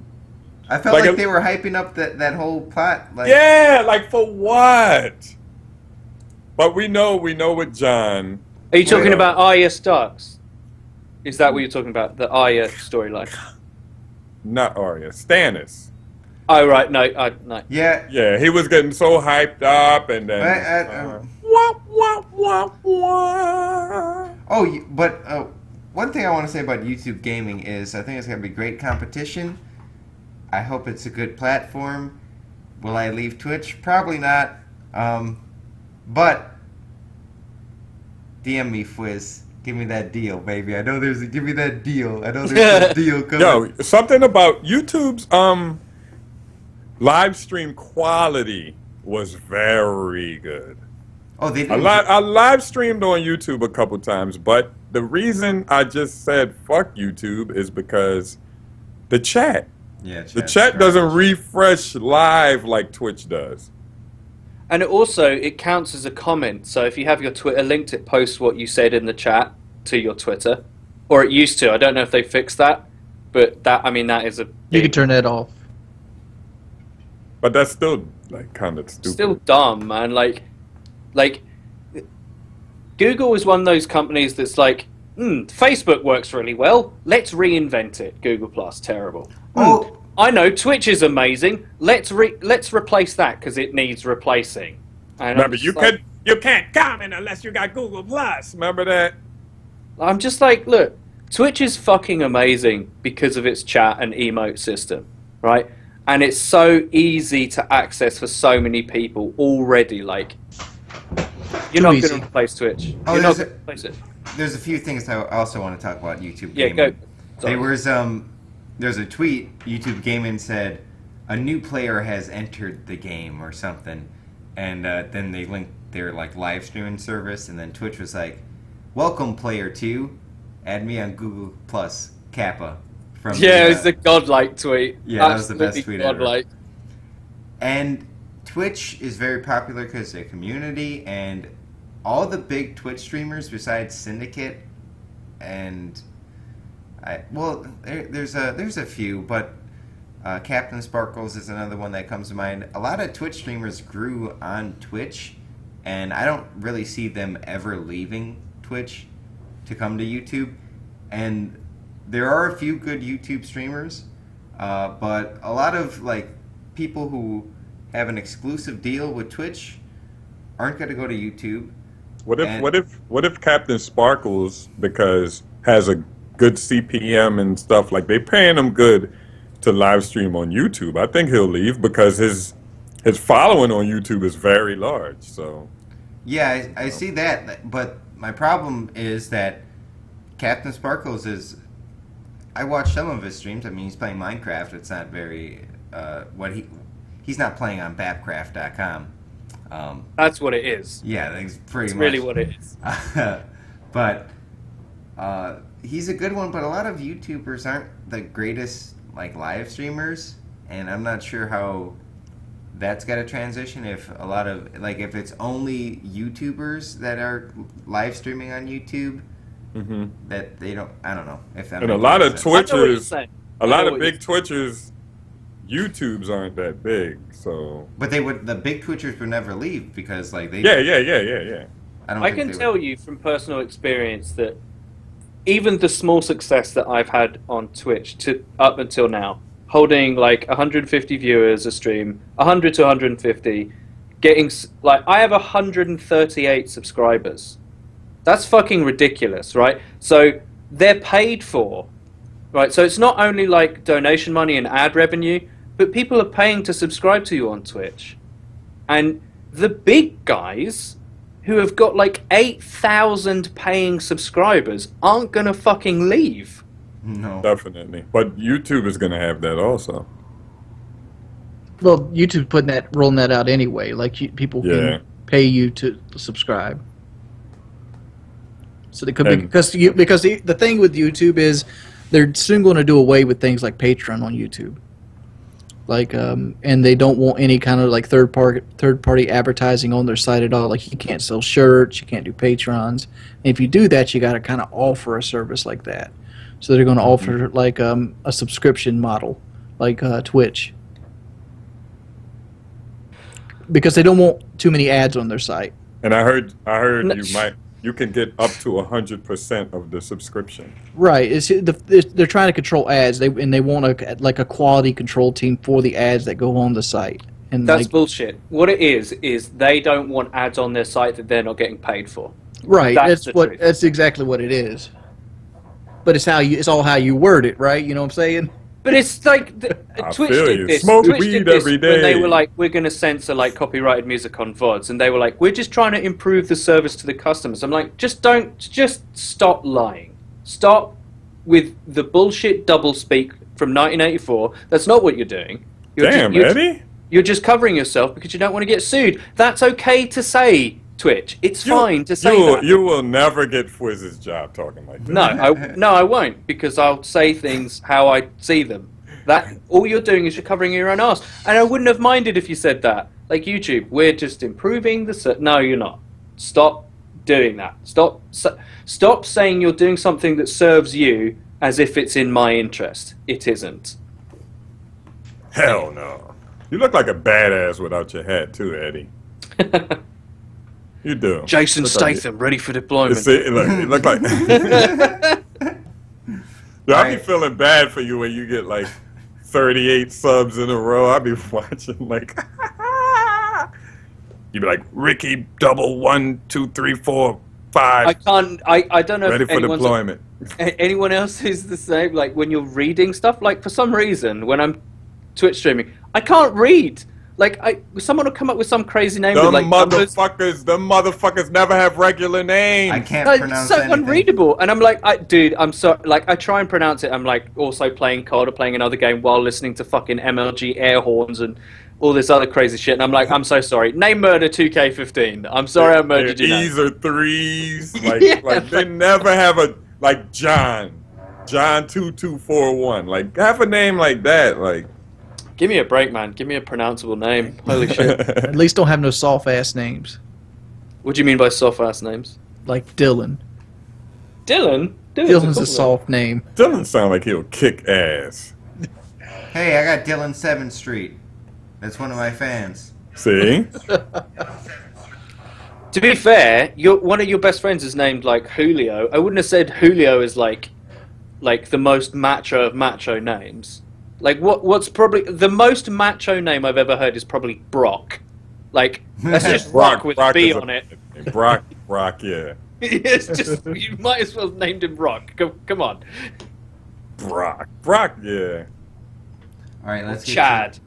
I felt like they were hyping up that whole plot. Like, yeah, like, for what? But we know with John. Are you talking about Arya Starks? Is that what you're talking about? The Arya storyline? Not Arya, Stannis. Oh, right, no. Yeah. Yeah, he was getting so hyped up, and then... But one thing I want to say about YouTube gaming is I think it's going to be great competition. I hope it's a good platform. Will I leave Twitch? Probably not. But DM me, Fizz. Give me that deal, baby. Give me that deal. I know there's a deal coming. Yo, something about YouTube's live stream quality was very good. Oh, they did. I live streamed on YouTube a couple times, but the reason I just said fuck YouTube is because the chat. Yeah, the chat doesn't refresh live like Twitch does. And it counts as a comment. So if you have your Twitter linked, it posts what you said in the chat to your Twitter, or it used to. I don't know if they fixed that, but that is a. You can turn that off. But that's still like kind of stupid. Still dumb, man. Like Google is one of those companies that's like, Facebook works really well. Let's reinvent it. Google Plus, terrible. Oh. I know Twitch is amazing. Let's replace that because it needs replacing. And Remember, you can't comment unless you got Google Plus. Remember that? I'm just like, look, Twitch is fucking amazing because of its chat and emote system, right? And it's so easy to access for so many people already. Like, you're not going to replace Twitch. Oh, You're not going to replace it. There's a few things I also want to talk about YouTube Yeah, gaming. go. There's a tweet YouTube Gaming said a new player has entered the game or something, and then they linked their like live streaming service, and then Twitch was like, "Welcome, player 2, add me on Google Plus, Kappa." From Yeah, it was the godlike tweet. Yeah, that was the best Absolutely tweet ever. godlike. And Twitch is very popular because of the community, and all the big Twitch streamers besides Syndicate and there's a few, but Captain Sparkles is another one that comes to mind. A lot of Twitch streamers grew on Twitch, and I don't really see them ever leaving Twitch to come to YouTube. And there are a few good YouTube streamers, but a lot of like people who have an exclusive deal with Twitch aren't going to go to YouTube. What if Captain Sparkles, because has a good CPM and stuff, like they paying him good to live stream on YouTube? I think he'll leave because his following on YouTube is very large. So yeah, I see that, but my problem is that Captain Sparkles is. I watch some of his streams. I mean, he's playing Minecraft. It's not very he's not playing on Bapcraft.com. That's what it is. Yeah, that's pretty That's much. really what it is. But he's a good one. But a lot of YouTubers aren't the greatest like live streamers, and I'm not sure how that's got to transition. If a lot of if it's only YouTubers that are live streaming on YouTube, that they don't. I don't know if that. And a lot of sense. Twitchers, a lot of big Twitchers, YouTubes aren't that big. So, but the big Twitchers would never leave because like they. Yeah. I can tell you from personal experience that even the small success that I've had on Twitch up until now, holding like 150 viewers a stream, 100 to 150, getting like I have 138 subscribers. That's fucking ridiculous, right? So they're paid for, right? So it's not only like donation money and ad revenue, but people are paying to subscribe to you on Twitch. And the big guys who have got like 8,000 paying subscribers aren't going to fucking leave. No. Definitely. But YouTube is going to have that also. Well, YouTube's rolling that out anyway. Like people can pay you to subscribe. So they could be because the thing with YouTube is they're soon going to do away with things like Patreon on YouTube. Like and they don't want any kind of like third party advertising on their site at all. Like you can't sell shirts, you can't do Patrons. And if you do that, you got to kind of offer a service like that. So they're going to offer like a subscription model, like Twitch, because they don't want too many ads on their site. And I heard you can get up to 100% of the subscription. Right. They're trying to control ads. They want a quality control team for the ads that go on the site. And that's bullshit. What it is they don't want ads on their site that they're not getting paid for. Right. That's exactly what it is. But it's all how you word it, right? You know what I'm saying? But it's like Twitch did this. Smoke Twitch weed did this every day. when they were like, we're going to censor like copyrighted music on VODs, and they were like, we're just trying to improve the service to the customers. I'm like, just stop lying. Stop with the bullshit doublespeak from 1984. That's not what you're doing. Eddie? You're just covering yourself because you don't want to get sued. That's okay to say, Twitch. It's fine to say that. You will never get Fwizz's job talking like that. No, I won't, because I'll say things how I see them. That all you're doing is you're covering your own ass. And I wouldn't have minded if you said that. Like YouTube, we're just improving the. No, you're not. Stop doing that. Stop saying you're doing something that serves you as if it's in my interest. It isn't. Hell no. You look like a badass without your hat too, Eddie. You do. Jason Look like Statham, ready for deployment. you look like. Yo, I be Right. feeling bad for you when you get like 38 subs in a row. I be watching like. You be like Ricky double 1 2 3 4 5. I can't. I don't know Ready if for deployment. anyone else is the same. Like when you're reading stuff, like for some reason when I'm Twitch streaming, I can't read. Like someone will come up with some crazy name Them with like numbers. motherfuckers never have regular names. I can't No, it's pronounce so anything. unreadable, and I'm like, dude, I'm so like, I try and pronounce it. I'm like also playing COD or playing another game while listening to fucking MLG air horns and all this other crazy shit. And I'm like, I'm so sorry. Name murder 2K15. I'm sorry I murdered you. E's or threes. Like, Yeah, like they never have a like John 2241. Like have a name like that. Like Give me a break, man. Give me a pronounceable name. Holy shit. At least don't have no soft ass names What do you mean by soft ass names? like Dylan. Dylan. Dylan's a soft name. Doesn't sound like he'll kick ass. Hey, I got Dylan 7th Street. That's one of my fans. See? To be fair, one of your best friends is named like Julio. I wouldn't have said Julio is like the most macho of macho names. Like what's probably the most macho name I've ever heard is probably Brock. Like that's just Brock with a B is on it. Brock, yeah. It's just you might as well have named him Brock. Come on, Brock, yeah. All right, let's get Chad.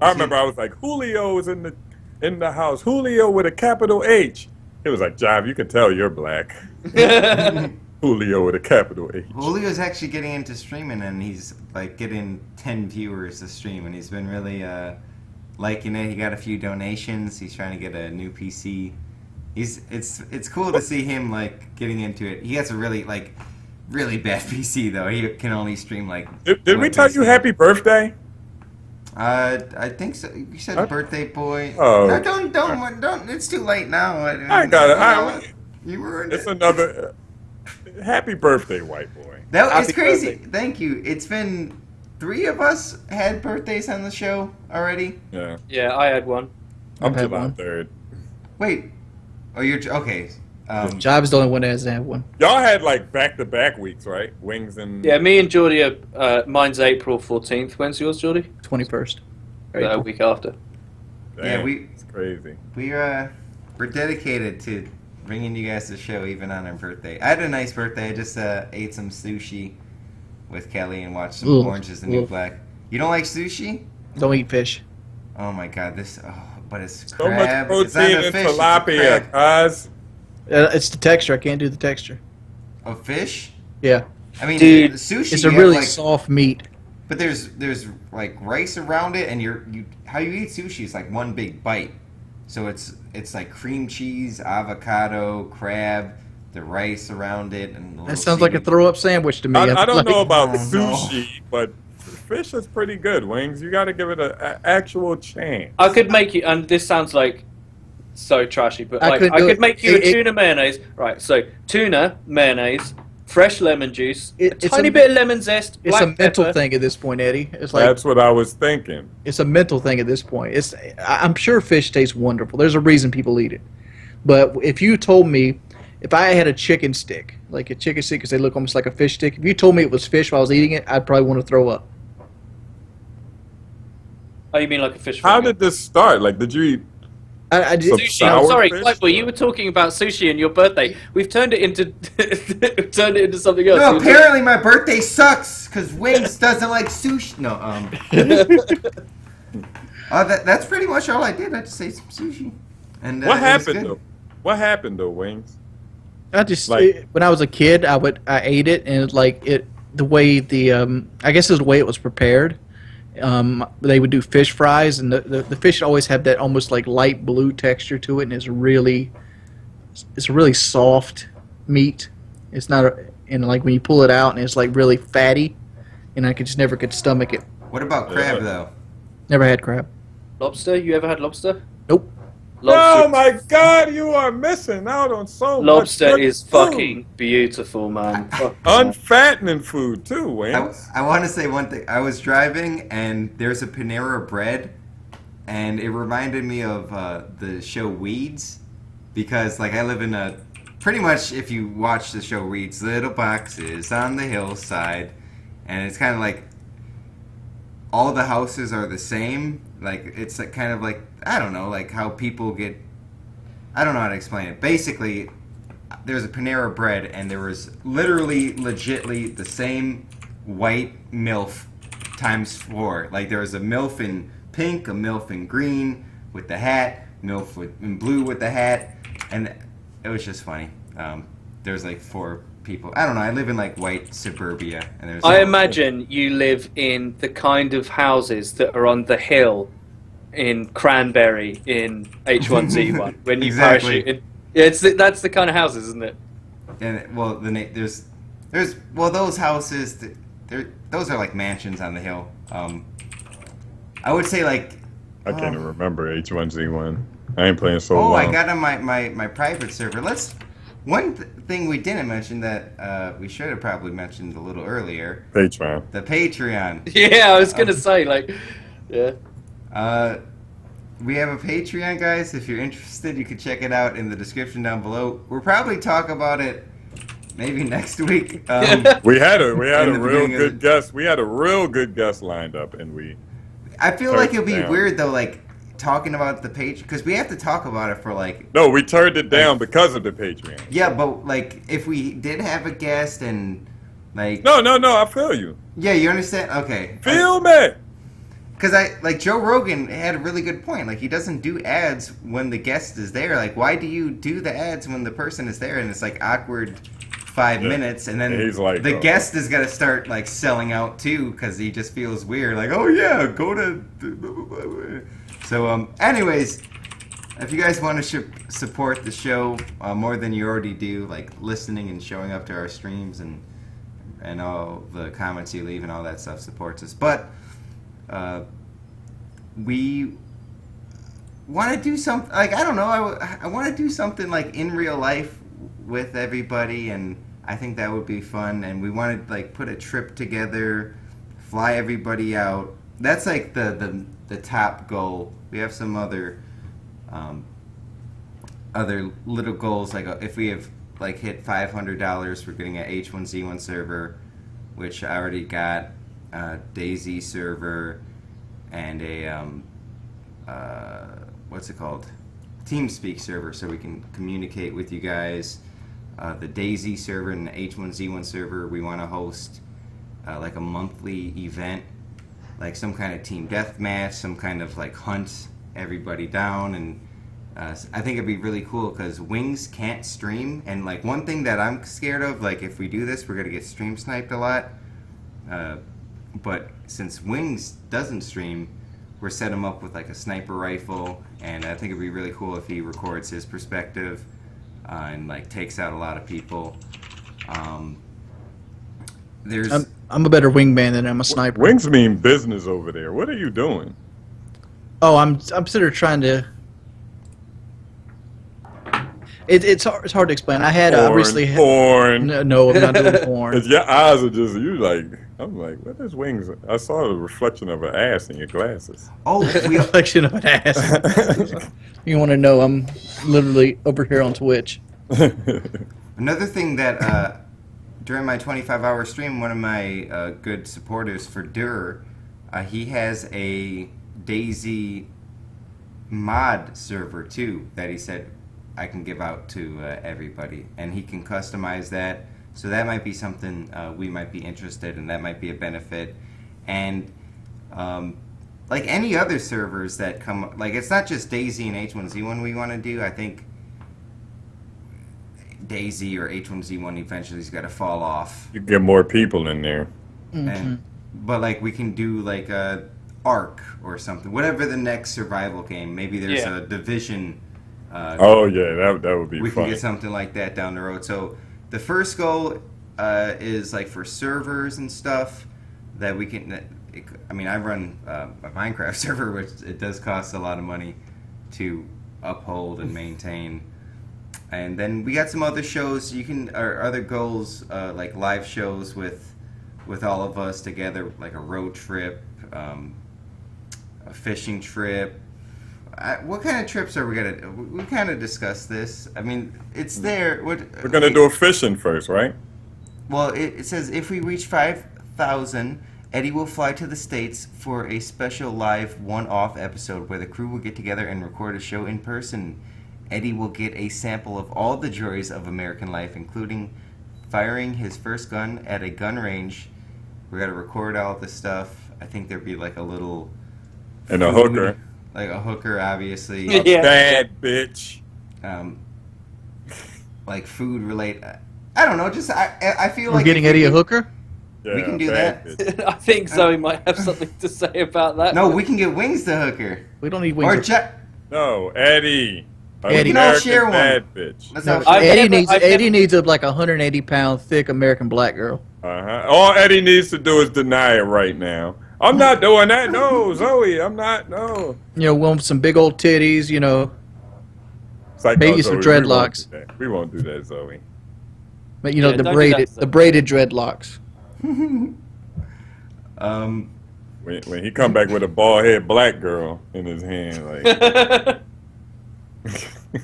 I remember I was like, Julio was in the house. Julio with a capital H. It was like, Jive, you can tell you're black. Julio with a capital H. Julio's actually getting into streaming, and he's like getting 10 viewers a stream, and he's been really liking it. He got a few donations. He's trying to get a new PC. It's cool to see him like getting into it. He has a really bad PC though. He can only stream like. Did we tell you happy birthday? I think so. You said birthday boy. Oh. No, don't. It's too late now. I got it. You ruined It's it. another happy birthday, white boy. That Happy is crazy. birthday. Thank you. It's been 3 of us had birthdays on the show already. Yeah, Yeah, I had one. I'm I've had July one. 3rd. Wait. Oh, you're okay. Jive's the only one that hasn't had one. Y'all had like back-to-back weeks, right? Wings and Yeah, me and Geordie are. Mine's April 14th. When's yours, Geordie? 21st. A week after. Damn, Yeah, it's crazy. we're dedicated to bringing you guys the show even on our birthday. I had a nice birthday. I just ate some sushi with Kelly and watched some Ugh, Orange is the New ugh. Black. You don't like sushi? Don't eat fish. Oh my god, but it's So crab. much It's not protein a in fish, it's a tilapia, crab. cuz. It's the texture. I can't do the texture. A fish? Yeah, I mean, Dude, sushi. it's you a have, really like, soft meat. But there's like rice around it, and how you eat sushi is like one big bite. So it's like cream cheese, avocado, crab, the rice around it, and the That little sounds like a seaweed. throw-up sandwich to me. I don't know about Oh, no. sushi, but fish is pretty good, Wings. You got to give it an actual chance. I could make you, and this sounds like so trashy, but I like couldn't I do could it. make you a It- tuna mayonnaise. Right, so tuna mayonnaise, fresh lemon juice, It's a tiny a- bit of lemon zest, It's black a mental pepper. thing at this point, Eddie. It's like That's what I was thinking. it's a mental thing at this point. I'm sure fish tastes wonderful. There's a reason people eat it. But if you told me, if I had a chicken stick, like a chicken stick, because they look almost like a fish stick, if you told me it was fish while I was eating it, I'd probably want to throw up. Oh, you mean like a fish? How finger? did this start? Like, did you eat? I Some Sushi. sour I'm sorry, fish? White Boy. You were talking about sushi and your birthday. We've turned it into something else. No, apparently my birthday sucks because Wings doesn't like sushi. No, that's pretty much all I did. I just ate some sushi. And What it was happened good. though? What happened though, Wings? I just Like- when I was a kid, I ate it, and the way I guess it's the way it was prepared. They would do fish fries, and the fish always have that almost like light blue texture to it, and it's a really soft meat. It's not and like when you pull it out, and it's like really fatty, and I just never could stomach it. What about crab though? Never had crab. Lobster? You ever had lobster? Nope. Oh my God, you are missing out on so much Lobster good is food. fucking beautiful, man. Unfattening food too, I, Wings. I want to say one thing. I was driving and there's a Panera Bread, and it reminded me of the show Weeds, because like I live in a pretty much, if you watch the show Weeds, little boxes on the hillside, and it's kind of like all the houses are the same. Like it's like kind of like, I don't know, like how people get. I don't know how to explain it. Basically, there's a Panera Bread, and there was literally, legitly the same white MILF times 4. Like there was a MILF in pink, a MILF in green with the hat, MILF in blue with the hat, and it was just funny. There's like 4 people. I don't know. I live in like white suburbia, and there's. I imagine you live in the kind of houses that are on the hill in Cranberry in H1Z1 when you Exactly. parachute in. Yeah, that's the kind of houses, isn't it? And well, there's those houses. Those are like mansions on the hill. I would say like. I can't even remember H1Z1. I ain't playing so Oh, long. I got on my private server. Thing we didn't mention that we should have probably mentioned a little earlier. Patreon. The Patreon. Yeah, I was gonna say like, yeah. We have a Patreon, guys. If you're interested, you can check it out in the description down below. We'll probably talk about it maybe next week. We had a In real the beginning of good guest. We had a real good guest lined up, and we. I feel like it'll be down. weird though, like talking about the Patreon, because we have to talk about it for like. No, we turned it down because of the Patreon. Yeah, but like if we did have a guest and like. No, I feel you. Yeah, you understand? Okay. Feel me. Because Joe Rogan had a really good point. Like, he doesn't do ads when the guest is there. Like, why do you do the ads when the person is there? And it's like awkward 5 minutes, and then He's like, the guest is gonna start like selling out too, because he just feels weird. Like, oh yeah, go to. So, anyways, if you guys want to support the show more than you already do, like listening and showing up to our streams and all the comments you leave and all that stuff supports us. But we want to do something, like, I don't know, I want to do something like in real life with everybody, and I think that would be fun. And we want to like put a trip together, fly everybody out. That's like the top goal. We have some other little goals, like if we have like hit $500, we're getting an H1Z1 server, which I already got. DayZ server, and a what's it called? TeamSpeak server, so we can communicate with you guys. The DayZ server and the H1Z1 server, we want to host like a monthly event, like some kind of team deathmatch, some kind of like hunt everybody down, and I think it'd be really cool because Wings can't stream, and like one thing that I'm scared of, like if we do this, we're gonna get stream sniped a lot. But since Wings doesn't stream, we're set him up with like a sniper rifle, and I think it'd be really cool if he records his perspective and like takes out a lot of people. There's I'm a better wingman than I'm a sniper. Wings mean business over there. What are you doing? Oh, I'm sort of trying to. It's hard to explain. I had recently. Porn. No, I'm not doing porn. Cause your eyes are just you like. I'm like, what is Wings? I saw the reflection of an ass in your glasses. oh we Reflection of an ass. You want to know? I'm literally over here on Twitch. Another thing that during my 25-hour stream, one of my good supporters for Dur, he has a DayZ mod server too that he said I can give out to everybody, and he can customize that. So that might be something we might be interested in. That might be a benefit. And like any other servers that come, like it's not just DayZ and H1Z1 we want to do. I think DayZ or H1Z1 eventually has got to fall off. You get more people in there. And, but like we can do like a Ark or something. Whatever the next survival game. Maybe there's a Division. Oh yeah, that would be we fun. can get something like that down the road. So the first goal is like for servers and stuff that we can. I mean, I run a Minecraft server, which it does cost a lot of money to uphold and maintain. And then we got some other shows. Our other goals, like live shows with all of us together, like a road trip, a fishing trip. What kind of trips are we gonna do? We kind of discussed this. I mean, it's there. We're gonna do a fishing first, right? Well, it says if we reach 5,000, Eddie will fly to the States for a special live one-off episode where the crew will get together and record a show in person. Eddie will get a sample of all the joys of American life, including firing his first gun at a gun range. We got to record all this stuff. I think there'd be like a little... And a hooker. Like a hooker, obviously. A bad bitch. Like food related. I don't know. Just I feel We're like getting Eddie a hooker. Yeah, we can do that. I think Zoe might have something to say about that. No, we can get Wings the hooker. We don't need Wings. No, Eddie. We can all share one. Bad bitch. No, Eddie needs a 180-pound thick American black girl. All Eddie needs to do is deny it right now. I'm not doing that. No, Zoe, I'm not. No. Want some big old titties. Like, maybe some dreadlocks. We won't do that, Zoe. But the braided dreadlocks. When he come back with a bald head black girl in his hand, like.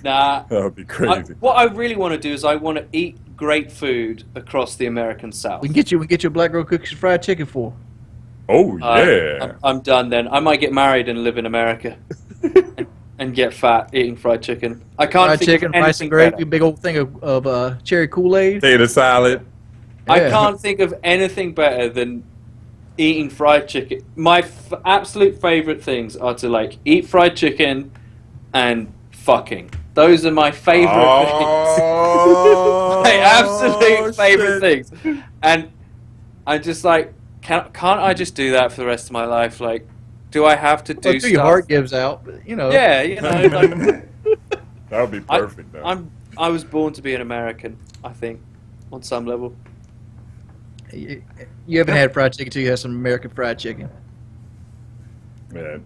Nah. That would be crazy. What I really want to do is I want to eat great food across the American South. We can get you a black girl cooking fried chicken for. Oh yeah. I'm done then. I might get married and live in America, and get fat eating fried chicken. I can't fried think chicken, of anything rice and gravy, better. big old thing of cherry Kool-Aid. Potato salad. I Yeah. can't think of anything better than eating fried chicken. My absolute favorite things are to eat fried chicken and fucking. Those are my favorite Oh, things. My absolute favorite shit. things. And I'm just like, can't I just do that for the rest of my life? Like, do I have to do Until stuff? your heart gives out, but, Yeah, That would be perfect, though. I was born to be an American, I think, on some level. You haven't had fried chicken till you have some American fried chicken. Yeah,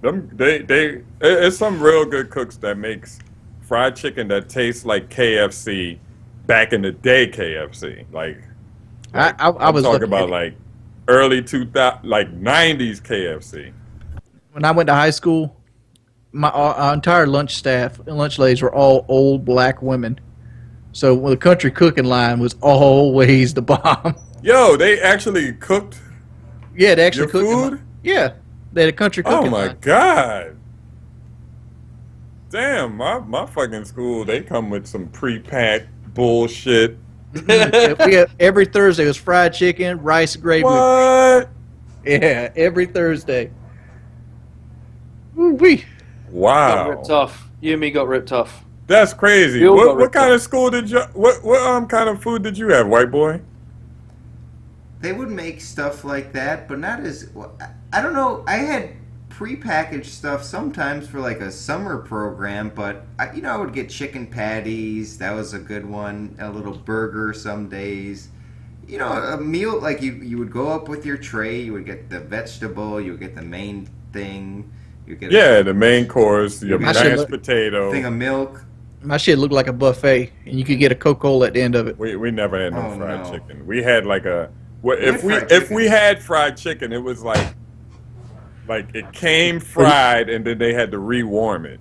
it's some real good cooks that makes fried chicken that tastes like KFC back in the day KFC. I was talking looking about at it. early 2000, 90s KFC. When I went to high school, our entire lunch staff and lunch ladies were all old black women. So the country cooking line was always the bomb. Yo, they actually cooked Yeah, they actually your cooked food? Yeah, they had a country cooking Oh my line. god. Damn, my fucking school, they come with some pre-packed bullshit. We had, every Thursday was fried chicken, rice, gravy. What? Yeah, every Thursday. Woo-wee. Got Wow. ripped off. You and me got ripped off. That's crazy. We all got What ripped kind off. of school did you what kind of food did you have, white boy? They would make stuff like that, but not as... I don't know. I had prepackaged stuff sometimes for a summer program, but I would get chicken patties. That was a good one. A little burger some days. A meal, you would go up with your tray. You would get the vegetable. You would get the main thing. You get The main course, your I mashed should- potato. a thing of milk. My shit looked like a buffet, and you could get a Coca-Cola at the end of it. We never had no Oh, fried no. chicken. We had had fried if we chicken. had fried chicken, it was like it came fried and then they had to rewarm it.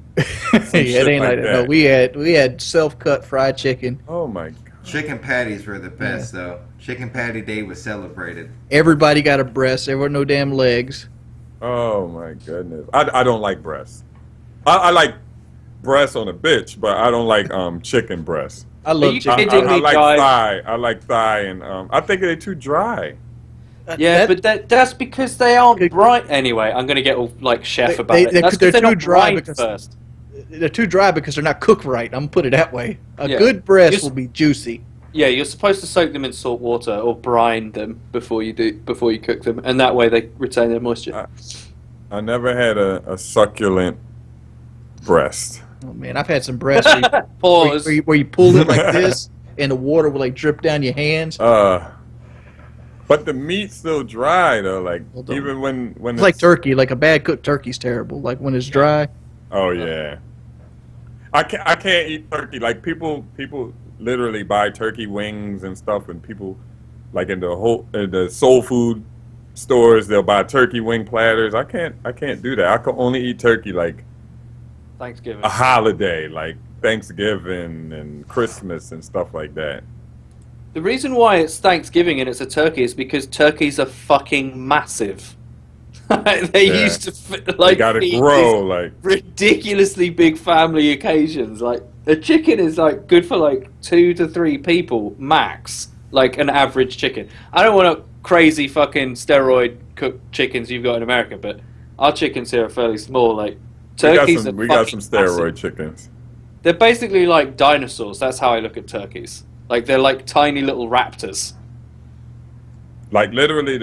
Yeah, shit it ain't like like that. No, that. we had self-cut fried chicken. Oh my god. Chicken patties were the best, though. Chicken patty day was celebrated. Everybody got a breast. There were no damn legs. Oh my goodness. I don't like breasts. I like breasts on a bitch, but I don't like chicken breasts. I love you chicken. kidding me, I like guys? thigh. I like thigh and I think they're too dry. Yeah, but that's because they aren't bright. Anyway, I'm going to get all chef about it. That's they're because they're too not dry bright because first. they're too dry because they're not cooked right. I'm gonna put it that way. A Yeah. good breast Just- will be juicy. Yeah, you're supposed to soak them in salt water or brine them before you cook them, and that way they retain their moisture. I never had a succulent breast. Oh man, I've had some breasts Pause. where you pull it like this, and the water will drip down your hands. But the meat's still dry though. Well, don't- Even when It's like turkey. Like a bad cooked turkey's terrible. Like when it's dry. Oh yeah. I can't eat turkey. Like people literally buy turkey wings and stuff, and people like in the soul food stores they'll buy turkey wing platters. I can't do that. I can only eat turkey like Thanksgiving. a holiday, like Thanksgiving and Christmas and stuff like that. The reason why it's Thanksgiving and it's a turkey is because turkeys are fucking massive. They Yeah. used to They gotta feed grow this like ridiculously big family occasions. Like a chicken is like good for like 2 to 3 people max, like an average chicken. I don't want crazy fucking steroid cooked chickens you've got in America, but our chickens here are fairly small. Like turkeys we are got some fucking steroid massive. chickens. They're basically like dinosaurs. That's how I look at turkeys. Like they're like tiny little raptors. Like literally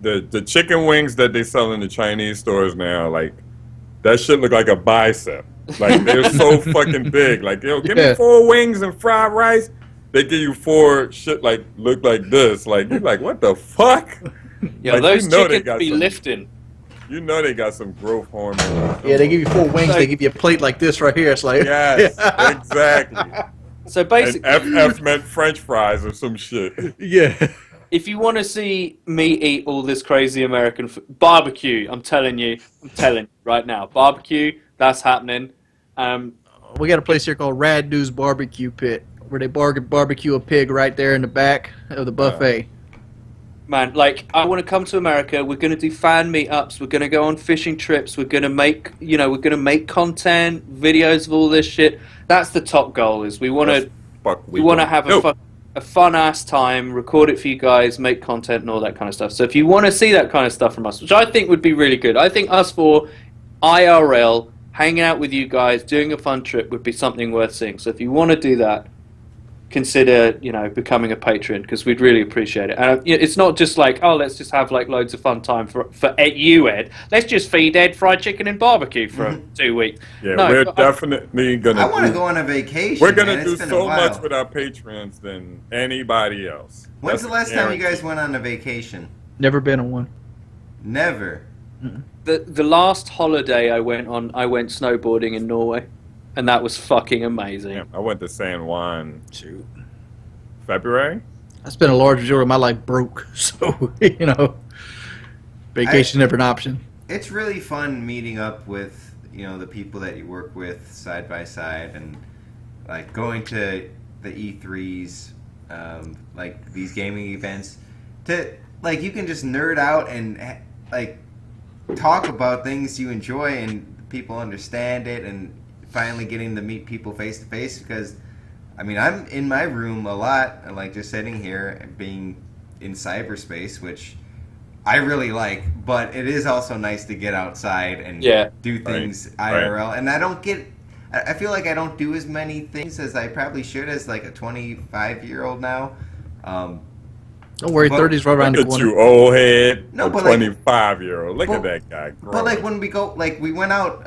the chicken wings that they sell in the Chinese stores now, like that shit look like a bicep. Like they're so fucking big. Like, yo, give me Yeah. 4 wings and fried rice. They give you 4 shit like look like this. Like you're like, what the fuck? Yeah, Like, those you know they chickens got be some- lifting. You know they got some growth hormones. Yeah, they give you 4 wings. Like- They give you a plate like this right here. It's like Yes, exactly. So And basically, FF meant French fries or some shit. Yeah. if you want to see me eat all this crazy American barbecue, I'm telling you right now, barbecue, that's happening. We got a place here called Rad News Barbecue Pit where they barbecue a pig right there in the back of the buffet. Man, like, I want to come to America. We're going to do fan meetups. We're going to go on fishing trips. We're going to make, we're going to make content, videos of all this shit. That's the top goal. Is we want to we want to have a fun ass time, record it for you guys, make content and all that kind of stuff. So if you want to see that kind of stuff from us, which I think would be really good, I think us for IRL, hanging out with you guys, doing a fun trip would be something worth seeing. So if you want to do that, consider becoming a patron, because we'd really appreciate it. And it's not just like, oh, let's just have like loads of fun time for you, Ed. Let's just feed Ed fried chicken and barbecue for 2 weeks. Yeah, No, we're but definitely gonna. I want to go on a vacation. We're gonna man. do It's been a so while. much with our patrons than anybody else. When's That's the a last time you guarantee. guys went on a vacation? Never been on one. Never. The last holiday I went snowboarding in Norway, and that was fucking amazing. Yeah, I went to San Juan Shoot. February. I spent a large majority of my life broke, so vacation never an option. It's really fun meeting up with the people that you work with side by side, and like going to the E3s, like these gaming events. You can just nerd out and like talk about things you enjoy, and people understand it, and finally getting to meet people face to face. Because I'm in my room a lot, like just sitting here and being in cyberspace, which I really like, but it is also nice to get outside and do things IRL. And I feel like I don't do as many things as I probably should as like a 25-year-old now. Don't worry, 30's right around the Look at corner. you, old head. No, a but like- 25-year-old. Look but- at that guy. But like when we go, like we went out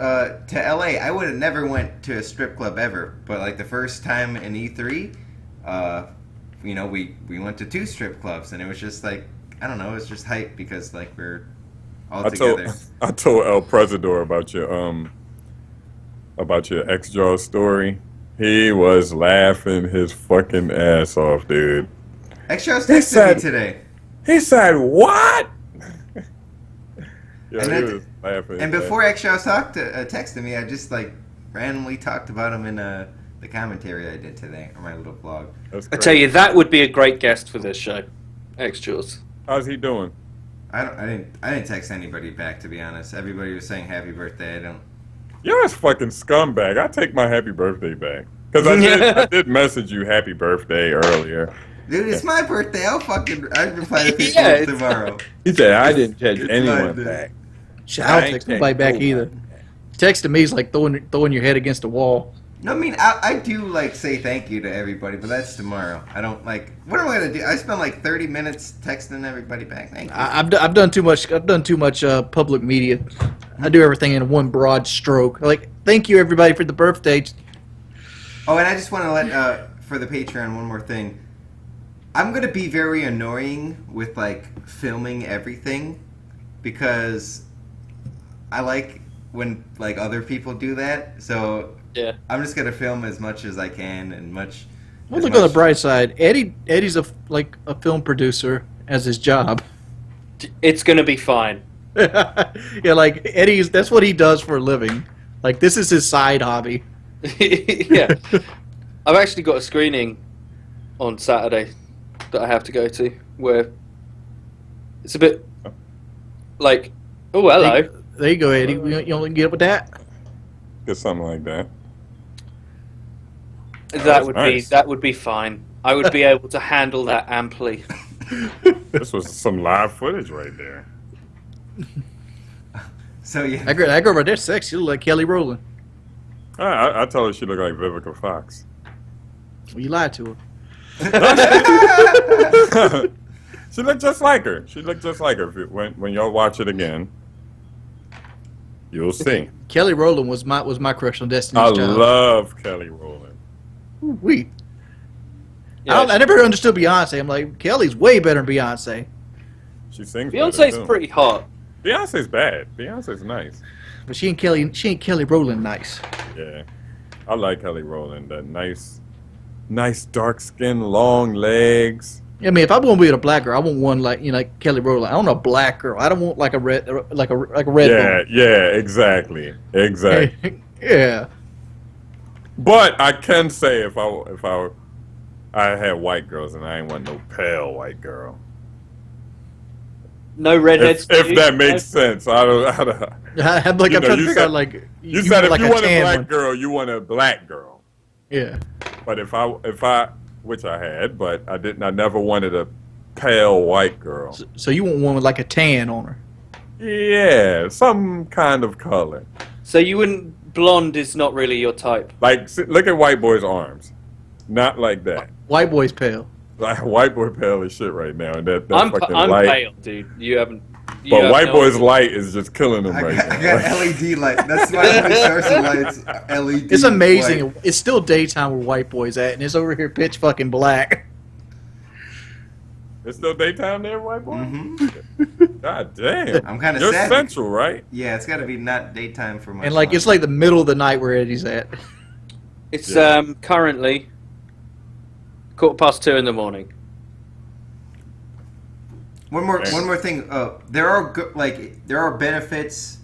to LA, I would have never went to a strip club ever. But like the first time in E3, we went to 2 strip clubs, and it was just like, I don't know, it was just hype because like we're all together. I told El Presidor about your ex-jaw story. He was laughing his fucking ass off, dude. X-Show's He texted said- me today. He said, "What?" Yeah, And he that- was laughing. And before X-Show texted me, I just like randomly talked about him in the commentary I did today on my little vlog. That's I great. tell you, that would be a great guest for this show. X-Jaws. How's he doing? I didn't text anybody back, to be honest. Everybody was saying happy birthday. I don't. You're a fucking scumbag. I take my happy birthday back. Because I did message you happy birthday earlier. Dude, it's my birthday. I'll reply to people Yeah, it's- tomorrow. He said, I didn't text It's anyone my back. Shit, I I don't ain't text nobody back texting either. Texting me is like throwing your head against a wall. No, I do like say thank you to everybody, but that's tomorrow. I don't like. What am I gonna do? I spend like 30 minutes texting everybody back. Thank you. I've done too much. I've done too much public media. I do everything in one broad stroke. Like, thank you everybody for the birthday. Oh, and I just want to let for the Patreon one more thing. I'm gonna be very annoying with like filming everything because I like when like other people do that. So Yeah. I'm just gonna film as much as I can and much. Well, as look on the much- bright side. Eddie's a film producer as his job. It's gonna be fine. Yeah, like that's what he does for a living. Like this is his side hobby. Yeah. I've actually got a screening on Saturday that I have to go to where it's a bit like, oh, hello. There you go, Eddie. You only get up with that. Get something like that. That would be fine. I would be able to handle that amply. This was some live footage right there. So yeah, That girl right there, sexy. She look like Kelly Rowland. I told her she looked like Vivica Fox. Well, you lied to her. She looked just like her. She looked just like her. When y'all watch it again, you'll see. Kelly Rowland was my crush on Destiny's I Child. love Kelly Rowland. We. Yeah, I never understood Beyonce. I'm like, Kelly's way better than Beyonce. She sings. better, Beyonce's too. pretty hot. Beyonce's bad. Beyonce's nice. But she ain't Kelly Rowland nice. Yeah, I like Kelly Rowland. That nice dark skin, long legs. I mean, if I want to be with a black girl, I want one like Kelly Rowland. I want a black girl. I don't want like a red Yeah, yeah, exactly. woman. Yeah. But I can say if I had white girls and I ain't want no pale white girl. No redheads. If that makes sense, I don't. I'm like, You I'm know, trying to you figure said- out like You said if like you a want a tan black one. girl, you want a black girl. Yeah. But if I, which I had, but I didn't. I never wanted a pale white girl. So you want one with like a tan on her? Yeah, some kind of color. So you wouldn't. Blonde is not really your type. Like, look at white boy's arms. Not like that. White boy's pale. Like, white boy pale as shit right now, and that I'm fucking I'm light. pale, dude. You haven't. You But have white no boy's idea. light is just killing him I right got, I now. got LED light. That's my only source of lights. LED. It's amazing. light. It's still daytime where white boy's at, and it's over here pitch fucking black. It's still daytime there, white boy. Mhm. God damn. I'm kind of You're sad. central, right? Yeah, it's got to be not daytime for much. And like it's longer. like the middle of the night where Eddie's at. It's Yeah. Currently 2:15 in the morning. One more thing. There are benefits.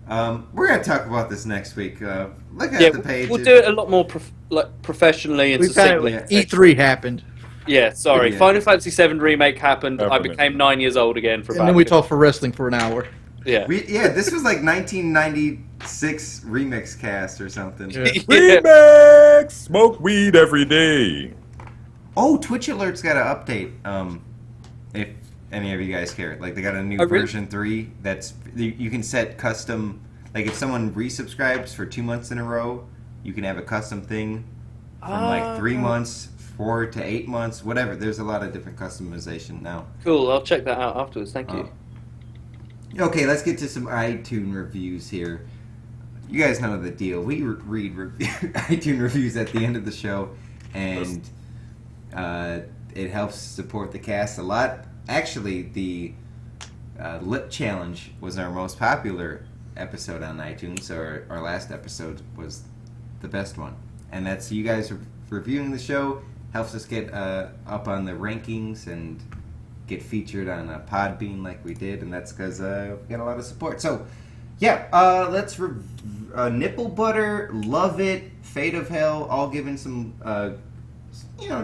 We're gonna talk about this next week. Look at Yeah, the page. we'll do it a lot more professionally and We kind of succinctly. E3 happened, Yeah, sorry. Yeah. Final Fantasy VII remake happened. I Happened. became 9 years old again for and then we Battlefield. talked for wrestling for an hour. Yeah. This was like 1996 remix cast or something. Yeah. Remix! Smoke weed every day. Oh, Twitch Alert's got an update. If any of you guys care, like they got a new Oh, really? version 3. That's you can set custom. Like if someone resubscribes for 2 months in a row, you can have a custom thing from like 3 months, 4 to 8 months, whatever. There's a lot of different customization now. Cool. I'll check that out afterwards. Thank you. Okay, let's get to some iTunes reviews here. You guys know the deal. We read iTunes reviews at the end of the show, and it helps support the cast a lot. Actually, the lip challenge was our most popular episode on iTunes, so our last episode was the best one. And that's you guys reviewing the show, helps us get up on the rankings and get featured on Podbean like we did, and that's because we got a lot of support. So, yeah, let's Nipple Butter, Love It, Fate of Hell, all giving some,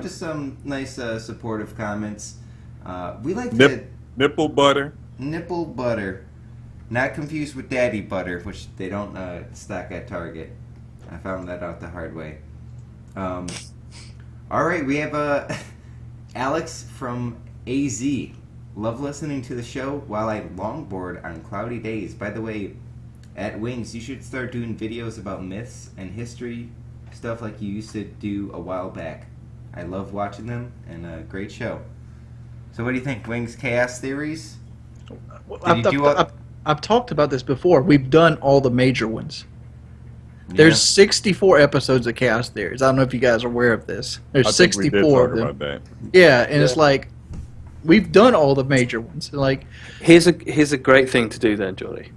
just some nice supportive comments. We like Nipple butter. Nipple Butter, not confused with Daddy Butter, which they don't stock at Target. I found that out the hard way. All right, we have Alex from AZ. Love listening to the show while I longboard on cloudy days. By the way, at Wings, you should start doing videos about myths and history, stuff like you used to do a while back. I love watching them, and a great show. So what do you think, Wings Chaos Theories? I've talked about this before. We've done all the major ones. There's 64 episodes of Chaos Theories. I don't know if you guys are aware of this. There's I think we did 64 talk of them. about that. Yeah, and it's like we've done all the major ones. Like Here's a great thing to do then, Johnny.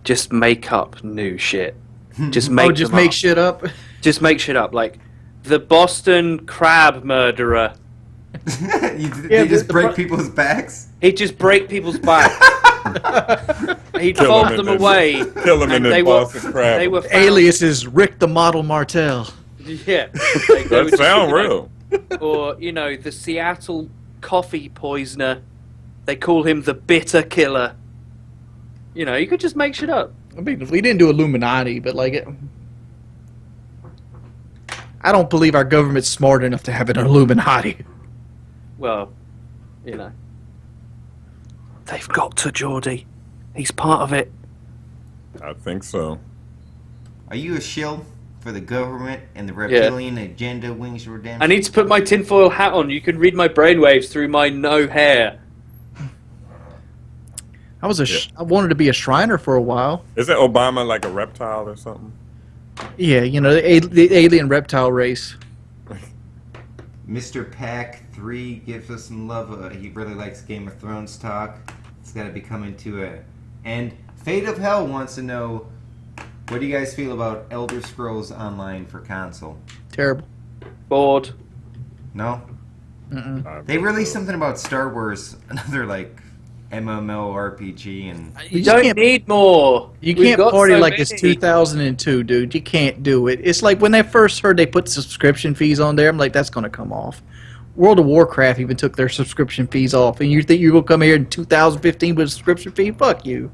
just make up new shit. Just make just them make up. shit up. Just make shit up. Like the Boston crab murderer. They just break people's backs. He'd just break people's back. He'd fold them away. Kill them in and the they Boston crab. They were Alias is Rick the Model Martel. Yeah. Like, they were That just, sound you real. know, or, you know, the Seattle coffee poisoner. They call him the bitter killer. You know, you could just make shit up. I mean, we didn't do Illuminati, but like, I don't believe our government's smart enough to have an Illuminati. Well, you know. They've got to, Geordie. He's part of it. I think so. Are you a shill for the government and the reptilian agenda, Wings of Redemption? I need to put my tinfoil hat on. You can read my brainwaves through my no hair. I wanted to be a Shriner for a while. Isn't Obama like a reptile or something? Yeah, you know, the alien reptile race. Mr. Pack 3 gives us some love. He really likes Game of Thrones talk. It's got to be coming to a end. Fate of Hell wants to know, what do you guys feel about Elder Scrolls Online for console? Terrible. Bored. No? They released something about Star Wars, another like MMORPG, and You don't need more. You We've can't got party so like many. it's 2002, dude. You can't do it. It's like when they first heard they put subscription fees on there, I'm like, that's going to come off. World of Warcraft even took their subscription fees off, and you think you're going to come here in 2015 with a subscription fee? Fuck you.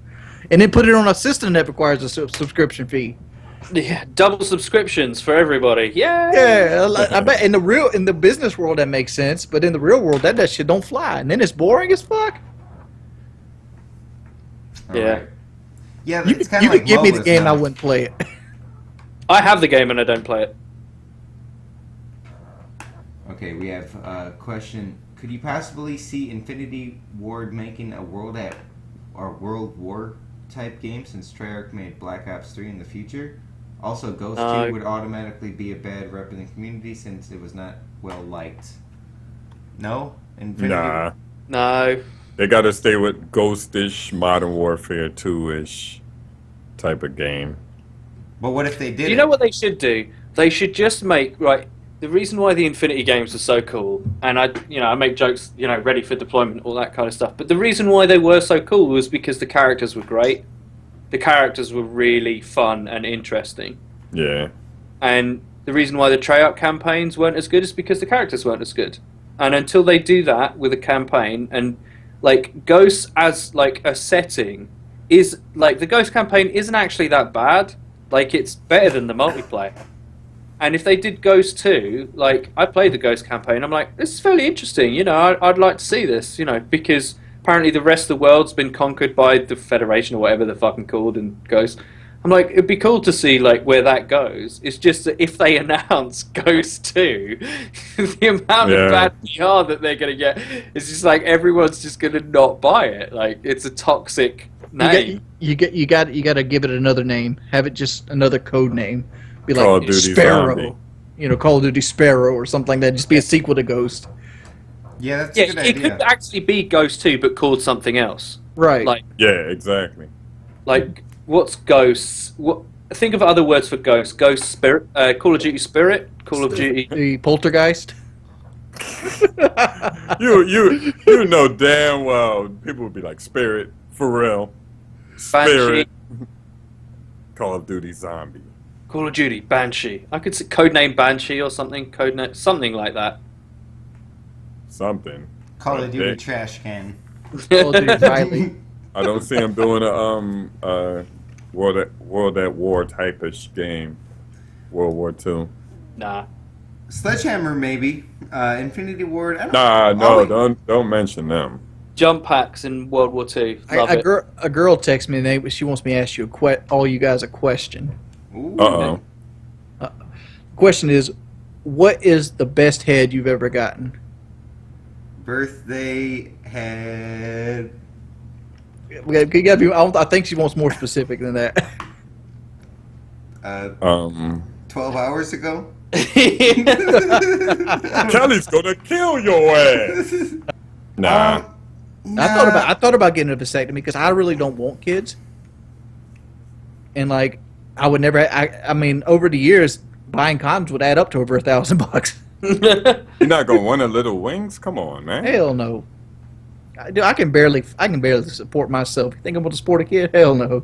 And then put it on a system that requires a subscription fee. Yeah, double subscriptions for everybody. Yeah. Yeah, I bet in the business world that makes sense, but in the real world that shit don't fly, and then it's boring as fuck. Yeah. Alright. Yeah, You it's could kind of like give me the MOBAs game, now. I wouldn't play it. I have the game and I don't play it. Okay, we have a question. Could you possibly see Infinity Ward making a World War type game, since Treyarch made Black Ops 3 in the future? Also, Ghost 2 would automatically be a bad rep in the community since it was not well liked. No? Infinity Nah. No. They got to stay with Ghostish, Modern Warfare 2-ish type of game. But what if they did You know what they should do? They should just make, right, the reason why the Infinity games are so cool, and I make jokes, ready for deployment, all that kind of stuff, but the reason why they were so cool was because the characters were great. The characters were really fun and interesting. Yeah. And the reason why the Treyarch campaigns weren't as good is because the characters weren't as good. And until they do that with a campaign, and like Ghosts as like a setting is like, the Ghost campaign isn't actually that bad. Like, it's better than the multiplayer. And if they did Ghost 2, like, I played the Ghost campaign, I'm like, this is fairly interesting, I'd like to see this, because apparently the rest of the world's been conquered by the Federation or whatever they're fucking called in Ghost. I'm like, it'd be cool to see, like, where that goes. It's just that if they announce Ghost 2, the amount of bad PR that they're going to get is just like, everyone's just going to not buy it. Like, it's a toxic name. You got to give it another name. Have it just another code name. Be Call like of Duty Sparrow. Zombie. Call of Duty Sparrow or something like that. Just be a sequel to Ghost. Yeah, that's a good It idea. could actually be Ghost 2, but called something else. Right. Yeah, exactly. Like, what's Ghosts? Think of other words for Ghost. Ghost Spirit, Call of Duty Spirit, Call of Duty. The Poltergeist. You know damn well people would be like, Spirit, for real. Spirit. Call of Duty Zombie. Call of Duty Banshee. I could say codename Banshee or something. Codename something like that. Something. Call of Duty Dick. trash can. Call of Duty Riley. I don't see him doing a World at War type-ish game. World War II. Nah. Sledgehammer, maybe. Infinity Ward. I don't Nah, know. no, don't mention them. Jump packs in World War II. Love it. A girl texted me and she wants me to ask you all you guys a question. Ooh. Uh-oh. Question is, what is the best head you've ever gotten? Birthday head. You gotta be, I think she wants more specific than that. 12 hours ago? Kelly's gonna kill your ass. Nah. Nah. I thought about getting a vasectomy because I really don't want kids. and like I would never. I mean, over the years, buying condoms would add up to over $1,000. You're not gonna want a little wings? Come on, man. Hell no. I can barely support myself. You think I'm going to support a kid? Hell no.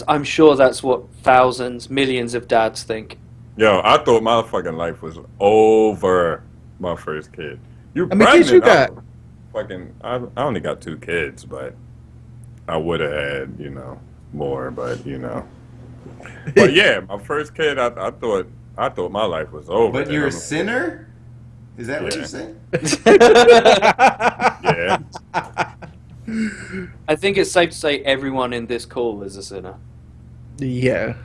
I'm sure that's what thousands, millions of dads think. Yo, I thought my fucking life was over. My first kid. You How many pregnant? kids you got? I only got 2 kids, but I would have had, more, but But yeah, my first kid, I thought my life was over. But you're a sinner? Is that what you're saying? Yeah. I think it's safe to say everyone in this call is a sinner. Yeah.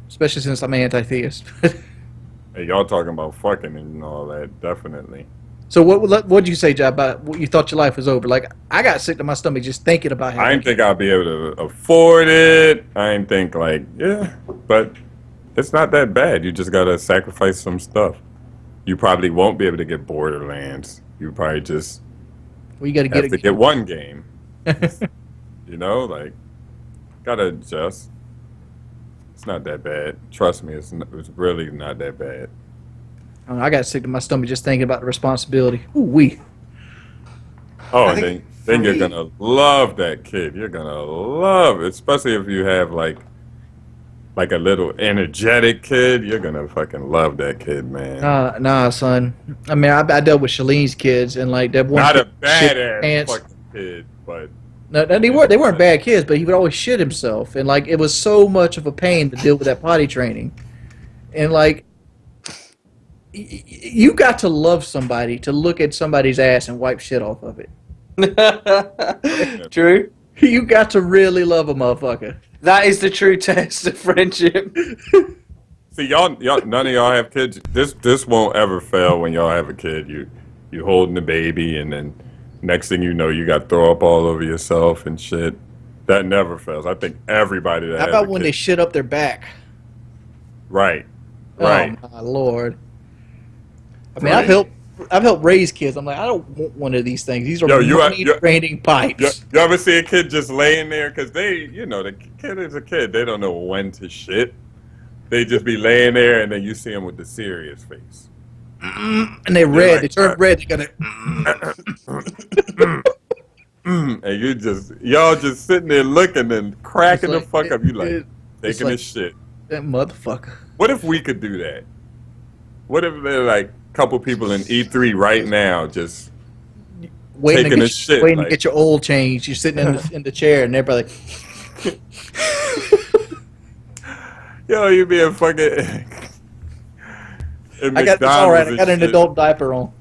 Especially since I'm anti-theist. Hey, y'all talking about fucking and all that, definitely. So what'd you say, Job, about what you thought your life was over? Like, I got sick to my stomach just thinking about I didn't think I'd be able to afford it. I didn't think but it's not that bad. You just gotta sacrifice some stuff. You probably won't be able to get Borderlands. You probably just Well, you got to have to get one game. Gotta adjust. It's not that bad. Trust me, it's really not that bad. I got sick to my stomach just thinking about the responsibility. Ooh wee. Oh, I and think then you're for me- gonna love that kid. You're gonna love it, especially if you have like a little energetic kid. You're gonna fucking love that kid, man. Nah, son. I mean, I dealt with Shalene's kids, and like that one. Not a kid shit badass pants. fucking kid, but No, they weren't bad kids, but he would always shit himself, and like it was so much of a pain to deal with that potty training, and like you got to love somebody to look at somebody's ass and wipe shit off of it. True. You got to really love a motherfucker. That is the true test of friendship. see, y'all, none of y'all have kids. This won't ever fail when y'all have a kid. You holding the baby, and then next thing you know, you got to throw up all over yourself and shit. That never fails. I think everybody that How has about a when kid, they shit up their back? right. Oh my lord! I mean, Right. I've helped raise kids. I'm like, I don't want one of these things. These are Yo, money draining pipes. You ever see a kid just laying there? Because the kid is a kid. They don't know when to shit. They just be laying there, and then you see them with the serious face. And they're red. like, They turn red. They gotta. And y'all just sitting there looking and cracking It's the like- fuck up. You like it's taking like- this shit. That motherfucker. What if we could do that? What if there like a couple people in E3 right now just Waiting taking to a get, shit, waiting like- to get your oil changed. You're sitting in the chair, and everybody. yo, you be a fucking. I got this all right. I got an adult diaper on.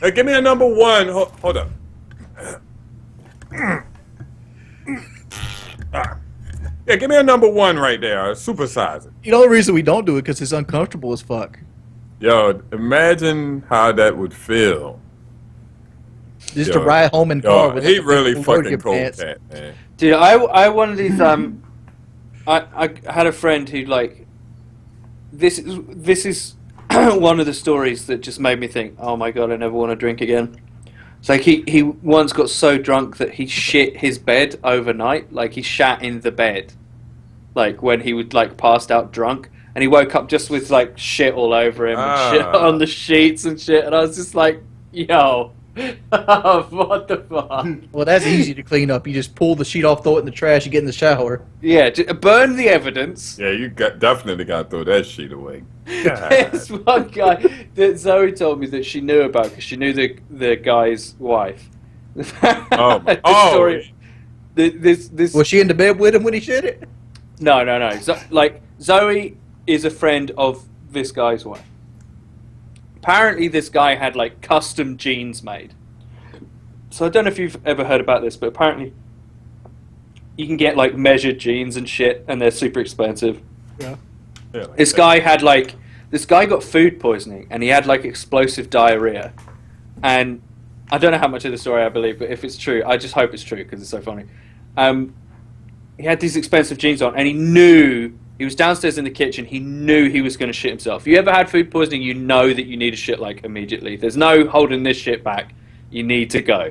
Hey, give me a number 1. Hold up. Yeah, give me a number 1 right there. Supersize it. You know the reason we don't do it because it's uncomfortable as fuck. Yo, imagine how that would feel. Just Yo, to ride home in car with he like, really the fucking rodeo cold pants. cat, man. Dude, I one of these I had a friend who like this is one of the stories that just made me think, oh my god, I never want to drink again. It's like he once got so drunk that he shit his bed overnight, like he shat in the bed, like when he would like passed out drunk, and he woke up just with like shit all over him and shit on the sheets and shit, and I was just like, yo. What the fuck? Well, that's easy to clean up. You just pull the sheet off, throw it in the trash, you get in the shower. Yeah, burn the evidence. Yeah, you definitely got to throw that shit away. There's one guy that Zoe told me that she knew about because she knew the guy's wife. Oh, The story- this Was she in the bed with him when he shit it? no. Like Zoe is a friend of this guy's wife. Apparently, this guy had like custom jeans made. So I don't know if you've ever heard about this, but apparently you can get like measured jeans and shit, and they're super expensive. Yeah, like This guy got food poisoning, and he had like explosive diarrhea. And I don't know how much of the story I believe, but if it's true, I just hope it's true because it's so funny. He had these expensive jeans on, and he knew. He was downstairs in the kitchen. He knew he was going to shit himself. If you ever had food poisoning, you know that you need to shit like immediately. There's no holding this shit back. You need to go.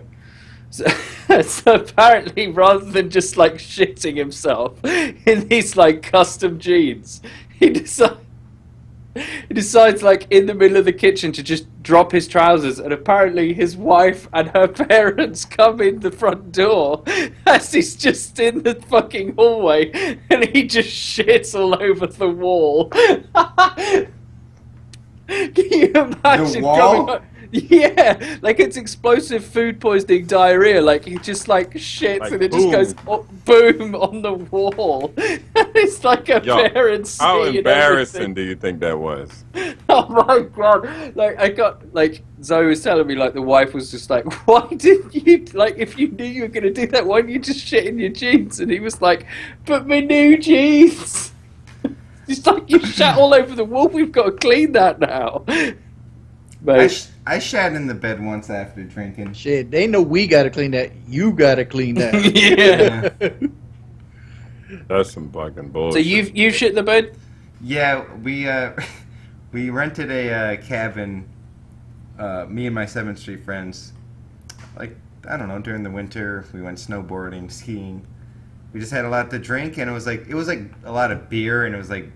So, so apparently, rather than just like shitting himself in these like custom jeans, he decides. He decides, like, in the middle of the kitchen to just drop his trousers, and apparently his wife and her parents come in the front door as he's just in the fucking hallway, and he just shits all over the wall. Can you imagine The wall? coming up? Yeah, like it's explosive food poisoning diarrhea. Like he just like shits Like, and it just boom. goes boom on the wall. It's like a Yo, parent scene. how and embarrassing everything. do you think that was? Oh my god! Like I got like Zoe was telling me like the wife was just like, why didn't you like if you knew you were gonna do that, why didn't you just shit in your jeans? And he was like, but my new jeans. It's like you shat all over the wall. We've got to clean that now. Mate. I shat in the bed once after drinking. Shit, they know we gotta clean that. You gotta clean that. Yeah. That's some fucking So bullshit. you shit in the bed? Yeah, we we rented a cabin. Me and my 7th Street friends. Like I don't know, during the winter we went snowboarding, skiing. We just had a lot to drink, and it was like a lot of beer, and it was like,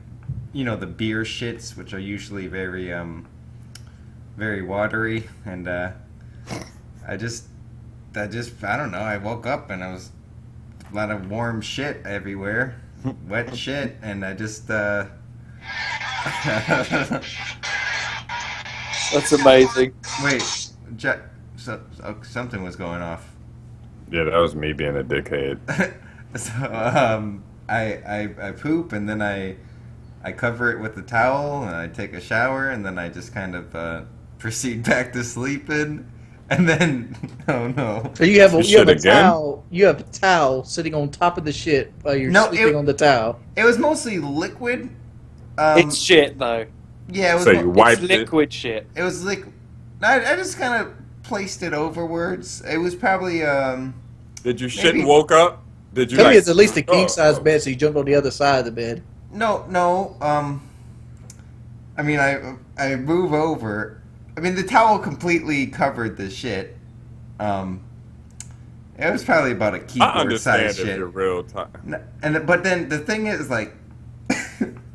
you know, the beer shits, which are usually very very watery, and I just I don't know. I woke up and I was a lot of warm shit everywhere, wet shit, and I just That's amazing. wait, something was going off. Yeah, that was me being a dickhead. So I poop, and then I cover it with a towel, and I take a shower, and then I just kind of proceed back to sleeping, and then oh no. So you have You you have shit a again? towel. You have a towel sitting on top of the shit while you're No, sleeping on the towel. It was mostly liquid. It's shit though. Yeah, it was. So you wiped It's it. liquid shit. It was liquid. I just kind of placed it overwards. It was probably Did you shit Maybe. and woke up? Did you? Tell me like, it's at least a king size oh. bed, so you jumped on the other side of the bed. no. I mean, I move over. I mean, the towel completely covered the shit. It was probably about a I keyboard understand size if shit. you're real time. But then the thing is, like,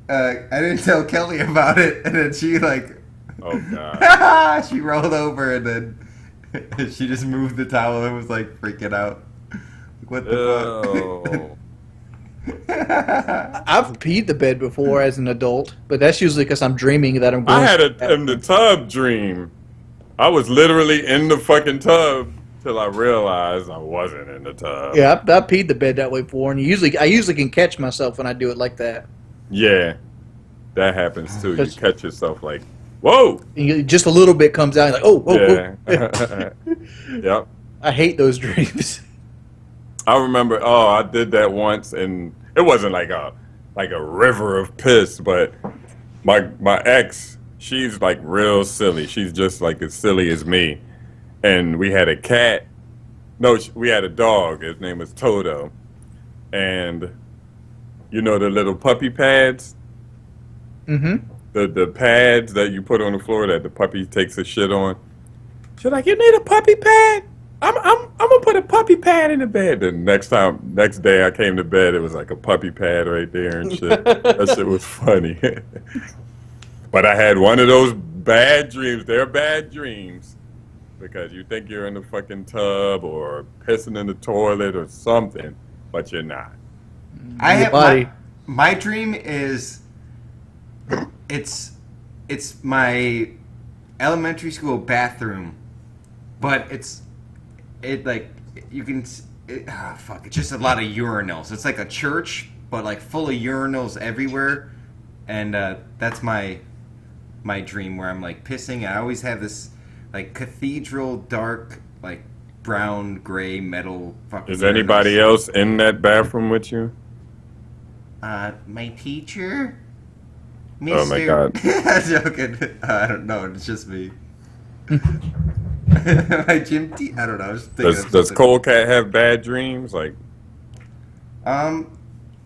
I didn't tell Kelly about it, and then she like, Oh god. she rolled over, and then she just moved the towel and was like freaking out. What the Oh. fuck? I've peed the bed before as an adult, but that's usually because I'm dreaming that I'm going. I had a in the tub dream. I was literally in the fucking tub till I realized I wasn't in the tub. Yeah, I peed the bed that way before, and I usually can catch myself when I do it like that. Yeah, that happens too. You That's- catch yourself like, whoa. Just a little bit comes out, like, oh. Yeah. Yep. I hate those dreams. I remember. Oh, I did that once, and it wasn't like a river of piss, but my ex, she's like real silly. She's just like as silly as me, and we had a cat. No, we had a dog. His name was Toto, and you know the little puppy pads, Mm-hmm. the pads that you put on the floor that the puppy takes a shit on. She's like, you need a puppy pad? I'm gonna put a puppy pad in the bed. The next day I came to bed, it was like a puppy pad right there and shit. That shit was funny. But I had one of those bad dreams. They're bad dreams because you think you're in the fucking tub or pissing in the toilet or something, but you're not. I Your have body. my dream is it's my elementary school bathroom, but it like you can fuck, it's just a lot of urinals. It's like a church, but like full of urinals everywhere, and that's my dream where I'm like pissing. I always have this like cathedral dark like brown gray metal fucking. Is anybody urinals. else in that bathroom with you? My teacher. Oh my God. I'm joking. I don't know. It's just me. My gym teacher. I don't know. I was thinking of Does something. Cold Cat have bad dreams? Like,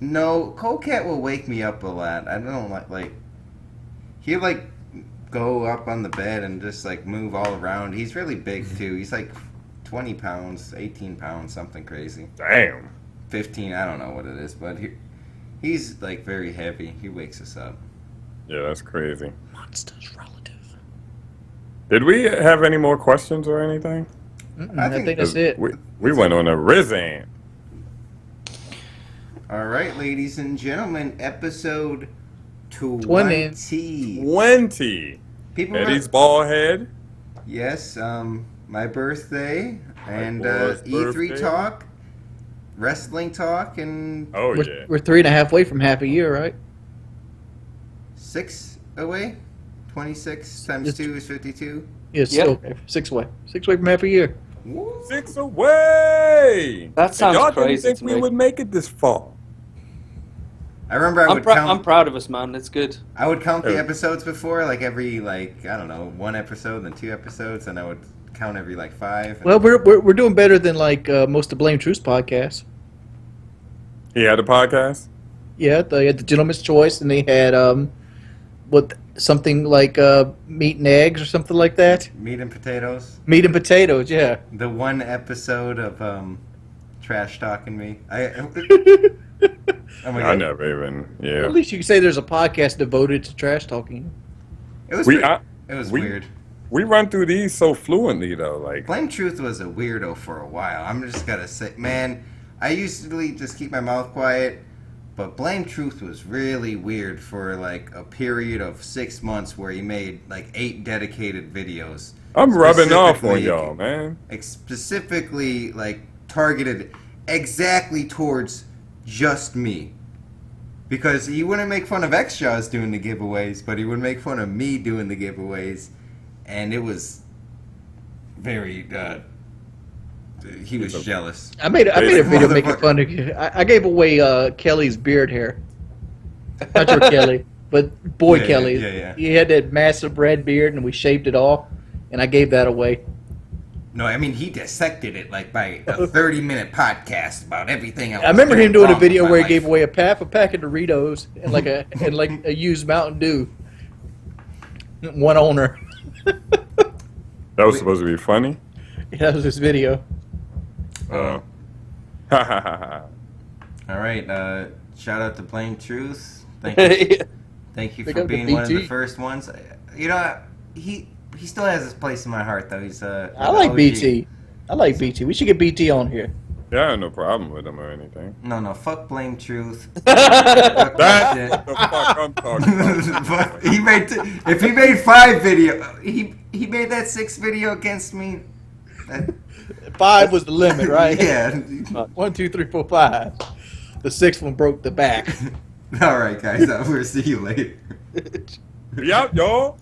No. Cold Cat will wake me up a lot. I don't like. He'll like go up on the bed and just like move all around. He's really big too. He's like 20 pounds, 18 pounds, something crazy. Damn. 15, I don't know what it is, but he's like very heavy. He wakes us up. Yeah, that's crazy. Monsters relative. Did we have any more questions or anything? I think that's it. We went on a Rizan. All right, ladies and gentlemen, episode 20. 20. People Eddie's bald head. Yes, my birthday and boy's E3 birthday. talk, wrestling talk, and Oh, We're, yeah. we're 3.5 away from half a year, right? 6 away. 26 times 2 is 52. Yes, Yep. okay. 6 away. 6 away from half a year. Woo. 6 away. That sounds and y'all crazy didn't to think we me. would make it this far. I remember I would I'm count. proud of us, man. It's good. I would count the Oh. episodes before, like every I don't know, 1 episode, then 2 episodes, and I would count every 5. and- Well, we're doing better than most of Blame Truth's podcasts. He had a podcast? Yeah, they had the Gentleman's Choice, and they had something like meat and eggs or something like that. Meat and potatoes. Meat and potatoes, yeah. The 1 episode of trash talking me. Oh my I God. never even, At yeah. least you can say there's a podcast devoted to trash talking. It was We, it was we- weird. we run through these so fluently, though. Like, Blame Truth was a weirdo for a while. I'm just gonna say, man, I usually just keep my mouth quiet, but Blame Truth was really weird for like a period of 6 months where he made like 8 dedicated videos. I'm rubbing off on Specifically- y'all, man. Specifically like targeted exactly towards just me. Because he wouldn't make fun of X-Jaws doing the giveaways, but he would make fun of me doing the giveaways. And it was very, he was jealous. I made a video making Motherfucker. fun of you. I gave away Kelly's beard hair. Not your Kelly, but boy Yeah, Kelly. yeah. He had that massive red beard, and we shaved it off, and I gave that away. No, I mean, he dissected it like by a 30-minute podcast about everything else. I remember him doing a video where he gave away a pack of Doritos and like a used Mountain Dew. One owner. That was supposed to be funny. That was his video. Ha ha ha ha. All right, shout out to Blame Truth. Thank you. Thank you Big for up to being one of the BT. first ones. You know, he still has his place in my heart, though. He's I like OG. BT. I like BT. We should get BT on here. Yeah, I have no problem with him or anything. No, fuck Blame Truth. Fuck That's that shit. what the fuck I'm talking about. But he made if he made 5 video, he made that 6th video against me. That, 5 was the limit, right? yeah. 1, 2, 3, 4, 5. The 6th one broke the back. All right, guys. We'll see you later. Be out, y'all.